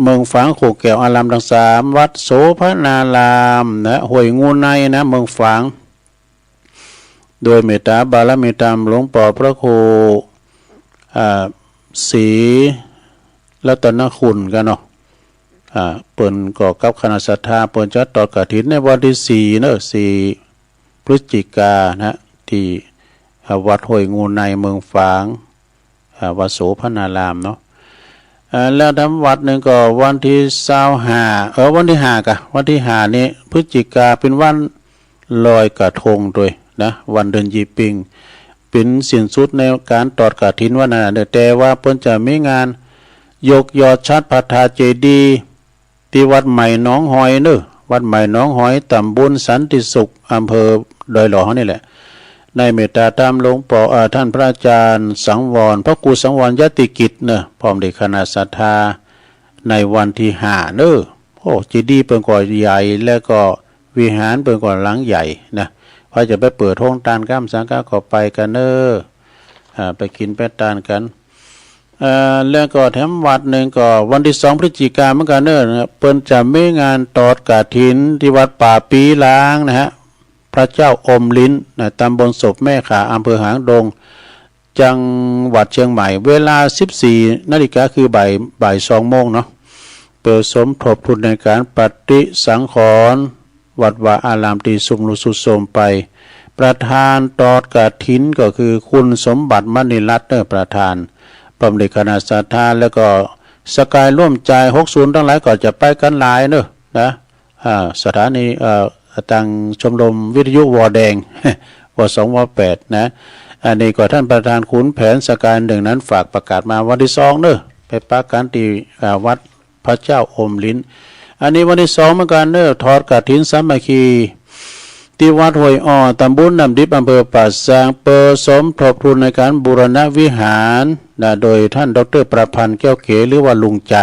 เมืองฝางโขกแก้วอารามทั้ง3วัดโสภณารามนะห้วยงูในนะเมืองฝางโดยเมตตาบารมีธรรมหลวงพ่อพระครูศรีรัตนคุณกันเนาะเปิ่นก่อกับคณะศรัทธาเปิ่นจัดตอดกฐินในวันที่4เนอะ4พฤศจิกานะที่วัดห้วยงูในเมืองฝางวัดโสภณารามเนาะแล้วทำวัดหนึ่งก็วันที่25วันที่5กะวันที่5นี้พฤศจิกาเป็นวันลอยกระทงด้วยนะวันเดือนยี่ปิงเป็นสิ้นสุดในการตอดกฐินวันนั้นแต่ว่าเพิ่นจะมีงานยกยอดชัดพัฒนาเจดีย์ที่วัดใหม่หนองหอยเนอะวัดใหม่หนองหอยตำบลสันติสุขอำเภอดอยหล่อนี่แหละในเมตตาธรรมหลวงพ่อท่านพระอาจารย์สังวรพระครูสังวรยติกิจเนอะพร้อมด้วยคณะศรัทธาในวันที่5เนอะโอ้เจดีย์เปิ้นก็ใหญ่แล้วก็วิหารเปิ้นก็หลังใหญ่นะพอจะไปเปิดห้องทานข้ามสังฆะก็ไปกันเนอะไปกินไปทานกันแล้วก็แถมวัดหนึ่งก็วันที่2พฤศจิกายนเหมือนกันเนอะเปิ้นจะมีงานตอดกฐินที่วัดป่าปีล้างนะฮะพระเจ้าอมลิ้นนะตำบลศพแม่ขาอำเภอหางดงจังหวัดเชียงใหม่เวลา 14 นาฬิกาคือบ่าย2 โมงเนาะเปิดสมทบทุนในการปฏิสังขรณ์วัดวาอารามตีสุมลุสุโสมไปประธานตอดกฐินก็คือคุณสมบัติมณีรัตน์ประธานพร้อมด้วยคณะศรัทธาแล้วก็สกายร่วมใจ60ทั้งหลายก็จะไปกันหลายเนอะนะสถานีตังชมรมวิทยุวอแดงว2ว8นะอันนี้ก็ท่านประธานขุนแผนสกาย1นั้นฝากประกาศมาวันที่2เนอะไปปักกันที่วัดพระเจ้าอมลิ้นอันนี้วันที่2เหมือนกันเนอะทอดกฐินสามัคคีที่วัดห้วยอ้อตำบลน้ำดิบอำเภอป่าซางเปิดสมทบทุนในการบูรณะวิหารนะโดยท่านดร.ประพันธ์แก้วเขหรือว่าลุงใจ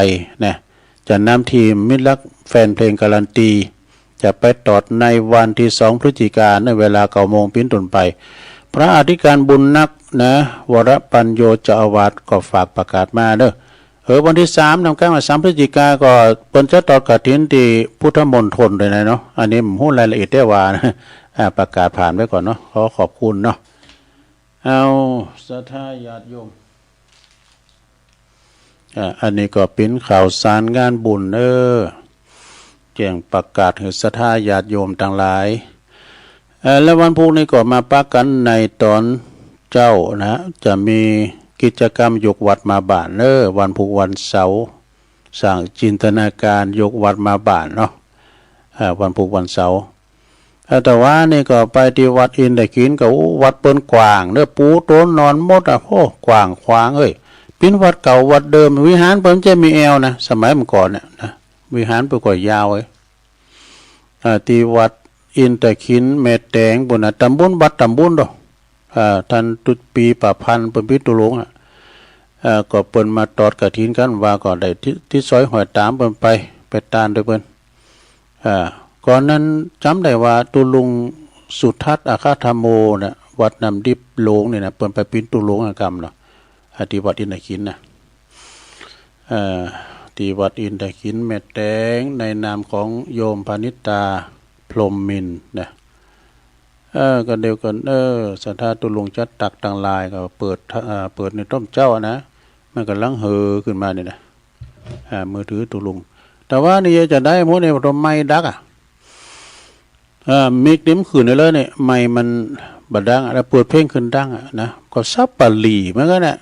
นะจะนำทีมมิตรรักแฟนเพลงการันตีจะไปตอดในวันที่2พฤศจิกายนในเวลา9 โมงเป็นต้นไปพระอธิการบุญนักนะวรปัญโยเจ้าอาวาสก็ฝากประกาศมาเด้อวันที่3นำการมา3พฤศจิกายนก็เปิ้นจะตอดกฐินที่พุทธมณฑลด้วยนะเนาะอันนี้ผมฮู้รายละเอียดได้ว่านะประกาศผ่านไว้ก่อนเนาะขอบคุณเนาะ เอาศรัทธาญาติโยมอันนี้ก็เป็นข่าวสารงานบุญแจ้งประกาศให้ศรัทธาญาติโยมทั้งหลายแล้ววันพุธนี้ก็มาปักกันในตอนเจ้านะจะมีกิจกรรมยกวัดมาบ้านวันพุธวันเสาร์สร้างจินตนาการยกวัดมาบ้านเนาะวันพุธวันเสาร์แต่ว่านี่ก็ไปที่วัดอินได้กินก็วัดเปิ้นกว้างปูโต้นนอนมดโอ้กว้างขวางเป็นวัดเก่าวัดเดิมวิหารเปิ้นจะมีแอวนะสมัยเมื่อก่อนเนี่ยนะวิหารเปิ้นก็ยาวที่วัดอินแต่ขินเมตแดงบนตำบลวัดตำบลดอกท่านตุปีประพันธ์เปิ้นพิตุลงก็เปิ้นมาตอดกฐินกันว่าก็ได้ที่ซอยหอยตามเปิ้นไปตานด้วยเปิ้นก่อนนั้นจำได้ว่าตุลุงสุทัศน์อาคาธรรมโมเนี่ยวัดนำดิบโลงเนี่ยนะเปิ้นไปปิ้นตุลงกรรมเนาะที่วัดอินทขินนะที่วัดอินทขินเม็ดแดงในนามของโยมพานิตาพรหมมินทร์นะก็เดียวกันศรัทธาตุลุงจัดตักต่างลายก็เปิดในต้มเจ้านะมันก็ลังขึ้นมาเนี่ยนะมือถือตุลุงแต่ว่านี่จะได้หมดในรถไม้ดักมิกนิ่มขืนเลยเนี่ยไม้มันบดังแล้วเปิดเพลงขึ้นดังนะก็ซับปะหลีเหมือนกันนะ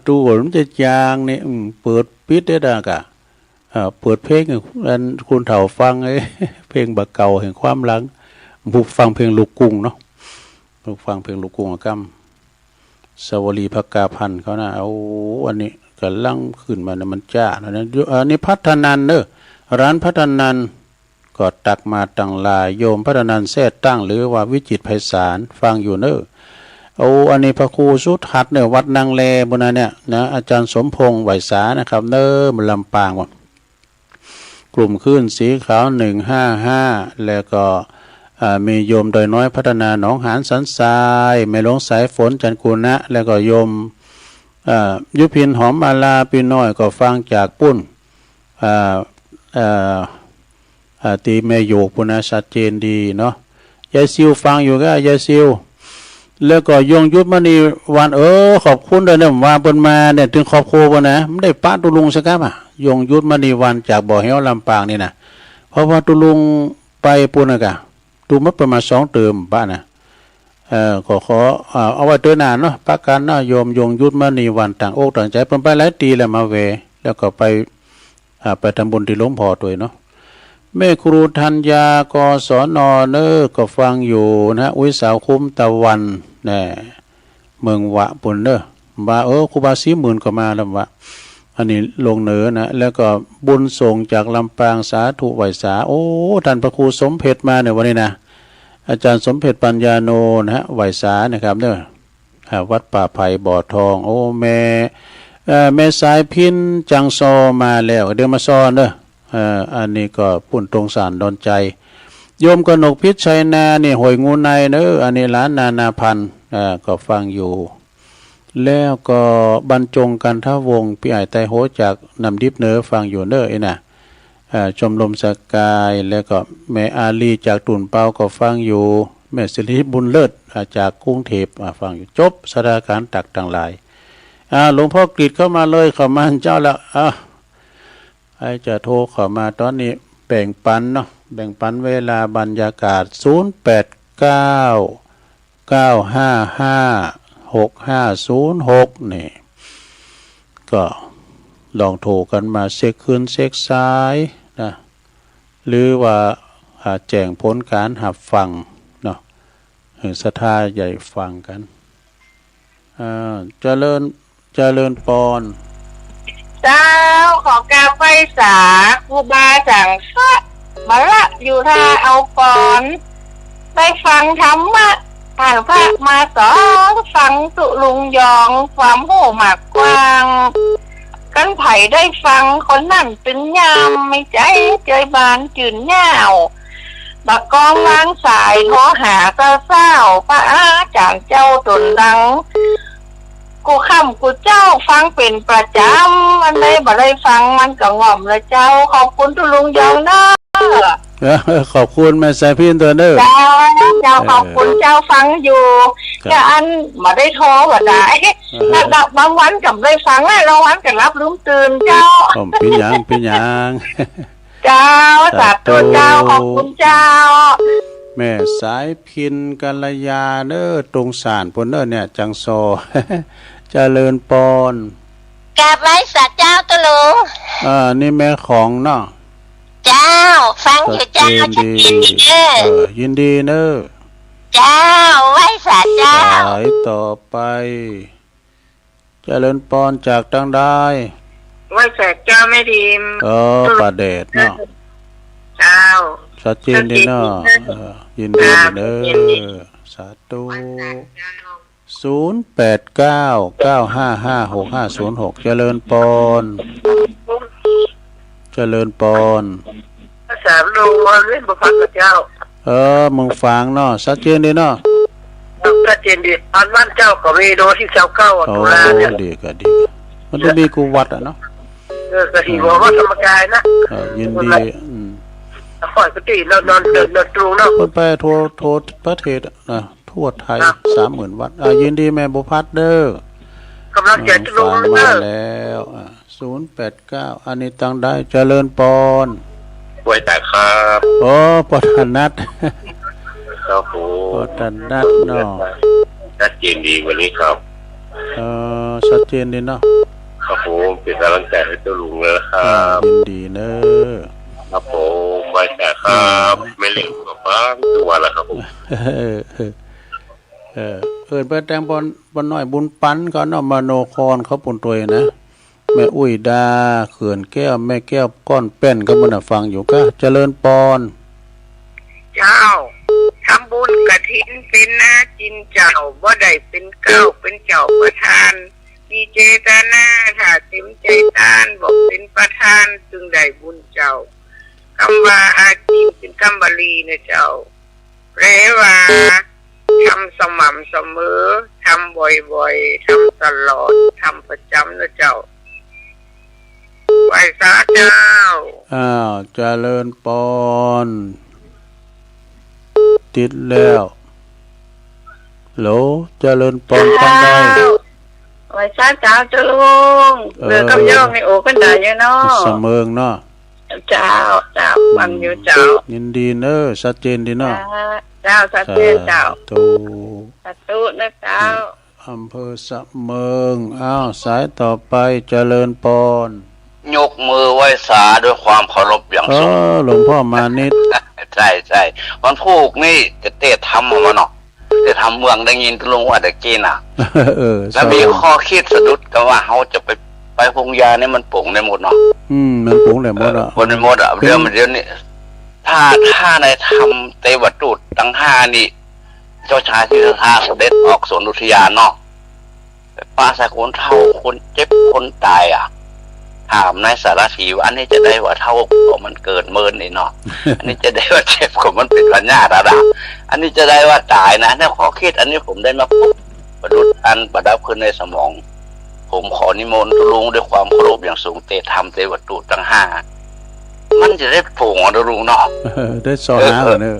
ตู้มันจะจางเนี่ยเปิดปิดได้ดังเปิดเพลงคุณเฒ่าฟังเพลงบักเก่าแห่งความหลังบุกฟังเพลงลูกกุ้งเนาะบุกฟังเพลงลูกกุ้งกัมสวลีภกาพันธ์เขานะเอาอันนี้กำลังขึ้นมาเนี่ยมันจ้านะอันนี้พัฒนันร้านพัฒนันก็ตักมาตั้งลายโยมพัฒนันแท้ตั้งหรือว่าวิจิตรไพศาลฟังอยู่เอาอันนี้พระครูสุทัศน์วัดนางแลบนนั้นเนี่ยนะอาจารย์สมพงษ์ไหวสานะครับมันลำปางว่ะกลุ่มขึ้นสีขาว155แล้วก็มีโยมโดยน้อยพัฒนาหนองหานสันทรายแม่หลวงสายฝนจันกุณะแล้วก็โยมยุพินหอมอาลาปีน้อยก็ฟังจากปุ้นตีแม่โยกปุณะชัดเจนดีเนาะยายซิวฟังอยู่ก็ยายซิวแล้วก็ยงยุทธมณีวันขอบคุณด้วยเนี่ยว่าเปิ้นมาเนี่ยถึงขอบโคบ่นะไม่ได้ป้าตุลุงสักครับยงยุทธมณีวันจากบ่อเหี่ยวลำปางนี่นะเพราะว่าตุลุงไปปุ่นกะตูมัดประมาณ2 เติมบ้านนะขอเอาไว้เตือนนานเนาะประกันเนาะโยมยงยุทธมณีวันต่างอกต่างใจเพิ่นไปหลายปีแล้วมาเวแล้วก็ไปทำบุญที่หลวงพ่อตัวเนาะแม่ครูธัญญากศนก็ฟังอยู่นะอุ้ยสาวคุ้มตะวันเนี่ยเมืองวะปุ่นว่าครูบา40,000ก็มาแล้ววะอันนี้ลงเหนือนะแล้วก็บุญส่งจากลำปางสาธุไหวสาท่านพระครูสมเพชรมาในวันนี้นะอาจารย์สมเพชรปัญญาโนนะฮะไหวสานะครับวัดป่าไผ่บ่อทองแม่สายพินจังซอมาแล้วเดี๋ยวมาซ้อนอันนี้ก็ปุ่นตรงสารดอนใจโยมกนกพิษชัยนานี่หอยงูในอันนี้ล้านนาพันธ์ก็ฟังอยู่แล้วก็บรรจงกันทวงพี่ไอ้ไตโหจากนำดิบฟังอยู่นะชมรมสกายแล้วก็แม่อาลีจากตุ่นเปาก็ฟังอยู่แม่สิริบุญเลิศจากกรุงเทพฟังอยู่จบสถานการณ์ตักต่างหลายหลวงพ่อกฤษเข้ามาเลยเข้ามาเจ้าแล้วไอ้จะโทรเข้ามาตอนนี้แบ่งปันเนาะแบ่งปันเวลาบรรยากาศ0899556506นี่ก็ลองโทรกันมาเช็คคืนเช็คซ้ายนะหรือว่าแจ้งผลการหับฟังเนาะศรัทธาใหญ่ฟังกันเจริญปอนเจ้าขอกาไฟสาครูบาสั่งซะมาละอยู่ท่าเอาก่อนได้ฟังธรรมะท่านพระมาสอนฟังตุลุงยองความโหหมากกว้างกันไผ่ได้ฟังคนนั่นเป็นยามไม่ใจเจยบานจืนเงาบักกองล้างสายโทรหาเศร้าพระอาจารย์เจ้าตนดังกูกูเจ้าฟังเป็นประจำมันได้บ่ได้ฟังมันก็ง่อมเลยเจ้าขอบคุณตุลุงยองนะ ขอบคุณแม่สายพินตัวเด้อ เจ้าขอบคุณเจ้าฟังอยู่แต่อันมาได้ท้อว่าได้แล้วบางวันกับได้ฟังแล้ววันกับรับลืมตื่นเจ้า ผมเป็นหยัง เจ้าสาธุเจ้าขอบคุณเจ้า แม่สายพินกัลยาเด้อตรงสารพนเด้อเนี่ยจังโซ เจริญปอน กราบไหว้สัตว์เจ้าตะลุง นี่แม่ของเนาะ เจ้า ฟังอยู่เจ้า ชัด ชัด เจ เจ น น ดี เด้อ ยินดีเนอะ เจ้าไหว้สัตว์เจ้า สายต่อไป เจริญปอนจากดังได้ ไหว้แสกเจ้าไม่ดี ป่าเดชเนาะ เจ้า ชัดเจนดีเนาะยินดีเนอะสาธุ0899555656เจริญปอนเจริญปอน ภาษาลูเล่นบุพกับเจ้า มึงฟังเนาะชัดเจนดีเนาะ ชัดเจนดีอันวันเจ้าก็มีโดที่เจ้าเข้า โอ้ ตุลาเนี่ย ดีก็ดีมันต้องมีกูวัดอ่ะเนาะ กะทีบอกว่าธรรมกายนะ ยินดีคอยกติเรานอนเดินตรงเนาะ คนไปโทรประเทศนะทั่วไทย30,000 วัดยินดีแม่บุพัฒน์เด้อก ำลังใจจะลง ฟัง เด้ มา อ แล้ว089อันนี้ตั้งได้เจริญปอน ไว้แต่ครับ โอ้ปทนัด ครับผ ป ม ทนัดเนาะ ชัดเจนดีวันนี้ครับ ชัดเจนดีเนาะ ครับผมเป็นกำลังใจให้เจ้าลุงเลยครับ ยินดีเนอะ ครับผมไว้แต่ครับไม่เล่นกับบ้านตัวละครับผม ไปแต่งบอลน้อยบุญปันก็เนาะมโนครเขาปุ่นตัวนะแม่อุ้ยดาเขื่อนแก้วแม่แก้วก้อนแป้นก็มันฟังอยู่ก็เจริญปอน เจ้าทำบุญกฐินเป็นนาจินเจ้าบ่ได้เป็นเก้าเป็นเจ้าประธานมีเจตนาถ้าเต็มใจทานบอกเป็นประธานจึงได้บุญเจ้าคำว่าอาจีเป็นคำบาลีนะเจ้าแปลว่าทำสม่ำเสมอทำบ่อยๆทำตลอดทำประจำนะเจ้าไหว้สาเจ้า เจริญปอนติดแล้วโหลเจริญปอนฟังได้ ไหว้สาเจ้าเจ้าลุงเรือกับย่องในโอกันได้ยังเนาะ เสมอเนาะ เจ้าฟังอยู่เจ้า ยินดีเนอะชัดเจนดีเนาะ เจ้าสาธุเจ้า ตู สาธุนะเจ้า อำเภอสะเมืองสายต่อไปเจริญปอน ยกมือไหว้สาด้วยความเคารพอย่างสูง หลวงพ่อมานิด ใช่วันพูกนี่จะเตะทำมาเนาะจะทำเมืองได้ยินตะลุงว่าตะกี้น่ะแล้วมีข้อคิดสะดุดกันว่าเขาจะไปพงยาเนี่ยมันปลงได้หมดเนาะ มันปรุงได้หมดอ่ะ คนได้หมดอ่ะเดี๋ยวนี้ถ้าในทำเตวตูดทั้ง5นี่เจ้าชายสิทธัตถะเสด็จออกสวนอุทยานเนาะป้าสะคนเท่าคนเจ็บคนตายอ่ะถามนายสารถีว่าอันนี้จะได้ว่าเท่าก็มันเกิดเมินนี่เนาะ อันนี้จะได้ว่าเจ็บก็มันเป็นปัญญาระดับอันนี้จะได้ว่าตายนะถ้าขอคิดอันนี้ผมได้มาปุ๊บประดุจอันประดับขึ้นในสมอง ผมขอนิมนต์ลุงด้วยความเคารพอย่างสูงเตธรรมเตวตูทั้ง5มันจะได้โผล่อลุงเนาะ ได้สอหาเนอะ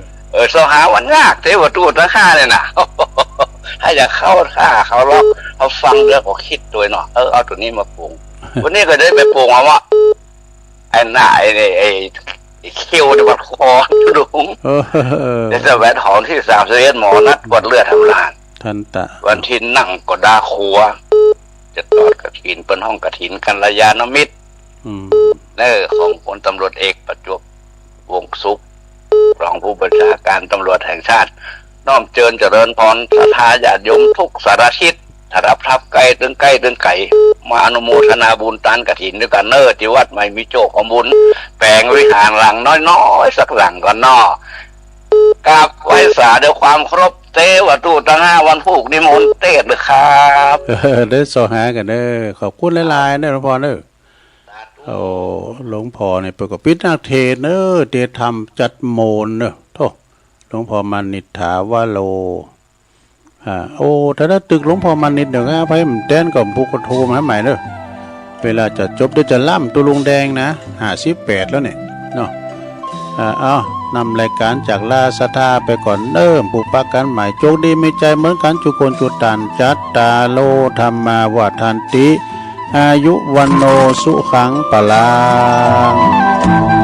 สหาวันยากเทวตูทั้ง5เนี่ยนะ ถ้าอยากเข้าท่าเขาล็อกเขาฟังเรื่องก็คิดตัวเนาะเอาตัวนี้มาปรุง วันนี้ก็ได้ไปปรุงมาว่าไอ้หน้าไอ้เขี้ยวในบัดคอลุงในสวัสดิ์ของที่31หมอนัดกวดเลือดทำลาน ทันตะ วันที่นั่งก็ดาครัวจะตอดกฐินเป็นห้องกฐินกัลยาณมิตรของพลตำรวจเอกประจวบวงศ์สุขรองผู้บัญชาการตำรวจแห่งชาติน้อมเจิญเจริญพรศรัทธาญาติโยมทุกสารทิศถ้ารับทับไกลตึงไกลตึงไก่มาอนุโมทนาบุญตานกฐินด้วยกันที่วัดไม่มีโจกของบุญแปลงวิหารหลังน้อยๆสักหลังก่อนนอกราบไหว้สาด้วยความเคารพเตวตูตั้ง5วันพูกนิมนต์เทศเลยครับ ได้สอหากันเด้อขอบคุณหลายๆเด้อหลวงพ่อเด้อหลวงพ่อเนี่ยเปิดกับปิดนักเทศเด้อเทศธรรมจัดโมนเด้อโธ่หลวงพ่อมานิถาวาโลถ้าได้ตึกหลวงพ่อมานิดเดี๋ยวก็ไปมันแดนกับผู้กระโทรมาใหม่เด้อเวลาจะจบเดี๋ยวจะล่ำตัวลุงแดงนะ58แล้วเนี่ยเนาะ เอานำรายการจากลาสทาไปก่อนปลูกปักกันใหม่โชคดีมีใจเหมือนกันจุคนจุตันจัตตาโลธรรมาวัฏันติอายุวันโนสุขังปลัง